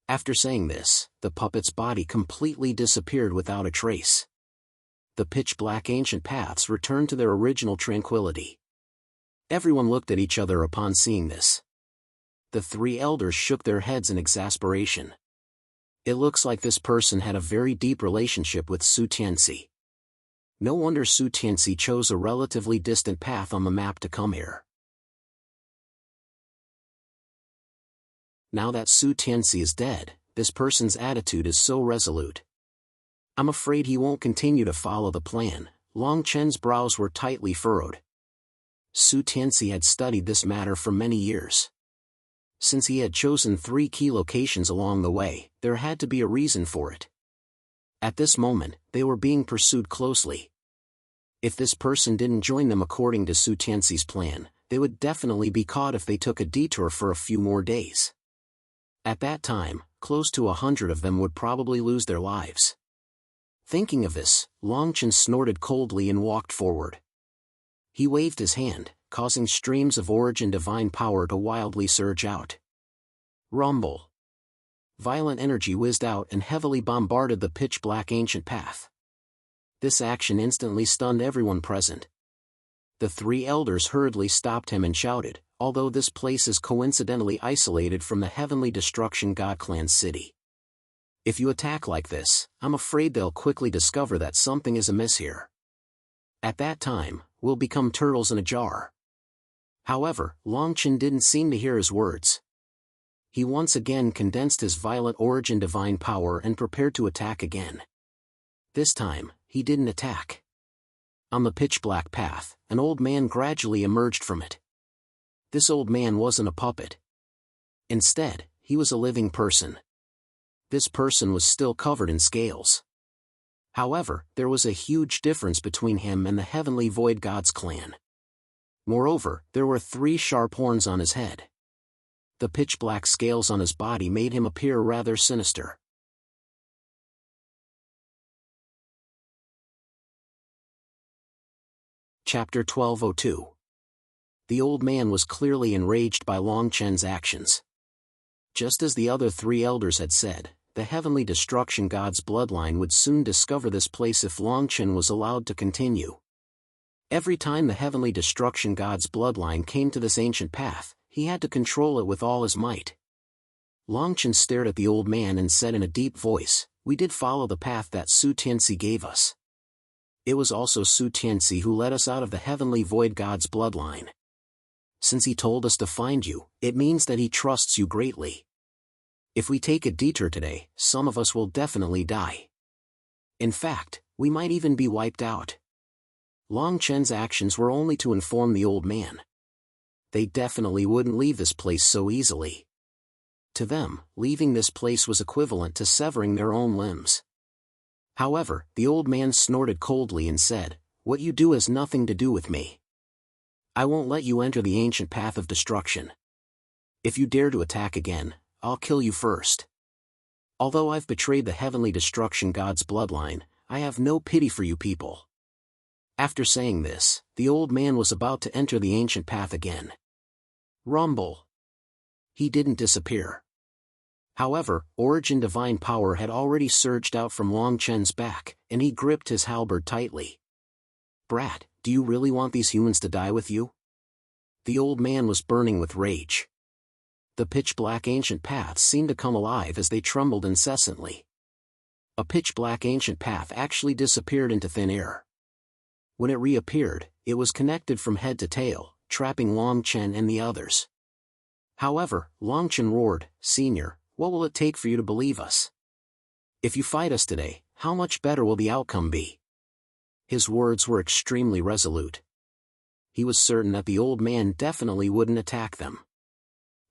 After saying this, the puppet's body completely disappeared without a trace. The pitch-black ancient paths returned to their original tranquility. Everyone looked at each other upon seeing this. The 3 elders shook their heads in exasperation. It looks like this person had a very deep relationship with Su Tianxi. No wonder Su Tianxi chose a relatively distant path on the map to come here. Now that Su Tianxi is dead, this person's attitude is so resolute. I'm afraid he won't continue to follow the plan. Long Chen's brows were tightly furrowed. Su Tianxi had studied this matter for many years. Since he had chosen 3 key locations along the way, there had to be a reason for it. At this moment, they were being pursued closely. If this person didn't join them according to Su Tianxi's plan, they would definitely be caught if they took a detour for a few more days. At that time, close to 100 of them would probably lose their lives. Thinking of this, Long Chen snorted coldly and walked forward. He waved his hand, causing streams of origin divine power to wildly surge out. Rumble. Violent energy whizzed out and heavily bombarded the pitch-black ancient path. This action instantly stunned everyone present. The 3 elders hurriedly stopped him and shouted, although this place is coincidentally isolated from the heavenly destruction god clan's city. If you attack like this, I'm afraid they'll quickly discover that something is amiss here. At that time, we'll become turtles in a jar. However, Long Chen didn't seem to hear his words. He once again condensed his violent origin divine power and prepared to attack again. This time, he didn't attack. On the pitch-black path, an old man gradually emerged from it. This old man wasn't a puppet. Instead, he was a living person. This person was still covered in scales. However, there was a huge difference between him and the heavenly void god's clan. Moreover, there were 3 sharp horns on his head. The pitch-black scales on his body made him appear rather sinister. Chapter 1202. The old man was clearly enraged by Long Chen's actions. Just as the other 3 elders had said, the heavenly destruction god's bloodline would soon discover this place if Long Chen was allowed to continue. Every time the heavenly destruction god's bloodline came to this ancient path, he had to control it with all his might. Long Chen stared at the old man and said in a deep voice, "We did follow the path that Su Tianxi gave us. It was also Su Tianxi who led us out of the heavenly void god's bloodline. Since he told us to find you, it means that he trusts you greatly. If we take a detour today, some of us will definitely die. In fact, we might even be wiped out." Long Chen's actions were only to inform the old man. They definitely wouldn't leave this place so easily. To them, leaving this place was equivalent to severing their own limbs. However, the old man snorted coldly and said, "What you do has nothing to do with me. I won't let you enter the ancient path of destruction. If you dare to attack again, I'll kill you first. Although I've betrayed the heavenly destruction god's bloodline, I have no pity for you people." After saying this, the old man was about to enter the ancient path again. Rumble. He didn't disappear. However, origin divine power had already surged out from Long Chen's back, and he gripped his halberd tightly. "Brat, do you really want these humans to die with you?" The old man was burning with rage. The pitch-black ancient paths seemed to come alive as they trembled incessantly. A pitch-black ancient path actually disappeared into thin air. When it reappeared, it was connected from head to tail, trapping Long Chen and the others. However, Long Chen roared, "Senior, what will it take for you to believe us? If you fight us today, how much better will the outcome be?" His words were extremely resolute. He was certain that the old man definitely wouldn't attack them.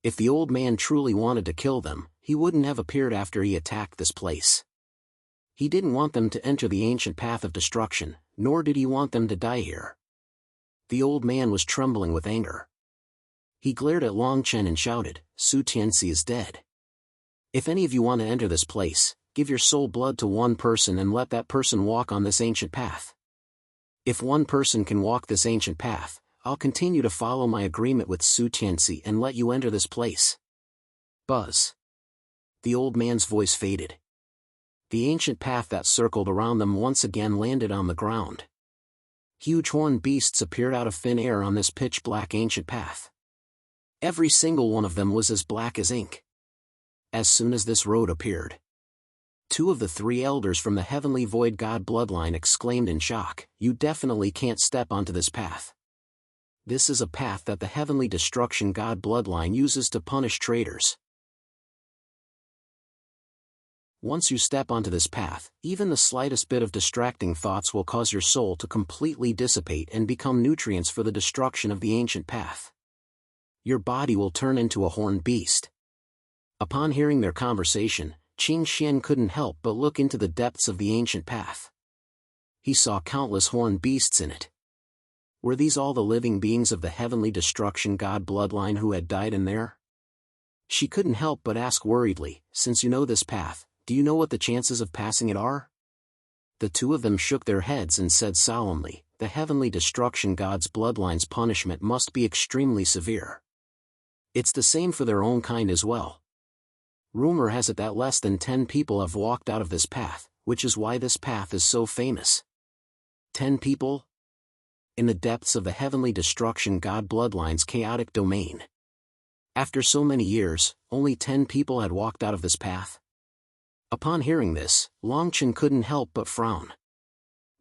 If the old man truly wanted to kill them, he wouldn't have appeared after he attacked this place. He didn't want them to enter the ancient path of destruction, nor did he want them to die here. The old man was trembling with anger. He glared at Long Chen and shouted, "Su Tianxi is dead. If any of you want to enter this place, give your soul blood to one person and let that person walk on this ancient path. If one person can walk this ancient path, I'll continue to follow my agreement with Su Tianxi and let you enter this place." Buzz. The old man's voice faded. The ancient path that circled around them once again landed on the ground. Huge horned beasts appeared out of thin air on this pitch-black ancient path. Every single one of them was as black as ink. As soon as this road appeared, 2 of the 3 elders from the heavenly void god bloodline exclaimed in shock, "You definitely can't step onto this path. This is a path that the heavenly destruction god bloodline uses to punish traitors." Once you step onto this path, even the slightest bit of distracting thoughts will cause your soul to completely dissipate and become nutrients for the destruction of the ancient path. Your body will turn into a horned beast. Upon hearing their conversation, Qing Xian couldn't help but look into the depths of the ancient path. He saw countless horned beasts in it. Were these all the living beings of the heavenly destruction god bloodline who had died in there? She couldn't help but ask worriedly, since you know this path, do you know what the chances of passing it are? The two of them shook their heads and said solemnly, the heavenly destruction god's bloodline's punishment must be extremely severe. It's the same for their own kind as well. Rumor has it that less than 10 people have walked out of this path, which is why this path is so famous. 10 people? In the depths of the heavenly destruction god bloodline's chaotic domain. After so many years, only 10 people had walked out of this path. Upon hearing this, Longchen couldn't help but frown.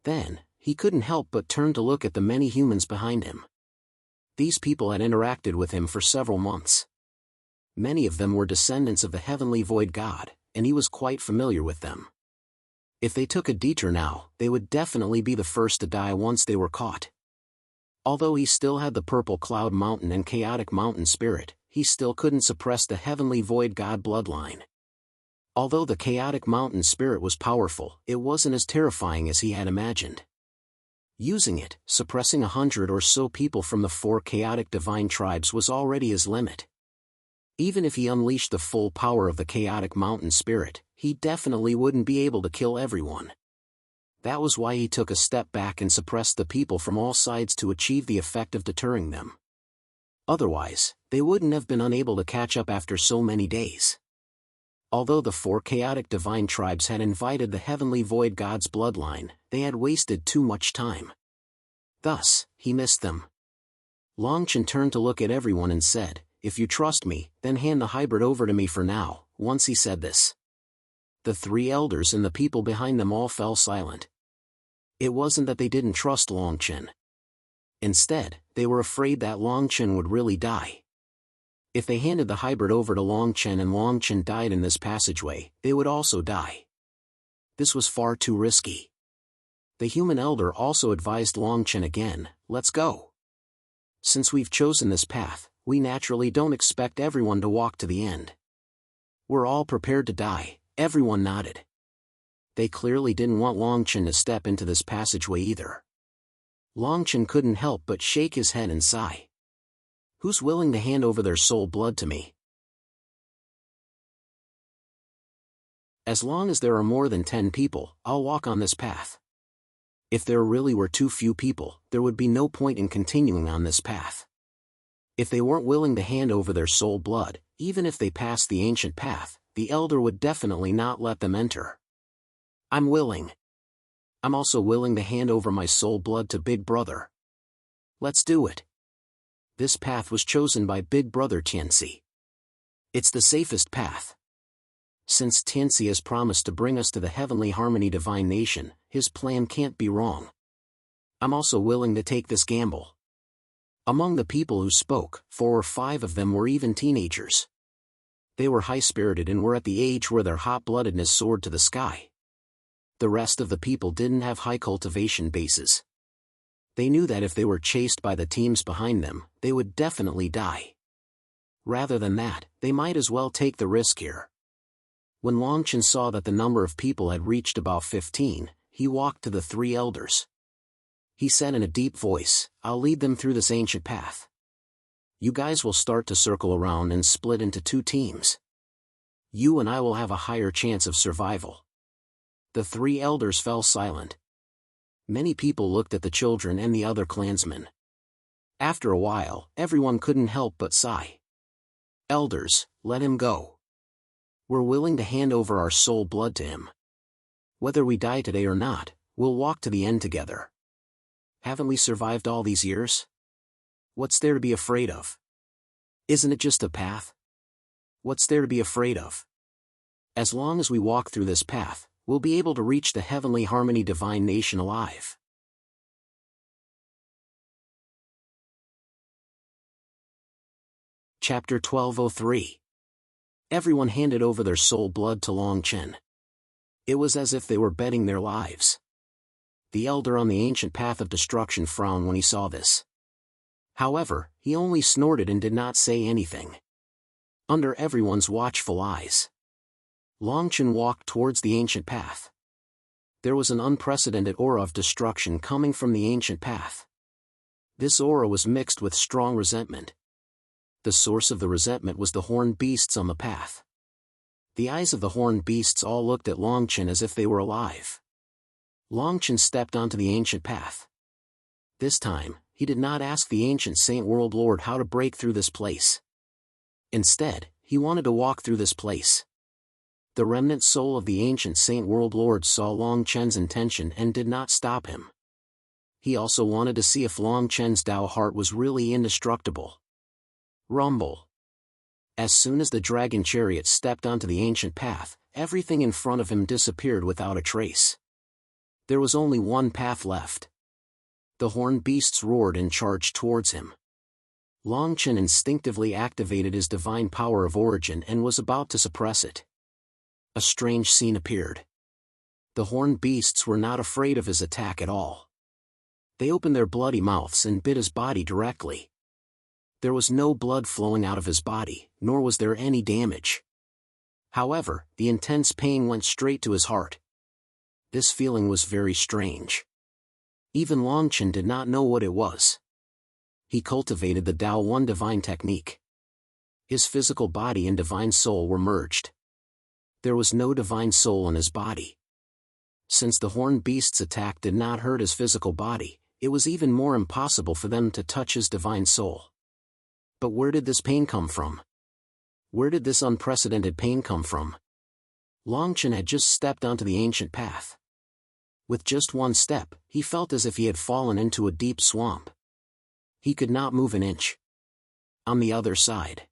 Then, he couldn't help but turn to look at the many humans behind him. These people had interacted with him for several months. Many of them were descendants of the heavenly void god, and he was quite familiar with them. If they took a detour now, they would definitely be the first to die once they were caught. Although he still had the purple cloud mountain and chaotic mountain spirit, he still couldn't suppress the heavenly void god bloodline. Although the chaotic mountain spirit was powerful, it wasn't as terrifying as he had imagined. Using it, suppressing 100 or so people from the 4 chaotic divine tribes was already his limit. Even if he unleashed the full power of the chaotic mountain spirit, he definitely wouldn't be able to kill everyone. That was why he took a step back and suppressed the people from all sides to achieve the effect of deterring them. Otherwise, they wouldn't have been unable to catch up after so many days. Although the 4 chaotic divine tribes had invited the heavenly void god's bloodline, they had wasted too much time. Thus, he missed them. Longchen turned to look at everyone and said, if you trust me, then hand the hybrid over to me for now. Once he said this, the 3 elders and the people behind them all fell silent. It wasn't that they didn't trust Longchen. Instead, they were afraid that Longchen would really die. If they handed the hybrid over to Longchen and Longchen died in this passageway, they would also die. This was far too risky. The human elder also advised Longchen again, let's go. Since we've chosen this path, we naturally don't expect everyone to walk to the end. We're all prepared to die. Everyone nodded. They clearly didn't want Longchen to step into this passageway either. Longchen couldn't help but shake his head and sigh. Who's willing to hand over their soul blood to me? As long as there are more than 10 people, I'll walk on this path. If there really were too few people, there would be no point in continuing on this path. If they weren't willing to hand over their soul blood, even if they passed the ancient path, the elder would definitely not let them enter. I'm willing. I'm also willing to hand over my soul blood to Big Brother. Let's do it. This path was chosen by Big Brother Tianxi. It's the safest path. Since Tianxi has promised to bring us to the heavenly harmony divine nation, his plan can't be wrong. I'm also willing to take this gamble. Among the people who spoke, 4 or 5 of them were even teenagers. They were high-spirited and were at the age where their hot-bloodedness soared to the sky. The rest of the people didn't have high cultivation bases. They knew that if they were chased by the teams behind them, they would definitely die. Rather than that, they might as well take the risk here. When Longchen saw that the number of people had reached about 15, he walked to the 3 elders. He said in a deep voice, I'll lead them through this ancient path. You guys will start to circle around and split into 2 teams. You and I will have a higher chance of survival. The 3 elders fell silent. Many people looked at the children and the other clansmen. After a while, everyone couldn't help but sigh. Elders, let him go. We're willing to hand over our soul blood to him. Whether we die today or not, we'll walk to the end together. Haven't we survived all these years? What's there to be afraid of? Isn't it just a path? What's there to be afraid of? As long as we walk through this path, we'll be able to reach the heavenly harmony divine nation alive. Chapter 1203. Everyone handed over their soul blood to Longchen. It was as if they were betting their lives. The elder on the ancient path of destruction frowned when he saw this. However, he only snorted and did not say anything. Under everyone's watchful eyes, Longchen walked towards the ancient path. There was an unprecedented aura of destruction coming from the ancient path. This aura was mixed with strong resentment. The source of the resentment was the horned beasts on the path. The eyes of the horned beasts all looked at Longchen as if they were alive. Longchen stepped onto the ancient path. This time, he did not ask the ancient Saint World Lord how to break through this place. Instead, he wanted to walk through this place. The remnant soul of the ancient Saint World Lord saw Longchen's intention and did not stop him. He also wanted to see if Longchen's Tao heart was really indestructible. Rumble. As soon as the dragon chariot stepped onto the ancient path, everything in front of him disappeared without a trace. There was only one path left. The horned beasts roared and charged towards him. Longchen instinctively activated his divine power of origin and was about to suppress it. A strange scene appeared. The horned beasts were not afraid of his attack at all. They opened their bloody mouths and bit his body directly. There was no blood flowing out of his body, nor was there any damage. However, the intense pain went straight to his heart. This feeling was very strange. Even Longchen did not know what it was. He cultivated the Tao One divine technique. His physical body and divine soul were merged. There was no divine soul in his body. Since the horned beast's attack did not hurt his physical body, it was even more impossible for them to touch his divine soul. But where did this pain come from? Where did this unprecedented pain come from? Longchen had just stepped onto the ancient path. With just one step, he felt as if he had fallen into a deep swamp. He could not move an inch. On the other side,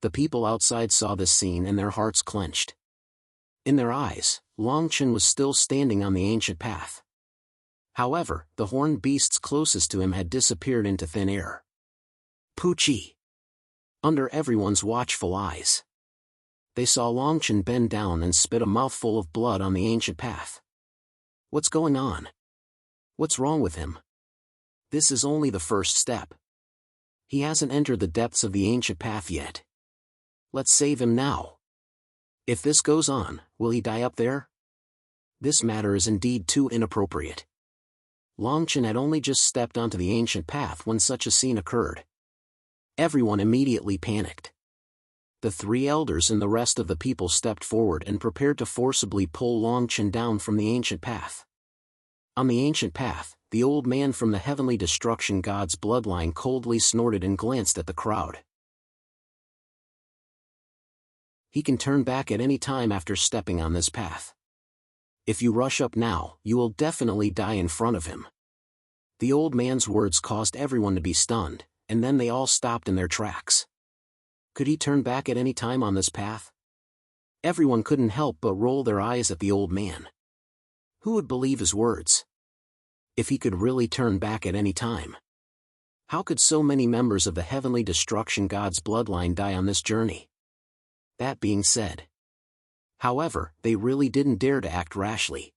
the people outside saw this scene and their hearts clenched. In their eyes, Longchen was still standing on the ancient path. However, the horned beasts closest to him had disappeared into thin air. Poochie! Under everyone's watchful eyes, they saw Longchen bend down and spit a mouthful of blood on the ancient path. What's going on? What's wrong with him? This is only the first step. He hasn't entered the depths of the ancient path yet. Let's save him now. If this goes on, will he die up there? This matter is indeed too inappropriate. Longchen had only just stepped onto the ancient path when such a scene occurred. Everyone immediately panicked. The three elders and the rest of the people stepped forward and prepared to forcibly pull Longchen down from the ancient path. On the ancient path, the old man from the heavenly destruction god's bloodline coldly snorted and glanced at the crowd. He can turn back at any time after stepping on this path. If you rush up now, you will definitely die in front of him. The old man's words caused everyone to be stunned, and then they all stopped in their tracks. Could he turn back at any time on this path? Everyone couldn't help but roll their eyes at the old man. Who would believe his words? If he could really turn back at any time, how could so many members of the heavenly destruction god's bloodline die on this journey? That being said, however, they really didn't dare to act rashly.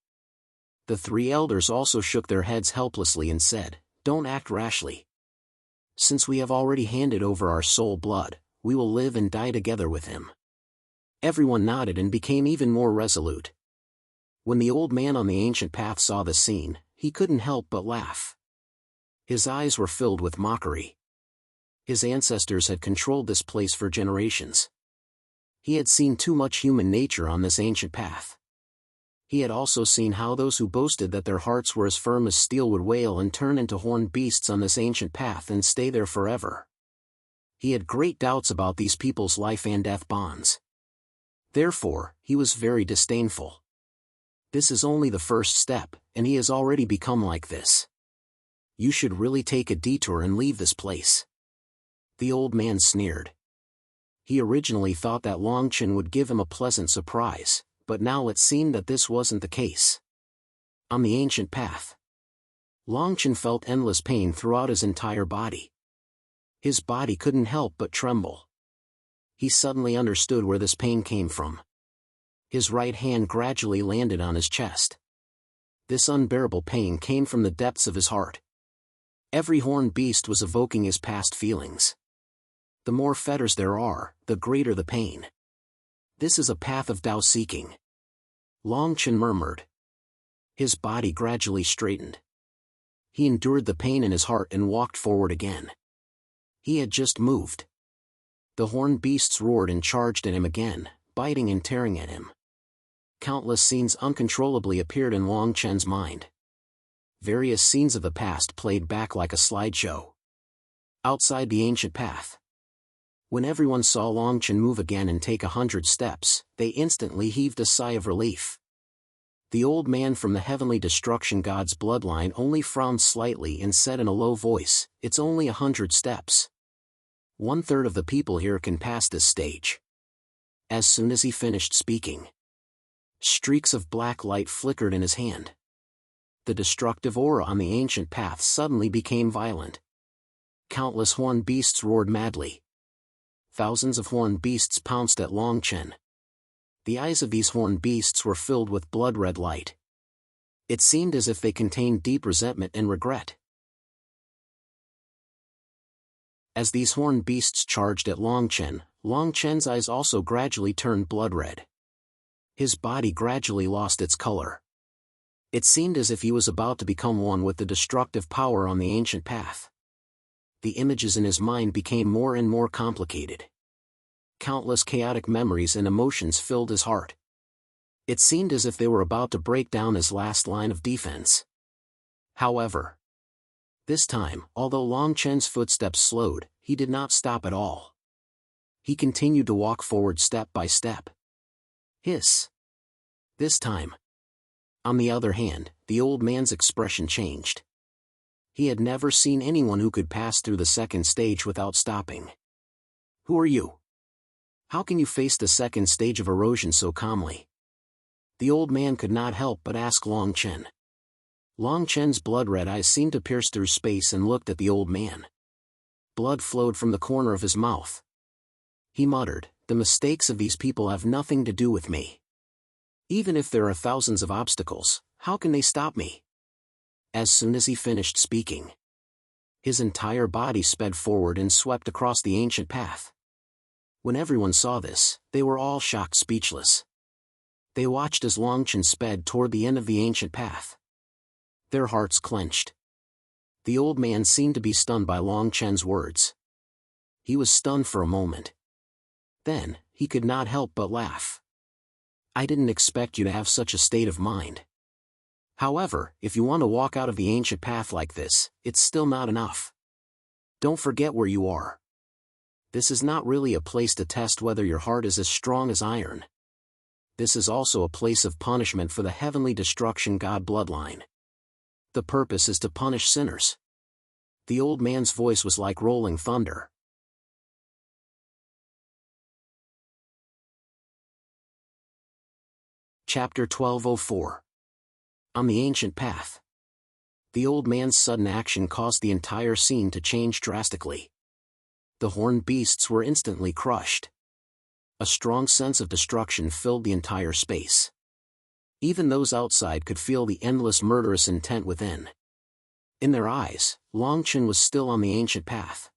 The three elders also shook their heads helplessly and said, "Don't act rashly. Since we have already handed over our soul blood, we will live and die together with him." Everyone nodded and became even more resolute. When the old man on the ancient path saw the scene, he couldn't help but laugh. His eyes were filled with mockery. His ancestors had controlled this place for generations. He had seen too much human nature on this ancient path. He had also seen how those who boasted that their hearts were as firm as steel would wail and turn into horned beasts on this ancient path and stay there forever. He had great doubts about these people's life and death bonds. Therefore, he was very disdainful. This is only the first step, and he has already become like this. You should really take a detour and leave this place. The old man sneered. He originally thought that Longchen would give him a pleasant surprise, but now it seemed that this wasn't the case. On the ancient path, Longchen felt endless pain throughout his entire body. His body couldn't help but tremble. He suddenly understood where this pain came from. His right hand gradually landed on his chest. This unbearable pain came from the depths of his heart. Every horned beast was evoking his past feelings. The more fetters there are, the greater the pain. This is a path of Tao seeking. Long Chen murmured. His body gradually straightened. He endured the pain in his heart and walked forward again. He had just moved. The horned beasts roared and charged at him again, biting and tearing at him. Countless scenes uncontrollably appeared in Long Chen's mind. Various scenes of the past played back like a slideshow. Outside the ancient path. When everyone saw Long Chen move again and take 100 steps, they instantly heaved a sigh of relief. The old man from the heavenly destruction god's bloodline only frowned slightly and said in a low voice, "It's only 100 steps. 1/3 of the people here can pass this stage." As soon as he finished speaking, streaks of black light flickered in his hand. The destructive aura on the ancient path suddenly became violent. Countless horned beasts roared madly. Thousands of horned beasts pounced at Long Chen. The eyes of these horned beasts were filled with blood-red light. It seemed as if they contained deep resentment and regret. As these horned beasts charged at Long Chen's eyes also gradually turned blood-red. His body gradually lost its color. It seemed as if he was about to become one with the destructive power on the ancient path. The images in his mind became more and more complicated. Countless chaotic memories and emotions filled his heart. It seemed as if they were about to break down his last line of defense. However, this time, although Long Chen's footsteps slowed, he did not stop at all. He continued to walk forward step by step. Hiss. This time. On the other hand, the old man's expression changed. He had never seen anyone who could pass through the second stage without stopping. "Who are you? How can you face the second stage of erosion so calmly?" The old man could not help but ask Long Chen. Long Chen's blood-red eyes seemed to pierce through space and looked at the old man. Blood flowed from the corner of his mouth. He muttered, "The mistakes of these people have nothing to do with me. Even if there are thousands of obstacles, how can they stop me?" As soon as he finished speaking, his entire body sped forward and swept across the ancient path. When everyone saw this, they were all shocked speechless. They watched as Long Chen sped toward the end of the ancient path. Their hearts clenched. The old man seemed to be stunned by Long Chen's words. He was stunned for a moment. Then, he could not help but laugh. "I didn't expect you to have such a state of mind. However, if you want to walk out of the ancient path like this, it's still not enough. Don't forget where you are. This is not really a place to test whether your heart is as strong as iron. This is also a place of punishment for the heavenly destruction god bloodline. The purpose is to punish sinners." The old man's voice was like rolling thunder. Chapter 1204. On the ancient path. The old man's sudden action caused the entire scene to change drastically. The horned beasts were instantly crushed. A strong sense of destruction filled the entire space. Even those outside could feel the endless murderous intent within. In their eyes, Long Chen was still on the ancient path.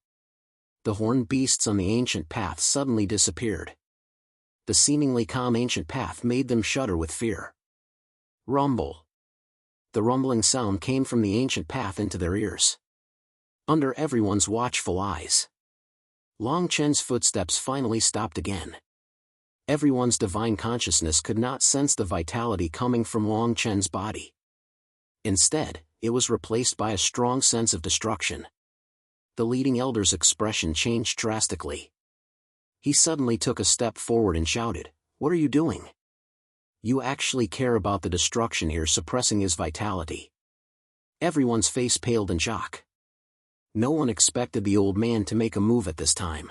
The horned beasts on the ancient path suddenly disappeared. The seemingly calm ancient path made them shudder with fear. Rumble. The rumbling sound came from the ancient path into their ears. Under everyone's watchful eyes, Long Chen's footsteps finally stopped again. Everyone's divine consciousness could not sense the vitality coming from Long Chen's body. Instead, it was replaced by a strong sense of destruction. The leading elder's expression changed drastically. He suddenly took a step forward and shouted, "What are you doing? You actually care about the destruction here suppressing his vitality." Everyone's face paled in shock. No one expected the old man to make a move at this time.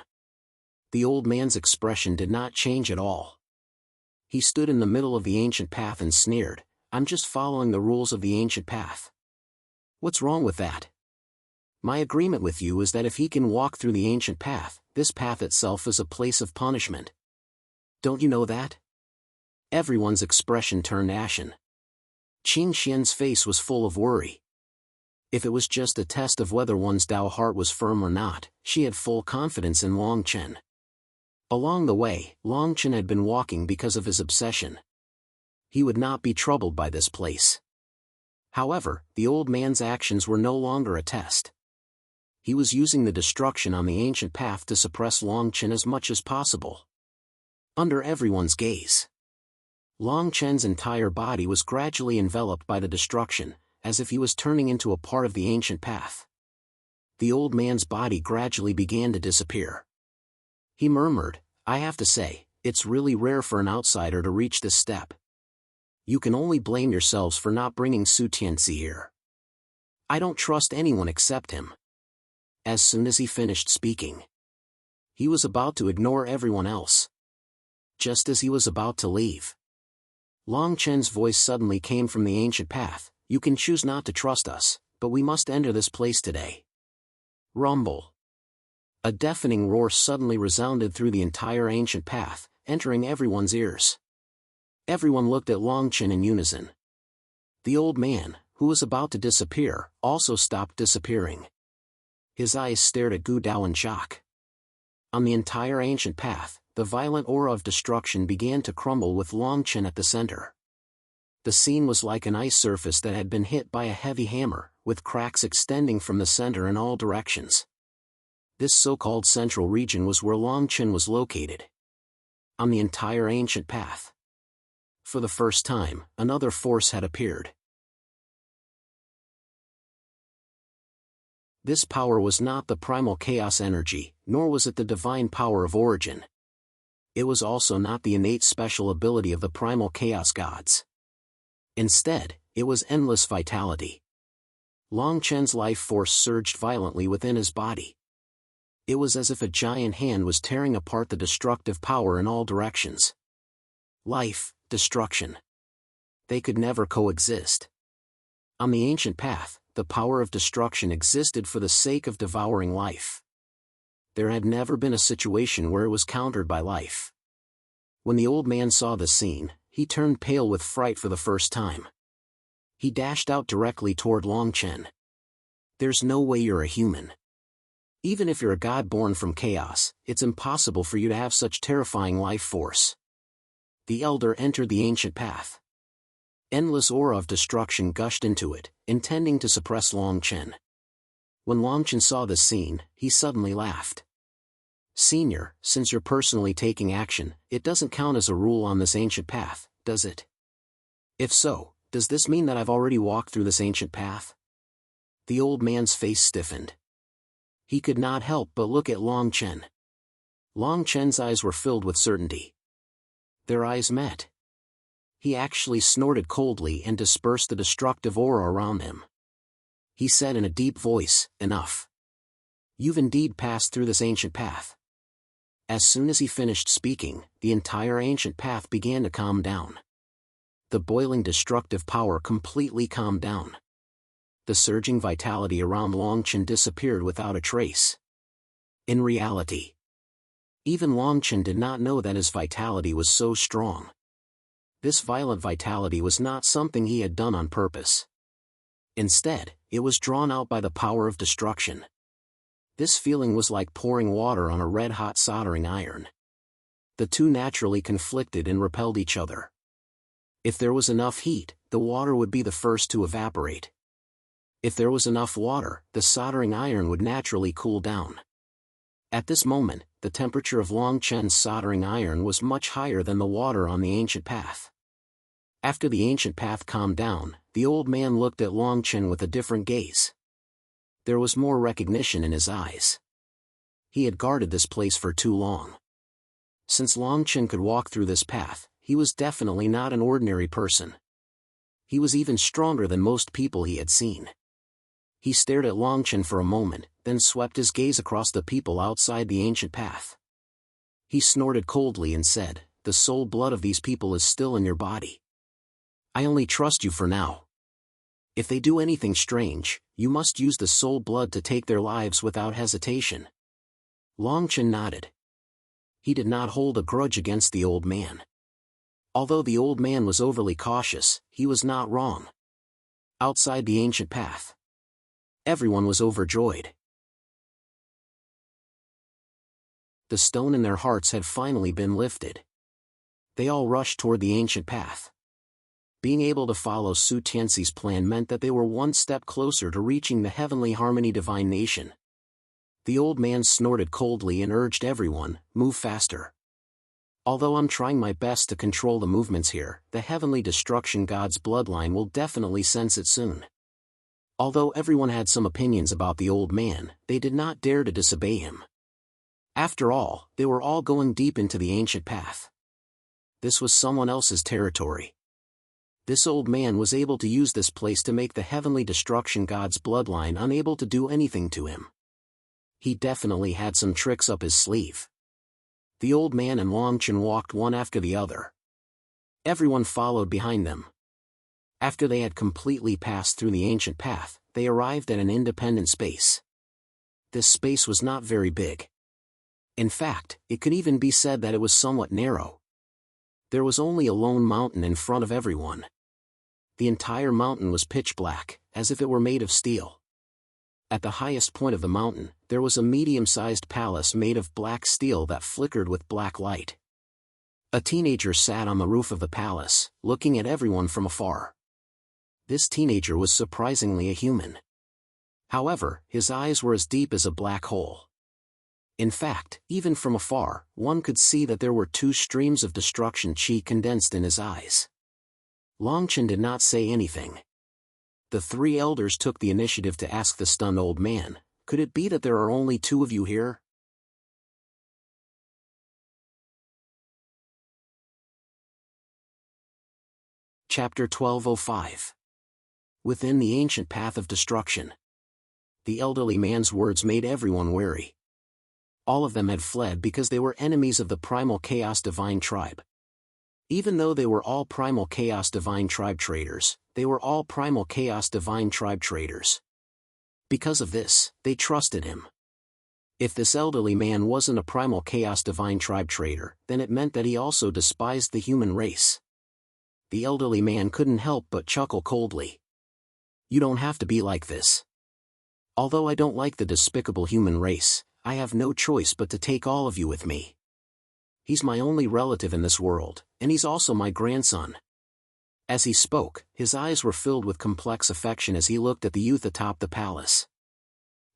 The old man's expression did not change at all. He stood in the middle of the ancient path and sneered, "I'm just following the rules of the ancient path. What's wrong with that? My agreement with you is that if he can walk through the ancient path, this path itself is a place of punishment. Don't you know that? Everyone's expression turned ashen. Qin Xian's face was full of worry. If it was just a test of whether one's Dao heart was firm or not, she had full confidence in Long Chen. Along the way, Long Chen had been walking because of his obsession. He would not be troubled by this place. However, the old man's actions were no longer a test. He was using the destruction on the ancient path to suppress Long Chen as much as possible. Under everyone's gaze, Long Chen's entire body was gradually enveloped by the destruction, as if he was turning into a part of the ancient path. The old man's body gradually began to disappear. He murmured, "I have to say, it's really rare for an outsider to reach this step. You can only blame yourselves for not bringing Su Tianzi here. I don't trust anyone except him." As soon as he finished speaking, he was about to ignore everyone else. Just as he was about to leave, Long Chen's voice suddenly came from the ancient path. "You can choose not to trust us, but we must enter this place today." Rumble. A deafening roar suddenly resounded through the entire ancient path, entering everyone's ears. Everyone looked at Long Chen in unison. The old man, who was about to disappear, also stopped disappearing. His eyes stared at Gu Dao in shock. On the entire ancient path, the violent aura of destruction began to crumble with Long Chen at the center. The scene was like an ice surface that had been hit by a heavy hammer, with cracks extending from the center in all directions. This so-called central region was where Long Chen was located. On the entire ancient path, for the first time, another force had appeared. This power was not the primal chaos energy, nor was it the divine power of origin. It was also not the innate special ability of the primal chaos gods. Instead, it was endless vitality. Long Chen's life force surged violently within his body. It was as if a giant hand was tearing apart the destructive power in all directions. Life, destruction. They could never coexist. On the ancient path, the power of destruction existed for the sake of devouring life. There had never been a situation where it was countered by life. When the old man saw the scene, he turned pale with fright for the first time. He dashed out directly toward Long Chen. "There's no way you're a human. Even if you're a god born from chaos, it's impossible for you to have such terrifying life force." The elder entered the ancient path. Endless aura of destruction gushed into it, intending to suppress Long Chen. When Long Chen saw the scene, he suddenly laughed. "Senior, since you're personally taking action, it doesn't count as a rule on this ancient path, does it? If so, does this mean that I've already walked through this ancient path?" The old man's face stiffened. He could not help but look at Long Chen. Long Chen's eyes were filled with certainty. Their eyes met. He actually snorted coldly and dispersed the destructive aura around him. He said in a deep voice, "Enough. You've indeed passed through this ancient path." As soon as he finished speaking, the entire ancient path began to calm down. The boiling destructive power completely calmed down. The surging vitality around Long Chen disappeared without a trace. In reality, even Long Chen did not know that his vitality was so strong. This violent vitality was not something he had done on purpose. Instead, it was drawn out by the power of destruction. This feeling was like pouring water on a red-hot soldering iron. The two naturally conflicted and repelled each other. If there was enough heat, the water would be the first to evaporate. If there was enough water, the soldering iron would naturally cool down. At this moment, the temperature of Long Chen's soldering iron was much higher than the water on the ancient path. After the ancient path calmed down, the old man looked at Long Chen with a different gaze. There was more recognition in his eyes. He had guarded this place for too long. Since Long Chen could walk through this path, he was definitely not an ordinary person. He was even stronger than most people he had seen. He stared at Long Chen for a moment, then swept his gaze across the people outside the ancient path. He snorted coldly and said, "The soul blood of these people is still in your body. I only trust you for now. If they do anything strange, you must use the soul blood to take their lives without hesitation." Long Chen nodded. He did not hold a grudge against the old man. Although the old man was overly cautious, he was not wrong. Outside the ancient path, everyone was overjoyed. The stone in their hearts had finally been lifted. They all rushed toward the ancient path. Being able to follow Su Tianxi's plan meant that they were one step closer to reaching the heavenly harmony divine nation. The old man snorted coldly and urged everyone, move faster. Although I'm trying my best to control the movements here, the heavenly destruction god's bloodline will definitely sense it soon. Although everyone had some opinions about the old man, they did not dare to disobey him. After all, they were all going deep into the ancient path. This was someone else's territory. This old man was able to use this place to make the heavenly destruction god's bloodline unable to do anything to him. He definitely had some tricks up his sleeve. The old man and Longchen walked one after the other. Everyone followed behind them. After they had completely passed through the ancient path, they arrived at an independent space. This space was not very big. In fact, it could even be said that it was somewhat narrow. There was only a lone mountain in front of everyone. The entire mountain was pitch black, as if it were made of steel. At the highest point of the mountain, there was a medium-sized palace made of black steel that flickered with black light. A teenager sat on the roof of the palace, looking at everyone from afar. This teenager was surprisingly a human. However, his eyes were as deep as a black hole. In fact, even from afar, one could see that there were two streams of destruction chi condensed in his eyes. Longchen did not say anything. The three elders took the initiative to ask the stunned old man, could it be that there are only two of you here? Chapter 1205. Within the ancient path of destruction. The elderly man's words made everyone wary. All of them had fled because they were enemies of the primal chaos divine tribe. Even though they were all primal chaos divine tribe traders, they were all primal chaos divine tribe traders. Because of this, they trusted him. If this elderly man wasn't a primal chaos divine tribe trader, then it meant that he also despised the human race. The elderly man couldn't help but chuckle coldly. You don't have to be like this. Although I don't like the despicable human race, I have no choice but to take all of you with me. He's my only relative in this world, and he's also my grandson. As he spoke, his eyes were filled with complex affection as he looked at the youth atop the palace.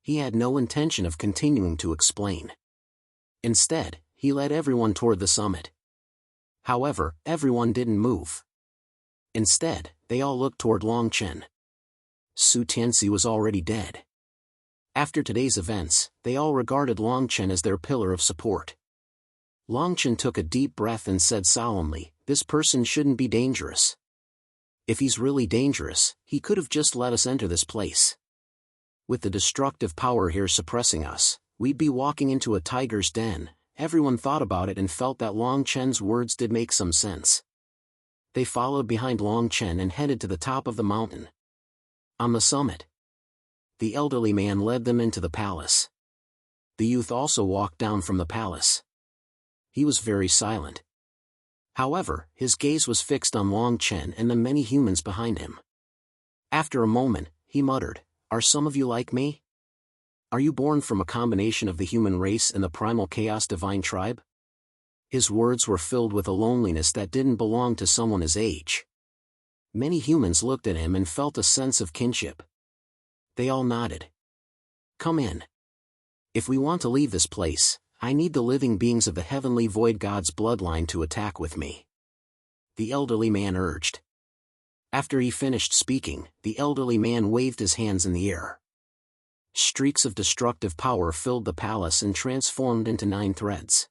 He had no intention of continuing to explain. Instead, he led everyone toward the summit. However, everyone didn't move. Instead, they all looked toward Longchen. Su Tianxi was already dead. After today's events, they all regarded Longchen as their pillar of support. Longchen took a deep breath and said solemnly, this person shouldn't be dangerous. If he's really dangerous, he could have just let us enter this place. With the destructive power here suppressing us, we'd be walking into a tiger's den. Everyone thought about it and felt that Longchen's words did make some sense. They followed behind Longchen and headed to the top of the mountain. On the summit, the elderly man led them into the palace. The youth also walked down from the palace. He was very silent. However, his gaze was fixed on Longchen and the many humans behind him. After a moment, he muttered, are some of you like me? Are you born from a combination of the human race and the primal chaos divine tribe? His words were filled with a loneliness that didn't belong to someone his age. Many humans looked at him and felt a sense of kinship. They all nodded. Come in. If we want to leave this place, I need the living beings of the heavenly void god's bloodline to attack with me. The elderly man urged. After he finished speaking, the elderly man waved his hands in the air. Streaks of destructive power filled the palace and transformed into 9 threads.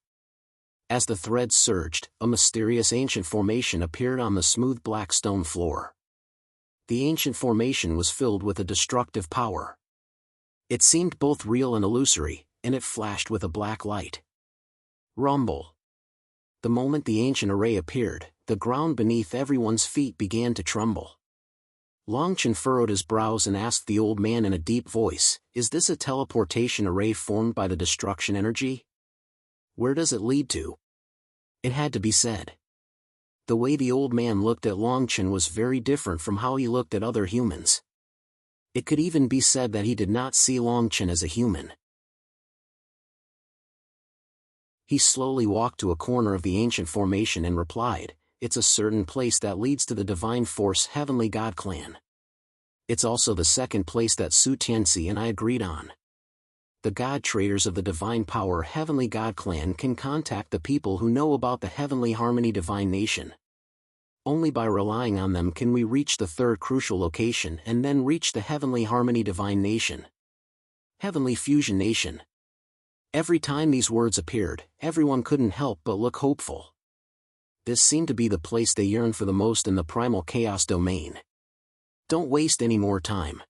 As the threads surged, a mysterious ancient formation appeared on the smooth black stone floor. The ancient formation was filled with a destructive power. It seemed both real and illusory, and it flashed with a black light. Rumble. The moment the ancient array appeared, the ground beneath everyone's feet began to tremble. Longchen furrowed his brows and asked the old man in a deep voice, is this a teleportation array formed by the destruction energy? Where does it lead to? It had to be said. The way the old man looked at Longchen was very different from how he looked at other humans. It could even be said that he did not see Longchen as a human. He slowly walked to a corner of the ancient formation and replied, "It's a certain place that leads to the Divine Force Heavenly God Clan. It's also the second place that Su Tianxi and I agreed on. The God Traders of the Divine Power Heavenly God Clan can contact the people who know about the Heavenly Harmony Divine Nation. Only by relying on them can we reach the third crucial location and then reach the Heavenly Harmony Divine Nation. Heavenly Fusion Nation." Every time these words appeared, everyone couldn't help but look hopeful. This seemed to be the place they yearned for the most in the primal chaos domain. Don't waste any more time.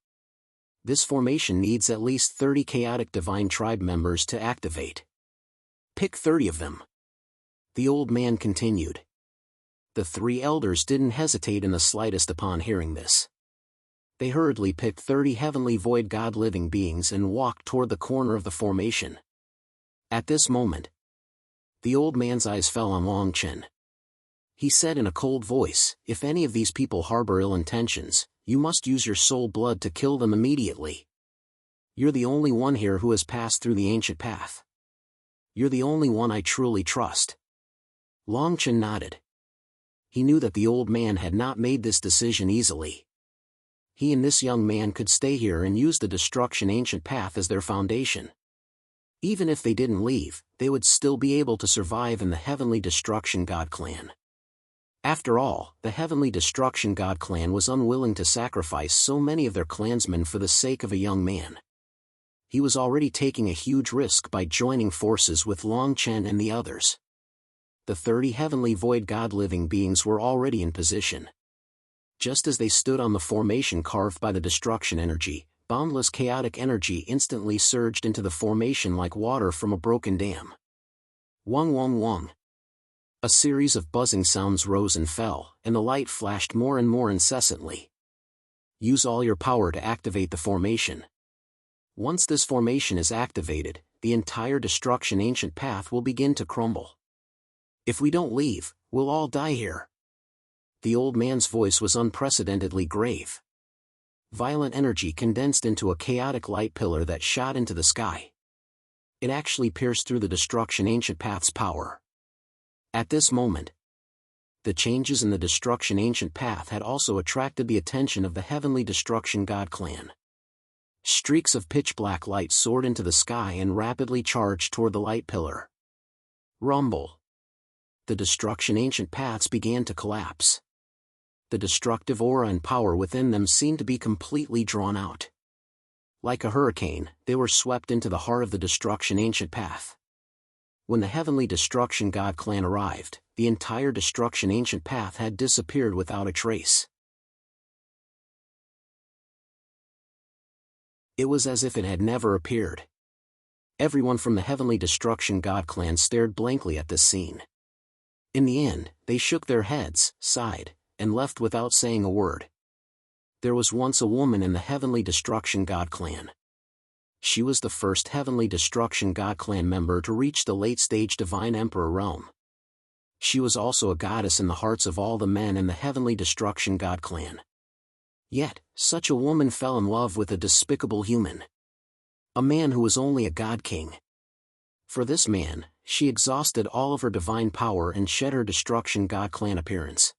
This formation needs at least 30 chaotic divine tribe members to activate. Pick 30 of them. The old man continued. The 3 elders didn't hesitate in the slightest upon hearing this. They hurriedly picked 30 heavenly void god living beings and walked toward the corner of the formation. At this moment, the old man's eyes fell on Longchen. He said in a cold voice, "If any of these people harbor ill intentions, you must use your soul blood to kill them immediately. You're the only one here who has passed through the ancient path. You're the only one I truly trust." Longchen nodded. He knew that the old man had not made this decision easily. He and this young man could stay here and use the destruction ancient path as their foundation. Even if they didn't leave, they would still be able to survive in the Heavenly Destruction God Clan. After all, the Heavenly Destruction God Clan was unwilling to sacrifice so many of their clansmen for the sake of a young man. He was already taking a huge risk by joining forces with Longchen and the others. The 30 Heavenly Void God living beings were already in position. Just as they stood on the formation carved by the destruction energy, boundless chaotic energy instantly surged into the formation like water from a broken dam. Wong wong wong. A series of buzzing sounds rose and fell, and the light flashed more and more incessantly. Use all your power to activate the formation. Once this formation is activated, the entire destruction ancient path will begin to crumble. If we don't leave, we'll all die here. The old man's voice was unprecedentedly grave. Violent energy condensed into a chaotic light pillar that shot into the sky. It actually pierced through the destruction ancient path's power. At this moment, the changes in the destruction ancient path had also attracted the attention of the Heavenly Destruction God Clan. Streaks of pitch-black light soared into the sky and rapidly charged toward the light pillar. Rumble. The destruction ancient paths began to collapse. The destructive aura and power within them seemed to be completely drawn out. Like a hurricane, they were swept into the heart of the destruction ancient path. When the Heavenly Destruction God Clan arrived, the entire destruction ancient path had disappeared without a trace. It was as if it had never appeared. Everyone from the Heavenly Destruction God Clan stared blankly at this scene. In the end, they shook their heads, sighed, and left without saying a word. There was once a woman in the Heavenly Destruction God Clan. She was the first Heavenly Destruction God Clan member to reach the late-stage Divine Emperor realm. She was also a goddess in the hearts of all the men in the Heavenly Destruction God Clan. Yet, such a woman fell in love with a despicable human. A man who was only a god king. For this man, she exhausted all of her divine power and shed her Destruction God Clan appearance.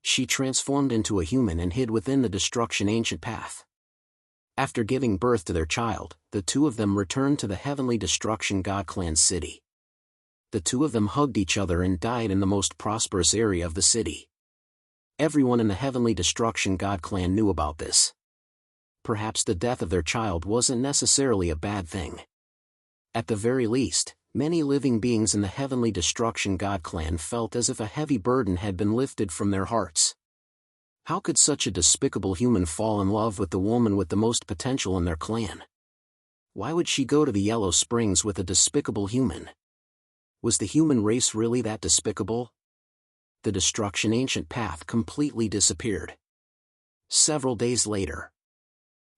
She transformed into a human and hid within the destruction ancient path. After giving birth to their child, the two of them returned to the Heavenly Destruction God Clan city. The two of them hugged each other and died in the most prosperous area of the city. Everyone in the Heavenly Destruction God Clan knew about this. Perhaps the death of their child wasn't necessarily a bad thing. At the very least, many living beings in the Heavenly Destruction God Clan felt as if a heavy burden had been lifted from their hearts. How could such a despicable human fall in love with the woman with the most potential in their clan? Why would she go to the Yellow Springs with a despicable human? Was the human race really that despicable? The destruction ancient path completely disappeared. Several days later,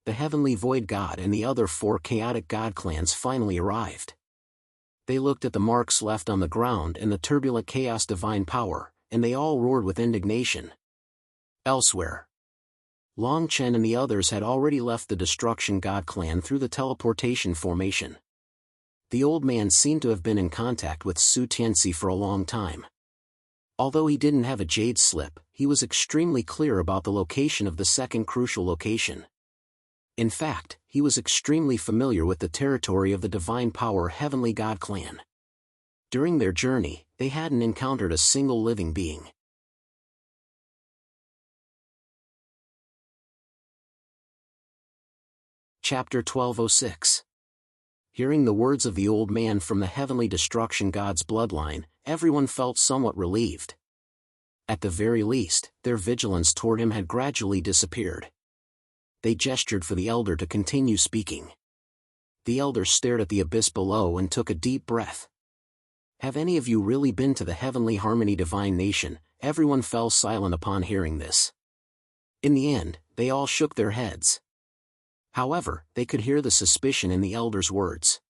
the Heavenly Void God and the other 4 chaotic God clans finally arrived. They looked at the marks left on the ground and the turbulent chaos divine power, and they all roared with indignation. Elsewhere, Long Chen and the others had already left the Destruction God clan through the teleportation formation. The old man seemed to have been in contact with Su Tianxi for a long time. Although he didn't have a jade slip, he was extremely clear about the location of the second crucial location. In fact, he was extremely familiar with the territory of the Divine Power Heavenly God clan. During their journey, they hadn't encountered a single living being. Chapter 1206. Hearing the words of the old man from the Heavenly Destruction God's bloodline, everyone felt somewhat relieved. At the very least, their vigilance toward him had gradually disappeared. They gestured for the elder to continue speaking. The elder stared at the abyss below and took a deep breath. Have any of you really been to the Heavenly Harmony Divine Nation? Everyone fell silent upon hearing this. In the end, they all shook their heads. However, they could hear the suspicion in the elder's words.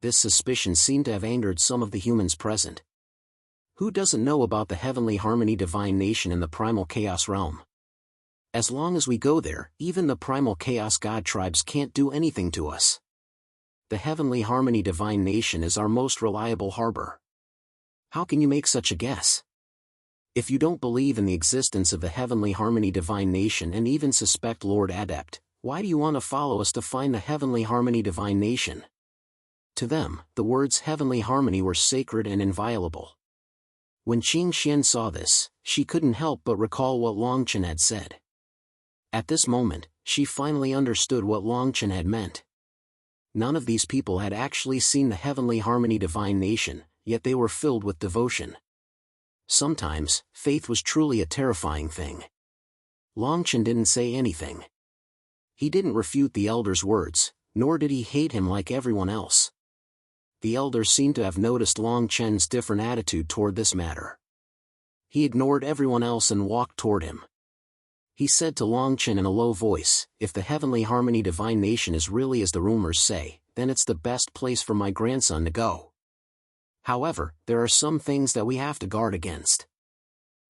This suspicion seemed to have angered some of the humans present. Who doesn't know about the Heavenly Harmony Divine Nation in the Primal Chaos realm? As long as we go there, even the Primal Chaos God tribes can't do anything to us. The Heavenly Harmony Divine Nation is our most reliable harbor. How can you make such a guess? If you don't believe in the existence of the Heavenly Harmony Divine Nation and even suspect Lord Adept, why do you want to follow us to find the Heavenly Harmony Divine Nation? To them, the words Heavenly Harmony were sacred and inviolable. When Qing Xian saw this, she couldn't help but recall what Long Chen had said. At this moment, she finally understood what Long Chen had meant. None of these people had actually seen the Heavenly Harmony Divine Nation, yet they were filled with devotion. Sometimes, faith was truly a terrifying thing. Long Chen didn't say anything. He didn't refute the elder's words, nor did he hate him like everyone else. The elder seemed to have noticed Long Chen's different attitude toward this matter. He ignored everyone else and walked toward him. He said to Long Chen in a low voice, "If the Heavenly Harmony Divine Nation is really as the rumors say, then it's the best place for my grandson to go. However, there are some things that we have to guard against.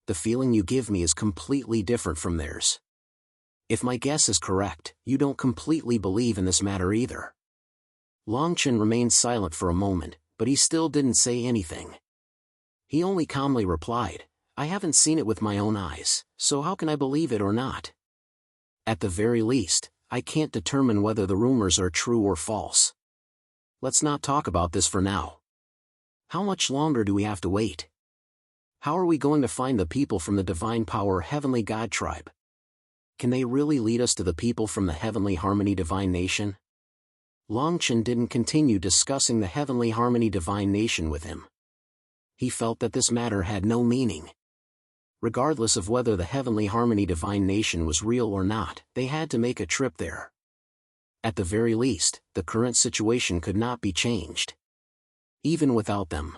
The feeling you give me is completely different from theirs. If my guess is correct, you don't completely believe in this matter either." Long Chen remained silent for a moment, but he still didn't say anything. He only calmly replied, "I haven't seen it with my own eyes, so how can I believe it or not? At the very least, I can't determine whether the rumors are true or false. Let's not talk about this for now. How much longer do we have to wait? How are we going to find the people from the Divine Power Heavenly God tribe? Can they really lead us to the people from the Heavenly Harmony Divine Nation?" Long Chen didn't continue discussing the Heavenly Harmony Divine Nation with him. He felt that this matter had no meaning. Regardless of whether the Heavenly Harmony Divine Nation was real or not, they had to make a trip there. At the very least, the current situation could not be changed. Even without them,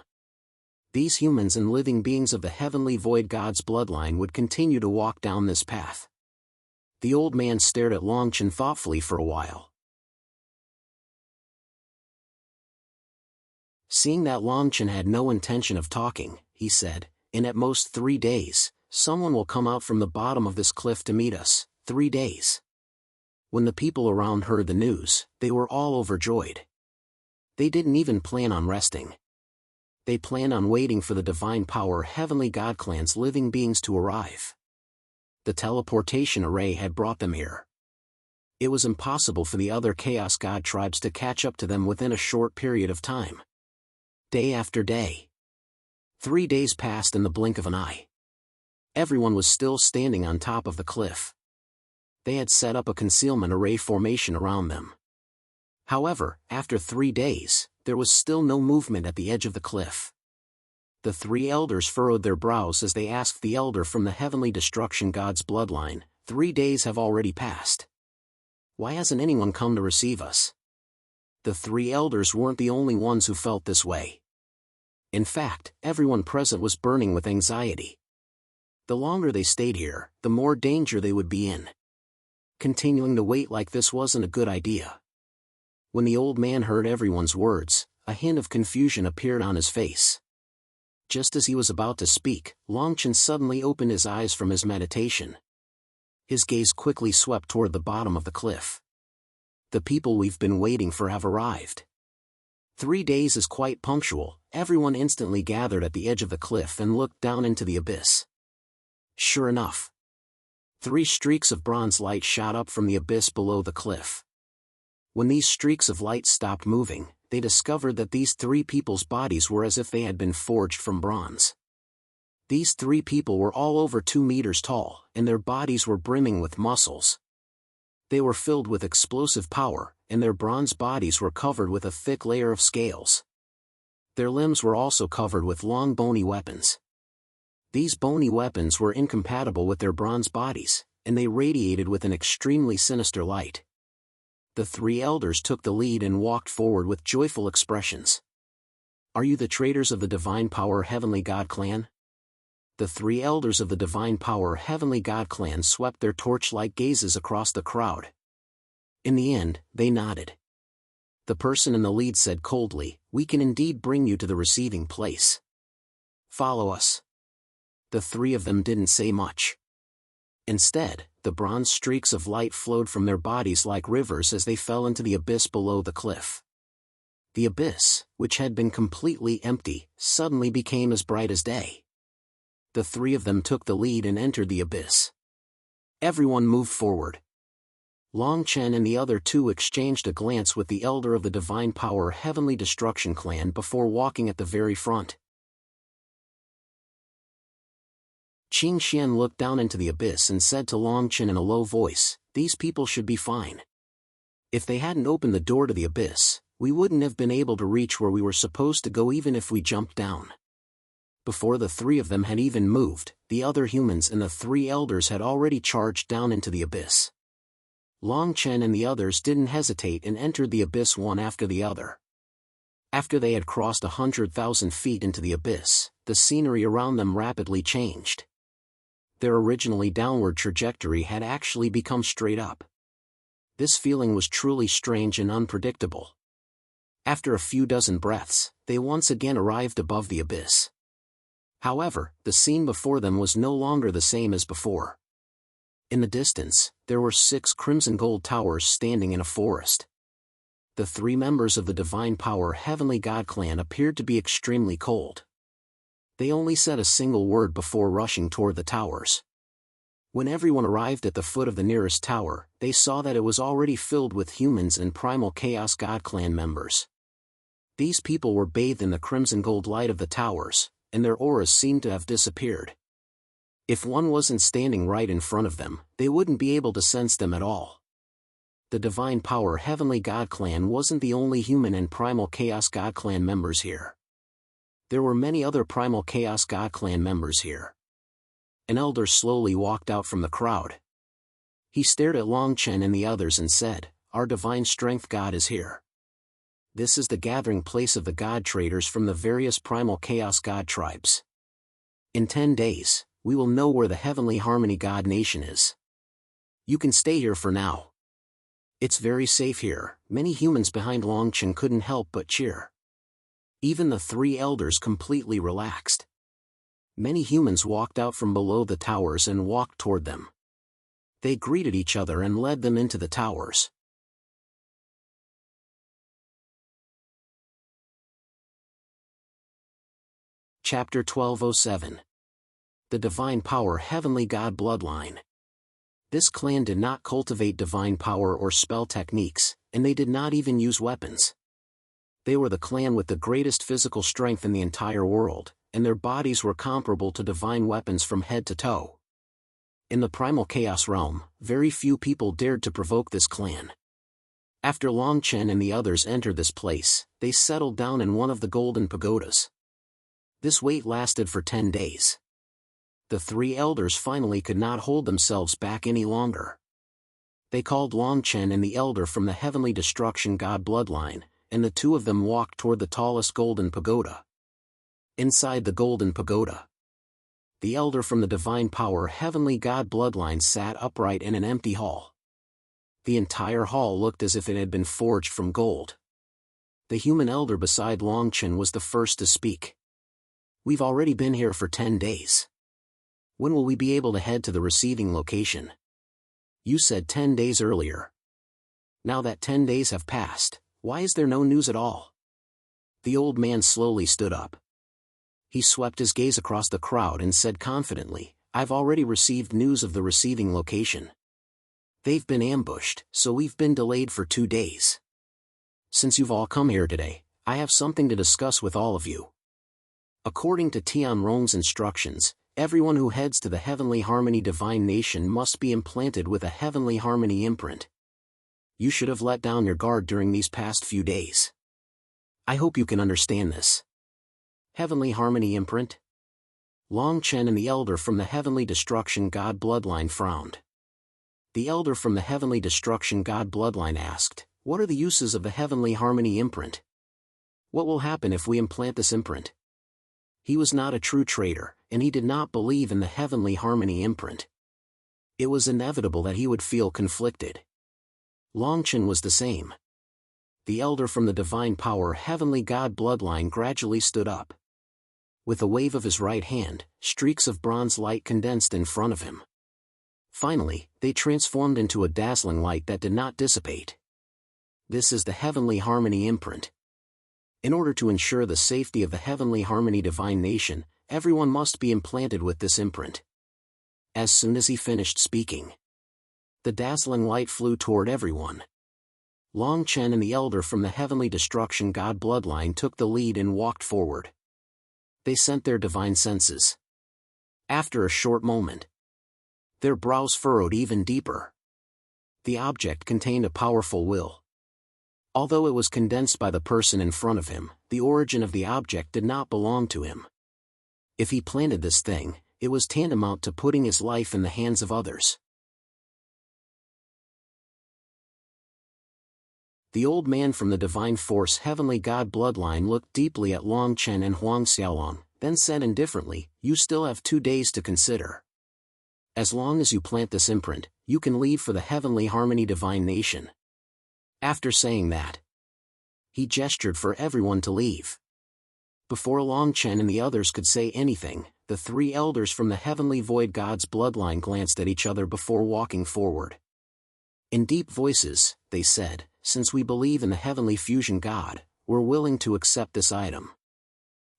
these humans and living beings of the Heavenly Void God's bloodline would continue to walk down this path. The old man stared at Long Chen thoughtfully for a while. Seeing that Long Chen had no intention of talking, he said, "In at most 3 days, someone will come out from the bottom of this cliff to meet us. 3 days." When the people around heard the news, they were all overjoyed. They didn't even plan on resting. They planned on waiting for the Divine Power Heavenly God clan's living beings to arrive. The teleportation array had brought them here. It was impossible for the other Chaos God tribes to catch up to them within a short period of time. Day after day. 3 days passed in the blink of an eye. Everyone was still standing on top of the cliff. They had set up a concealment array formation around them. However, after 3 days, there was still no movement at the edge of the cliff. The 3 elders furrowed their brows as they asked the elder from the Heavenly Destruction God's bloodline, 3 days have already passed. Why hasn't anyone come to receive us? The 3 elders weren't the only ones who felt this way. In fact, everyone present was burning with anxiety. The longer they stayed here, the more danger they would be in. Continuing to wait like this wasn't a good idea. When the old man heard everyone's words, a hint of confusion appeared on his face. Just as he was about to speak, Longchen suddenly opened his eyes from his meditation. His gaze quickly swept toward the bottom of the cliff. The people we've been waiting for have arrived. 3 days is quite punctual. Everyone instantly gathered at the edge of the cliff and looked down into the abyss. Sure enough, 3 streaks of bronze light shot up from the abyss below the cliff. When these streaks of light stopped moving, they discovered that these 3 people's bodies were as if they had been forged from bronze. These 3 people were all over 2 meters tall, and their bodies were brimming with muscles. They were filled with explosive power, and their bronze bodies were covered with a thick layer of scales. Their limbs were also covered with long bony weapons. These bony weapons were incompatible with their bronze bodies, and they radiated with an extremely sinister light. The 3 elders took the lead and walked forward with joyful expressions. "Are you the traders of the Divine Power Heavenly God clan?" The 3 elders of the Divine Power Heavenly God clan swept their torch-like gazes across the crowd. In the end, they nodded. The person in the lead said coldly, "We can indeed bring you to the receiving place. Follow us." The 3 of them didn't say much. Instead, the bronze streaks of light flowed from their bodies like rivers as they fell into the abyss below the cliff. The abyss, which had been completely empty, suddenly became as bright as day. The 3 of them took the lead and entered the abyss. Everyone moved forward. Longchen and the other 2 exchanged a glance with the elder of the Divine Power Heavenly Destruction clan before walking at the very front. Qing Xian looked down into the abyss and said to Longchen in a low voice, "These people should be fine. If they hadn't opened the door to the abyss, we wouldn't have been able to reach where we were supposed to go even if we jumped down." Before the 3 of them had even moved, the other humans and the 3 elders had already charged down into the abyss. Longchen and the others didn't hesitate and entered the abyss one after the other. After they had crossed 100,000 feet into the abyss, the scenery around them rapidly changed. Their originally downward trajectory had actually become straight up. This feeling was truly strange and unpredictable. After a few dozen breaths, they once again arrived above the abyss. However, the scene before them was no longer the same as before. In the distance, there were 6 crimson gold towers standing in a forest. The 3 members of the Divine Power Heavenly God clan appeared to be extremely cold. They only said a single word before rushing toward the towers. When everyone arrived at the foot of the nearest tower, they saw that it was already filled with humans and Primal Chaos God clan members. These people were bathed in the crimson gold light of the towers, and their auras seemed to have disappeared. If one wasn't standing right in front of them, they wouldn't be able to sense them at all. The Divine Power Heavenly God clan wasn't the only human and Primal Chaos God clan members here. There were many other Primal Chaos God clan members here. An elder slowly walked out from the crowd. He stared at Longchen and the others and said, "Our Divine Strength God is here. This is the gathering place of the God traders from the various Primal Chaos God tribes. In 10 days, we will know where the Heavenly Harmony God Nation is. You can stay here for now. It's very safe here." Many humans behind Longchen couldn't help but cheer. Even the 3 elders completely relaxed. Many humans walked out from below the towers and walked toward them. They greeted each other and led them into the towers. Chapter 1207. The Divine Power Heavenly God Bloodline. This clan did not cultivate divine power or spell techniques, and they did not even use weapons. They were the clan with the greatest physical strength in the entire world, and their bodies were comparable to divine weapons from head to toe. In the Primal Chaos realm, very few people dared to provoke this clan. After Longchen and the others entered this place, they settled down in one of the golden pagodas. This wait lasted for 10 days. The 3 elders finally could not hold themselves back any longer. They called Longchen and the elder from the Heavenly Destruction God bloodline, and the 2 of them walked toward the tallest golden pagoda. Inside the golden pagoda, the elder from the Divine Power Heavenly God bloodline sat upright in an empty hall. The entire hall looked as if it had been forged from gold. The human elder beside Longchen was the first to speak. We've already been here for 10 days. When will we be able to head to the receiving location? You said 10 days earlier. Now that 10 days have passed, why is there no news at all? The old man slowly stood up. He swept his gaze across the crowd and said confidently, I've already received news of the receiving location. They've been ambushed, so we've been delayed for 2 days. Since you've all come here today, I have something to discuss with all of you. According to Tian Rong's instructions, everyone who heads to the Heavenly Harmony Divine Nation must be implanted with a Heavenly Harmony imprint. You should have let down your guard during these past few days. I hope you can understand this. Heavenly Harmony imprint? Long Chen and the elder from the Heavenly Destruction God bloodline frowned. The elder from the Heavenly Destruction God bloodline asked, what are the uses of the Heavenly Harmony imprint? What will happen if we implant this imprint? He was not a true trader, and he did not believe in the Heavenly Harmony imprint. It was inevitable that he would feel conflicted. Long Chen was the same. The elder from the Divine Power Heavenly God bloodline gradually stood up. With a wave of his right hand, streaks of bronze light condensed in front of him. Finally, they transformed into a dazzling light that did not dissipate. This is the Heavenly Harmony imprint. In order to ensure the safety of the Heavenly Harmony Divine Nation, everyone must be implanted with this imprint. As soon as he finished speaking, the dazzling light flew toward everyone. Long Chen and the elder from the Heavenly Destruction God bloodline took the lead and walked forward. They sent their divine senses. After a short moment, their brows furrowed even deeper. The object contained a powerful will. Although it was condensed by the person in front of him, the origin of the object did not belong to him. If he planted this thing, it was tantamount to putting his life in the hands of others. The old man from the Divine Force Heavenly God bloodline looked deeply at Long Chen and Huang Xiaolong, then said indifferently, you still have 2 days to consider. As long as you plant this imprint, you can leave for the Heavenly Harmony Divine Nation. After saying that, he gestured for everyone to leave. Before Long Chen and the others could say anything, the 3 elders from the Heavenly Void God's bloodline glanced at each other before walking forward. In deep voices, they said, since we believe in the Heavenly Fusion God, we're willing to accept this item.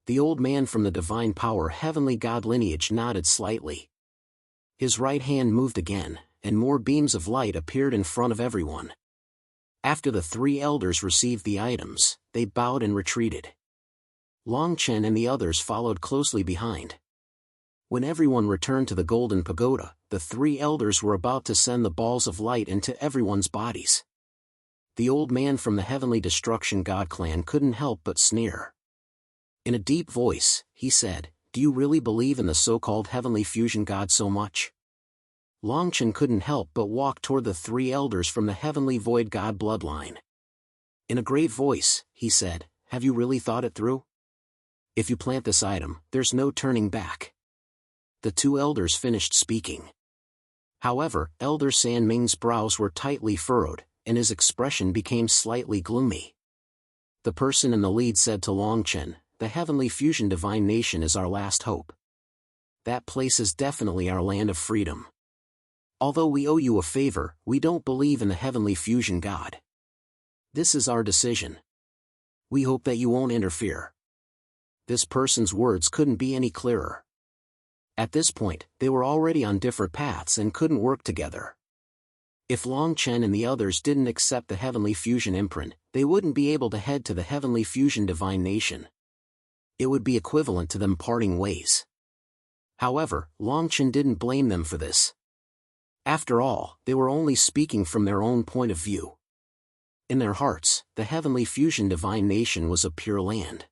The old man from the Divine Power Heavenly God lineage nodded slightly. His right hand moved again, and more beams of light appeared in front of everyone. After the 3 elders received the items, they bowed and retreated. Long Chen and the others followed closely behind. When everyone returned to the Golden Pagoda, the 3 elders were about to send the balls of light into everyone's bodies. The old man from the Heavenly Destruction God clan couldn't help but sneer. In a deep voice, he said, do you really believe in the so-called Heavenly Fusion God so much? Long Chen couldn't help but walk toward the 3 elders from the Heavenly Void God bloodline. In a grave voice, he said, have you really thought it through? If you plant this item, there's no turning back. The 2 elders finished speaking. However, Elder San Ming's brows were tightly furrowed, and his expression became slightly gloomy. The person in the lead said to Long Chen, the Heavenly Fusion Divine Nation is our last hope. That place is definitely our land of freedom. Although we owe you a favor, we don't believe in the Heavenly Fusion God. This is our decision. We hope that you won't interfere. This person's words couldn't be any clearer. At this point, they were already on different paths and couldn't work together. If Long Chen and the others didn't accept the Heavenly Fusion imprint, they wouldn't be able to head to the Heavenly Fusion Divine Nation. It would be equivalent to them parting ways. However, Long Chen didn't blame them for this. After all, they were only speaking from their own point of view. In their hearts, the Heavenly Fusion Divine Nation was a pure land.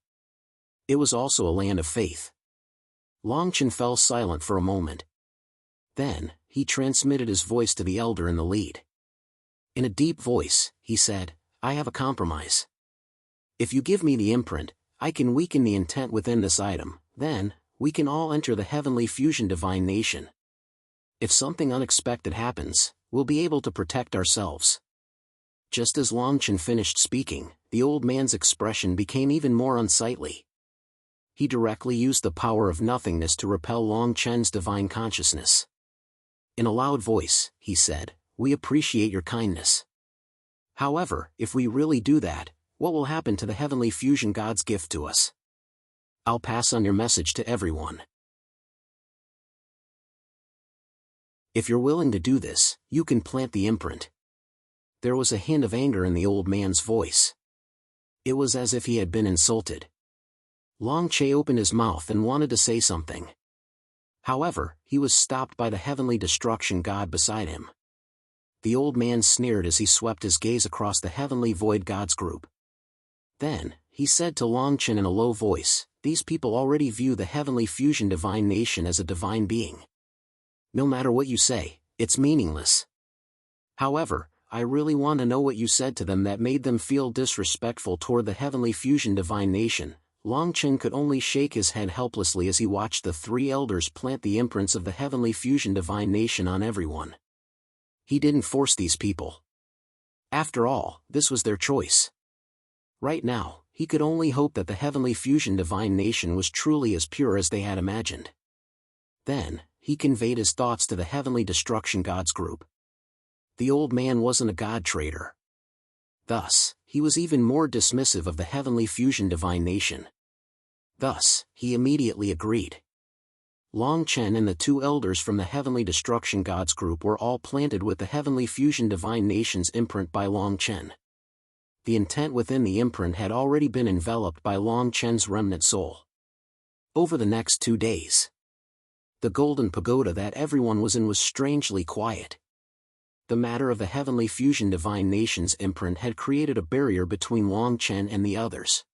It was also a land of faith. Long Chen fell silent for a moment. Then, he transmitted his voice to the elder in the lead. In a deep voice, he said, I have a compromise. If you give me the imprint, I can weaken the intent within this item, then, we can all enter the Heavenly Fusion Divine Nation. If something unexpected happens, we'll be able to protect ourselves. Just as Long Chen finished speaking, the old man's expression became even more unsightly. He directly used the power of nothingness to repel Long Chen's divine consciousness. In a loud voice, he said, "We appreciate your kindness. However, if we really do that, what will happen to the heavenly fusion God's gift to us? I'll pass on your message to everyone. If you're willing to do this, you can plant the imprint." There was a hint of anger in the old man's voice. It was as if he had been insulted. Long Che opened his mouth and wanted to say something. However, he was stopped by the heavenly destruction god beside him. The old man sneered as he swept his gaze across the heavenly void gods group. Then, he said to Long Chen in a low voice, "These people already view the heavenly fusion divine nation as a divine being. No matter what you say, it's meaningless. However, I really want to know what you said to them that made them feel disrespectful toward the heavenly fusion divine nation." Long Chen could only shake his head helplessly as he watched the three elders plant the imprints of the heavenly fusion divine nation on everyone. He didn't force these people. After all, this was their choice. Right now, he could only hope that the heavenly fusion divine nation was truly as pure as they had imagined. Then, he conveyed his thoughts to the heavenly destruction gods group. The old man wasn't a god traitor. Thus, he was even more dismissive of the heavenly fusion divine nation. Thus, he immediately agreed. Long Chen and the two elders from the heavenly destruction gods group were all planted with the heavenly fusion divine nation's imprint by Long Chen. The intent within the imprint had already been enveloped by Long Chen's remnant soul. Over the next 2 days, the golden pagoda that everyone was in was strangely quiet. The matter of the heavenly fusion divine nation's imprint had created a barrier between Long Chen and the others.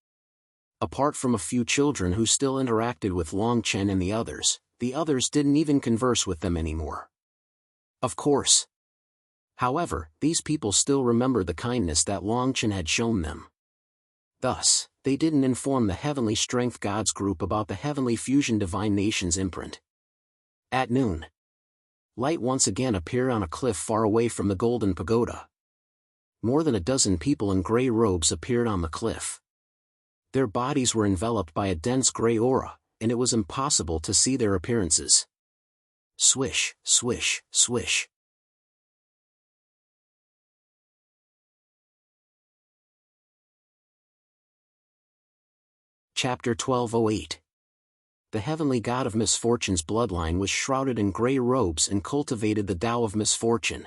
Apart from a few children who still interacted with Long Chen and the others didn't even converse with them anymore. Of course. However, these people still remembered the kindness that Long Chen had shown them. Thus, they didn't inform the heavenly strength gods group about the heavenly fusion divine nation's imprint. At noon, light once again appeared on a cliff far away from the golden pagoda. More than a dozen people in gray robes appeared on the cliff. Their bodies were enveloped by a dense gray aura, and it was impossible to see their appearances. Swish, swish, swish. Chapter 1208. The heavenly god of misfortune's bloodline was shrouded in gray robes and cultivated the Tao of misfortune.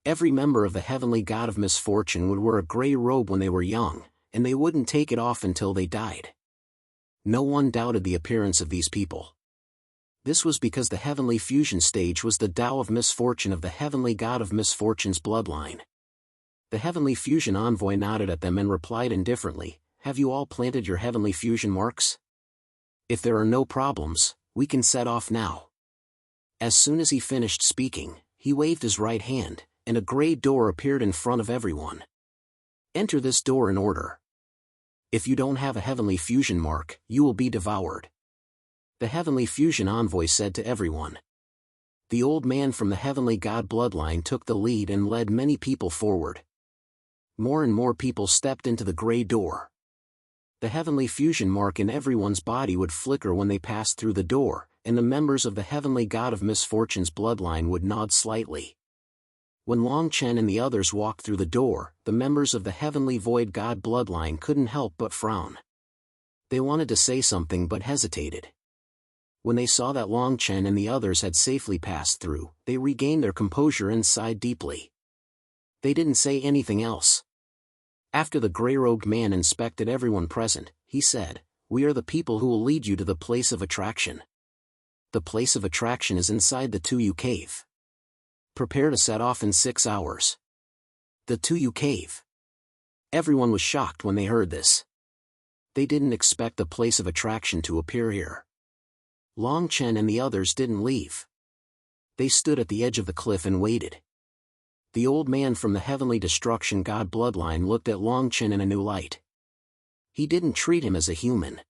Every member of the heavenly god of misfortune would wear a gray robe when they were young, and they wouldn't take it off until they died. No one doubted the appearance of these people. This was because the heavenly fusion stage was the Tao of misfortune of the heavenly god of misfortune's bloodline. The heavenly fusion envoy nodded at them and replied indifferently, "Have you all planted your heavenly fusion marks? If there are no problems, we can set off now." As soon as he finished speaking, he waved his right hand, and a gray door appeared in front of everyone. "Enter this door in order. If you don't have a heavenly fusion mark, you will be devoured," the heavenly fusion envoy said to everyone. The old man from the heavenly god bloodline took the lead and led many people forward. More and more people stepped into the gray door. The heavenly fusion mark in everyone's body would flicker when they passed through the door, and the members of the heavenly god of misfortune's bloodline would nod slightly. When Long Chen and the others walked through the door, the members of the heavenly void god bloodline couldn't help but frown. They wanted to say something but hesitated. When they saw that Long Chen and the others had safely passed through, they regained their composure and sighed deeply. They didn't say anything else. After the gray-robed man inspected everyone present, he said, "We are the people who will lead you to the place of attraction. The place of attraction is inside the 2U cave. Prepare to set off in 6 hours. The 2U cave." Everyone was shocked when they heard this. They didn't expect the place of attraction to appear here. Long Chen and the others didn't leave. They stood at the edge of the cliff and waited. The old man from the heavenly destruction god bloodline looked at Long Chen in a new light. He didn't treat him as a human.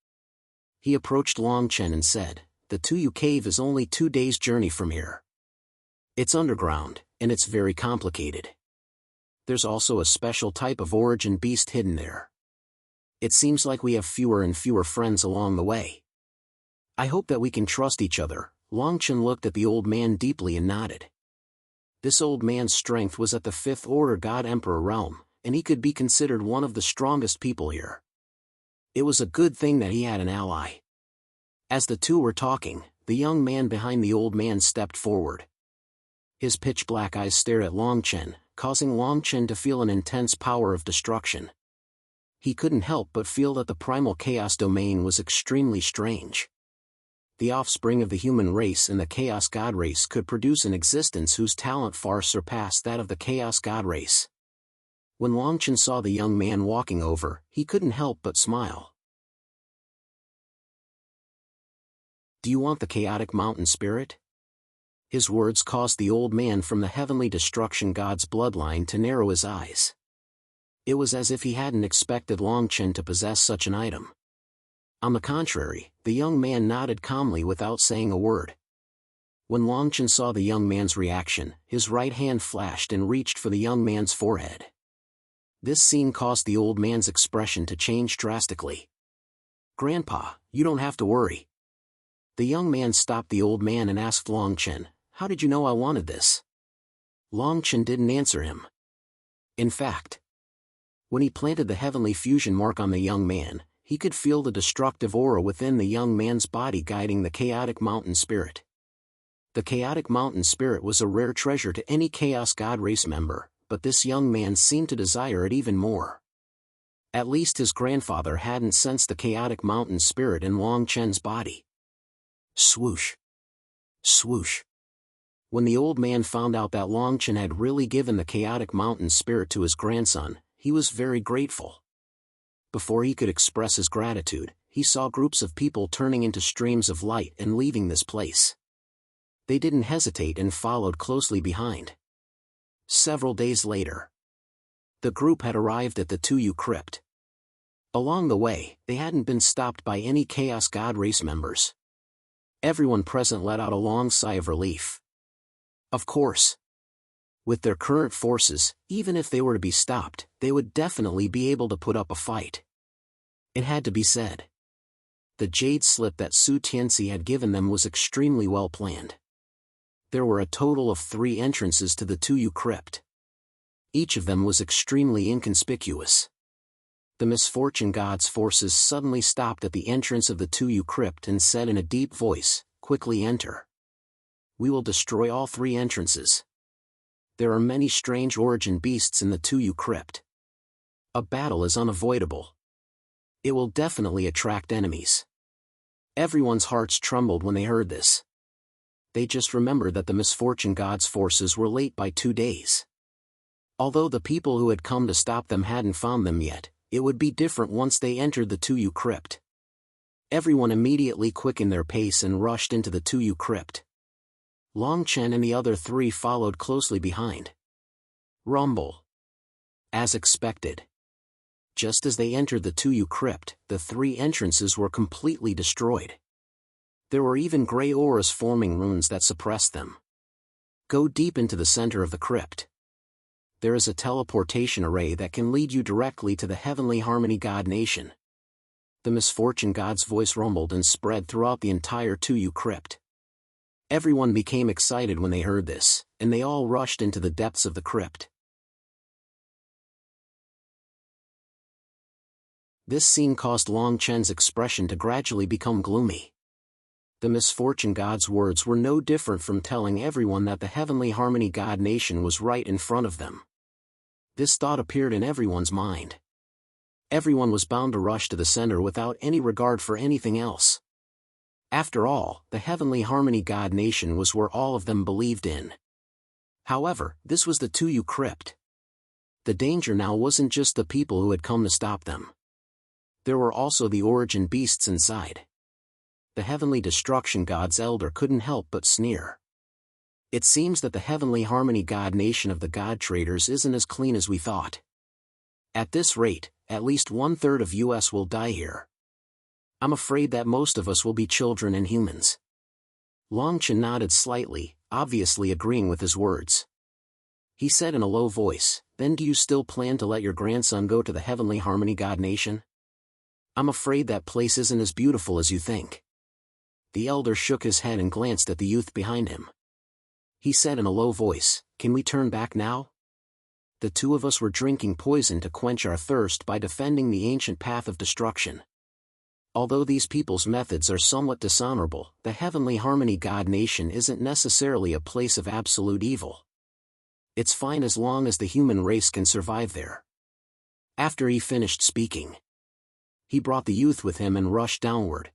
He approached Long Chen and said, "The 2U cave is only 2 days' journey from here. It's underground, and it's very complicated. There's also a special type of origin beast hidden there. It seems like we have fewer and fewer friends along the way. I hope that we can trust each other. Longchen looked at the old man deeply and nodded. This old man's strength was at the Fifth Order God Emperor realm, and he could be considered one of the strongest people here. It was a good thing that he had an ally. As the two were talking, the young man behind the old man stepped forward. His pitch-black eyes stared at Longchen, causing Longchen to feel an intense power of destruction. He couldn't help but feel that the primal chaos domain was extremely strange. The offspring of the human race and the chaos god race could produce an existence whose talent far surpassed that of the chaos god race. When Longchen saw the young man walking over, he couldn't help but smile. "Do you want the chaotic mountain spirit?" His words caused the old man from the heavenly destruction god's bloodline to narrow his eyes. It was as if he hadn't expected Longchen to possess such an item. On the contrary, the young man nodded calmly without saying a word. When Longchen saw the young man's reaction, his right hand flashed and reached for the young man's forehead. This scene caused the old man's expression to change drastically. "Grandpa, you don't have to worry." The young man stopped the old man and asked Longchen, "How did you know I wanted this?" Longchen didn't answer him. In fact, when he planted the heavenly fusion mark on the young man, he could feel the destructive aura within the young man's body guiding the chaotic mountain spirit. The chaotic mountain spirit was a rare treasure to any Chaos God race member, but this young man seemed to desire it even more. At least his grandfather hadn't sensed the chaotic mountain spirit in Longchen's body. Swoosh! Swoosh! When the old man found out that Longchen had really given the chaotic mountain spirit to his grandson, he was very grateful. Before he could express his gratitude, he saw groups of people turning into streams of light and leaving this place. They didn't hesitate and followed closely behind. Several days later, the group had arrived at the Tuyu crypt. Along the way, they hadn't been stopped by any Chaos God race members. Everyone present let out a long sigh of relief. Of course, with their current forces, even if they were to be stopped, they would definitely be able to put up a fight. It had to be said. The jade slip that Su Tianxi had given them was extremely well planned. There were a total of 3 entrances to the Tuyu crypt. Each of them was extremely inconspicuous. The misfortune god's forces suddenly stopped at the entrance of the Tuyu crypt and said in a deep voice, "Quickly enter. We will destroy all 3 entrances. There are many strange origin beasts in the Tuyu crypt. A battle is unavoidable. It will definitely attract enemies." Everyone's hearts trembled when they heard this. They just remembered that the misfortune god's forces were late by 2 days. Although the people who had come to stop them hadn't found them yet, it would be different once they entered the Tuyu crypt. Everyone immediately quickened their pace and rushed into the Tuyu crypt. Longchen and the other 3 followed closely behind. Rumble. As expected. Just as they entered the Tuyu crypt, the 3 entrances were completely destroyed. There were even gray auras forming runes that suppressed them. Go deep into the center of the crypt. There is a teleportation array that can lead you directly to the Heavenly Harmony God Nation. The misfortune god's voice rumbled and spread throughout the entire Tuyu crypt. Everyone became excited when they heard this, and they all rushed into the depths of the crypt. This scene caused Longchen's expression to gradually become gloomy. The misfortune god's words were no different from telling everyone that the Heavenly Harmony God Nation was right in front of them. This thought appeared in everyone's mind. Everyone was bound to rush to the center without any regard for anything else. After all, the Heavenly Harmony God Nation was where all of them believed in. However, this was the Tuyu crypt. The danger now wasn't just the people who had come to stop them. There were also the origin beasts inside. The Heavenly Destruction God's elder couldn't help but sneer. It seems that the Heavenly Harmony God Nation of the God Traders isn't as clean as we thought. At this rate, at least 1/3 of US will die here. I'm afraid that most of us will be children and humans. Longchen nodded slightly, obviously agreeing with his words. He said in a low voice, "Then do you still plan to let your grandson go to the Heavenly Harmony God Nation?" I'm afraid that place isn't as beautiful as you think. The elder shook his head and glanced at the youth behind him. He said in a low voice, "Can we turn back now? The two of us were drinking poison to quench our thirst by defending the ancient path of destruction. Although these people's methods are somewhat dishonorable, the heavenly harmony God nation isn't necessarily a place of absolute evil. It's fine as long as the human race can survive there." After he finished speaking, he brought the youth with him and rushed downward.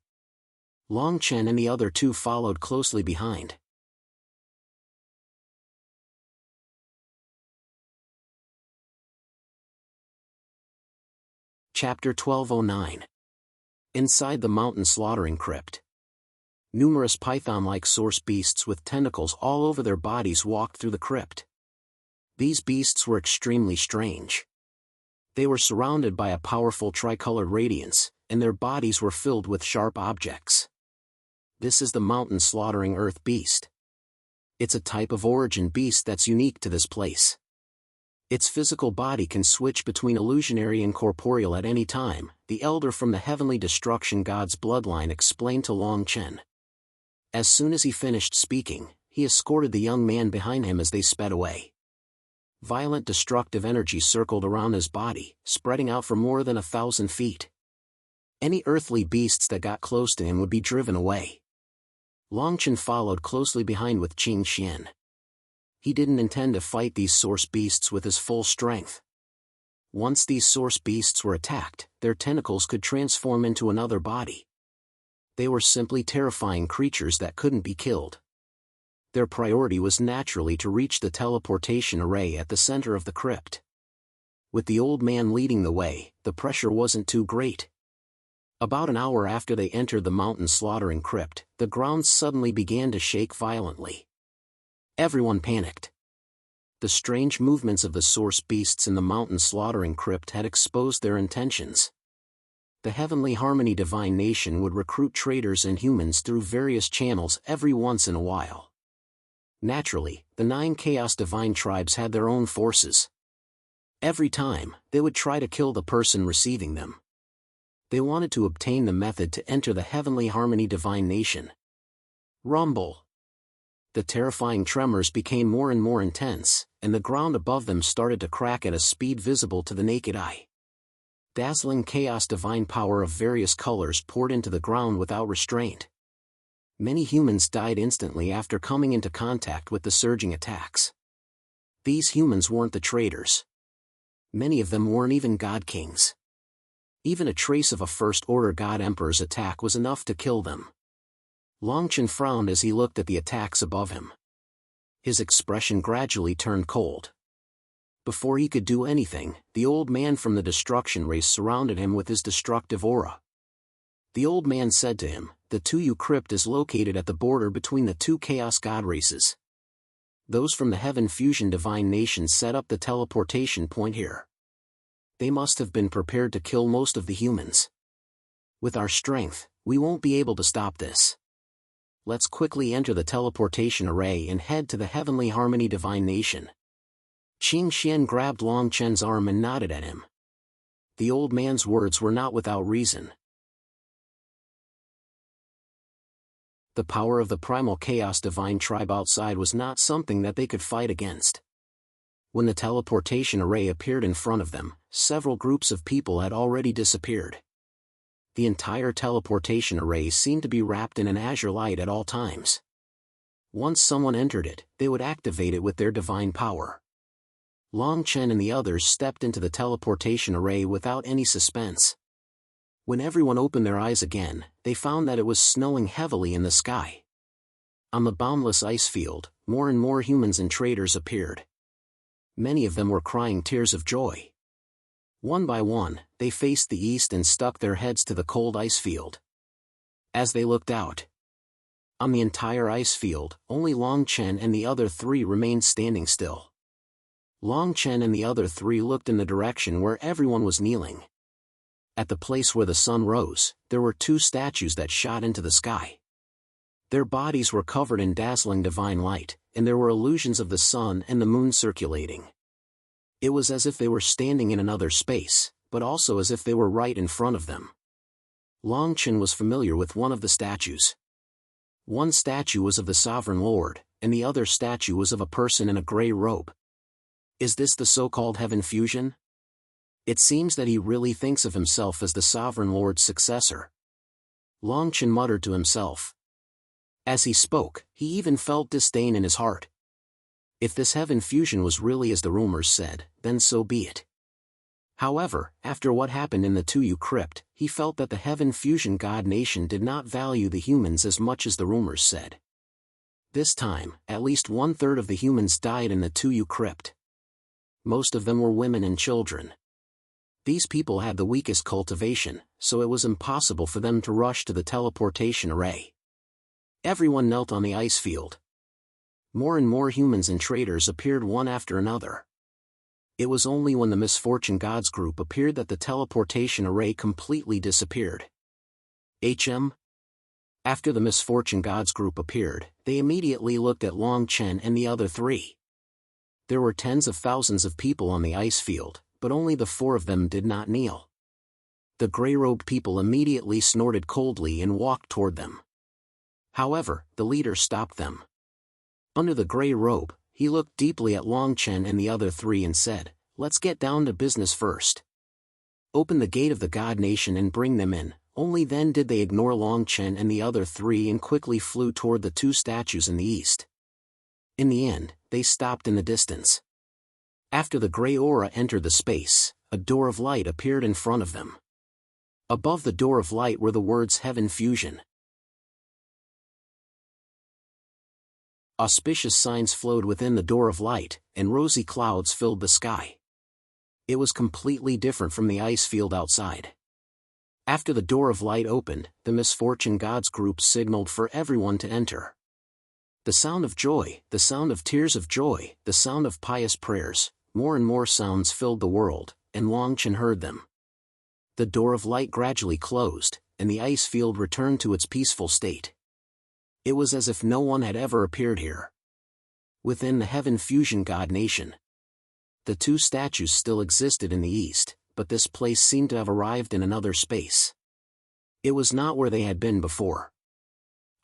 Long Chen and the other two followed closely behind. Chapter 1209. Inside the mountain slaughtering crypt. Numerous python-like source beasts with tentacles all over their bodies walked through the crypt. These beasts were extremely strange. They were surrounded by a powerful tricolored radiance, and their bodies were filled with sharp objects. This is the mountain slaughtering earth beast. It's a type of origin beast that's unique to this place. Its physical body can switch between illusionary and corporeal at any time, the elder from the heavenly destruction god's bloodline explained to Long Chen. As soon as he finished speaking, he escorted the young man behind him as they sped away. Violent destructive energy circled around his body, spreading out for more than 1,000 feet. Any earthly beasts that got close to him would be driven away. Long Chen followed closely behind with Qing Xian. He didn't intend to fight these source beasts with his full strength. Once these source beasts were attacked, their tentacles could transform into another body. They were simply terrifying creatures that couldn't be killed. Their priority was naturally to reach the teleportation array at the center of the crypt. With the old man leading the way, the pressure wasn't too great. About an hour after they entered the mountain slaughtering crypt, the ground suddenly began to shake violently. Everyone panicked. The strange movements of the source beasts in the mountain slaughtering crypt had exposed their intentions. The heavenly harmony divine nation would recruit traders and humans through various channels every once in a while. Naturally, the 9 chaos divine tribes had their own forces. Every time, they would try to kill the person receiving them. They wanted to obtain the method to enter the heavenly harmony divine nation. Rumble. The terrifying tremors became more and more intense, and the ground above them started to crack at a speed visible to the naked eye. Dazzling chaos divine power of various colors poured into the ground without restraint. Many humans died instantly after coming into contact with the surging attacks. These humans weren't the traders. Many of them weren't even god kings. Even a trace of a first-order god emperor's attack was enough to kill them. Long Chen frowned as he looked at the attacks above him. His expression gradually turned cold. Before he could do anything, the old man from the destruction race surrounded him with his destructive aura. The old man said to him, "The Tuyu crypt is located at the border between the two chaos god races. Those from the Heaven Fusion divine nation set up the teleportation point here. They must have been prepared to kill most of the humans. With our strength, we won't be able to stop this. Let's quickly enter the teleportation array and head to the heavenly harmony divine nation." Qing Xian grabbed Long Chen's arm and nodded at him. The old man's words were not without reason. The power of the primal chaos divine tribe outside was not something that they could fight against. When the teleportation array appeared in front of them, several groups of people had already disappeared. The entire teleportation array seemed to be wrapped in an azure light at all times. Once someone entered it, they would activate it with their divine power. Long Chen and the others stepped into the teleportation array without any suspense. When everyone opened their eyes again, they found that it was snowing heavily in the sky. On the boundless ice field, more and more humans and traders appeared. Many of them were crying tears of joy. One by one, they faced the east and stuck their heads to the cold ice field. As they looked out, on the entire ice field, only Long Chen and the other 3 remained standing still. Long Chen and the other 3 looked in the direction where everyone was kneeling. At the place where the sun rose, there were 2 statues that shot into the sky. Their bodies were covered in dazzling divine light, and there were illusions of the sun and the moon circulating. It was as if they were standing in another space, but also as if they were right in front of them. Long Chen was familiar with one of the statues. One statue was of the Sovereign Lord, and the other statue was of a person in a gray robe. Is this the so-called heaven fusion? It seems that he really thinks of himself as the Sovereign Lord's successor. Long Chen muttered to himself. As he spoke, he even felt disdain in his heart. If this heaven fusion was really as the rumors said, then so be it. However, after what happened in the Tuyu crypt, he felt that the heaven fusion god nation did not value the humans as much as the rumors said. This time, at least 1/3 of the humans died in the Tuyu crypt. Most of them were women and children. These people had the weakest cultivation, so it was impossible for them to rush to the teleportation array. Everyone knelt on the ice field. More and more humans and traders appeared one after another. It was only when the Misfortune Gods group appeared that the teleportation array completely disappeared. After the Misfortune Gods group appeared, they immediately looked at Long Chen and the other three. There were tens of thousands of people on the ice field, but only the 4 of them did not kneel. The gray-robed people immediately snorted coldly and walked toward them. However, the leader stopped them. Under the gray robe, he looked deeply at Long Chen and the other 3 and said, "Let's get down to business first. Open the gate of the God Nation and bring them in." Only then did they ignore Long Chen and the other 3 and quickly flew toward the 2 statues in the east. In the end, they stopped in the distance. After the gray aura entered the space, a door of light appeared in front of them. Above the door of light were the words Heaven Fusion. Auspicious signs flowed within the door of light, and rosy clouds filled the sky. It was completely different from the ice field outside. After the door of light opened, the Misfortune Gods group signaled for everyone to enter. The sound of joy, the sound of tears of joy, the sound of pious prayers, more and more sounds filled the world, and Long Chen heard them. The door of light gradually closed, and the ice field returned to its peaceful state. It was as if no one had ever appeared here. Within the Heaven Fusion God Nation, the 2 statues still existed in the east, but this place seemed to have arrived in another space. It was not where they had been before.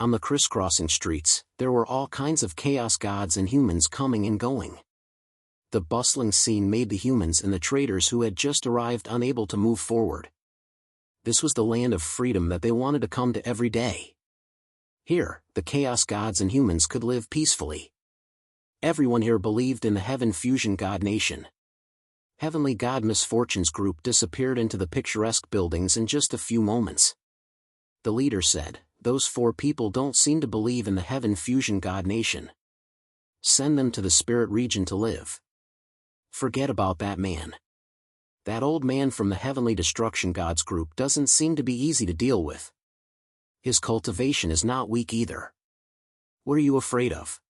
On the crisscrossing streets, there were all kinds of chaos gods and humans coming and going. The bustling scene made the humans and the traders who had just arrived unable to move forward. This was the land of freedom that they wanted to come to every day. Here, the chaos gods and humans could live peacefully. Everyone here believed in the Heaven Fusion God Nation. Heavenly God Misfortune's group disappeared into the picturesque buildings in just a few moments. The leader said, "Those 4 people don't seem to believe in the Heaven Fusion God Nation. Send them to the spirit region to live. Forget about that man. That old man from the Heavenly Destruction Gods group doesn't seem to be easy to deal with. His cultivation is not weak either. What are you afraid of?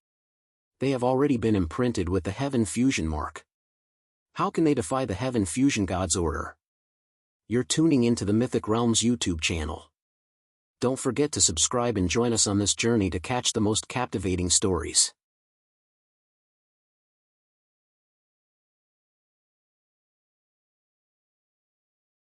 They have already been imprinted with the Heaven Fusion mark. How can they defy the Heaven Fusion God's order?" You're tuning into the Mythic Realms YouTube channel. Don't forget to subscribe and join us on this journey to catch the most captivating stories.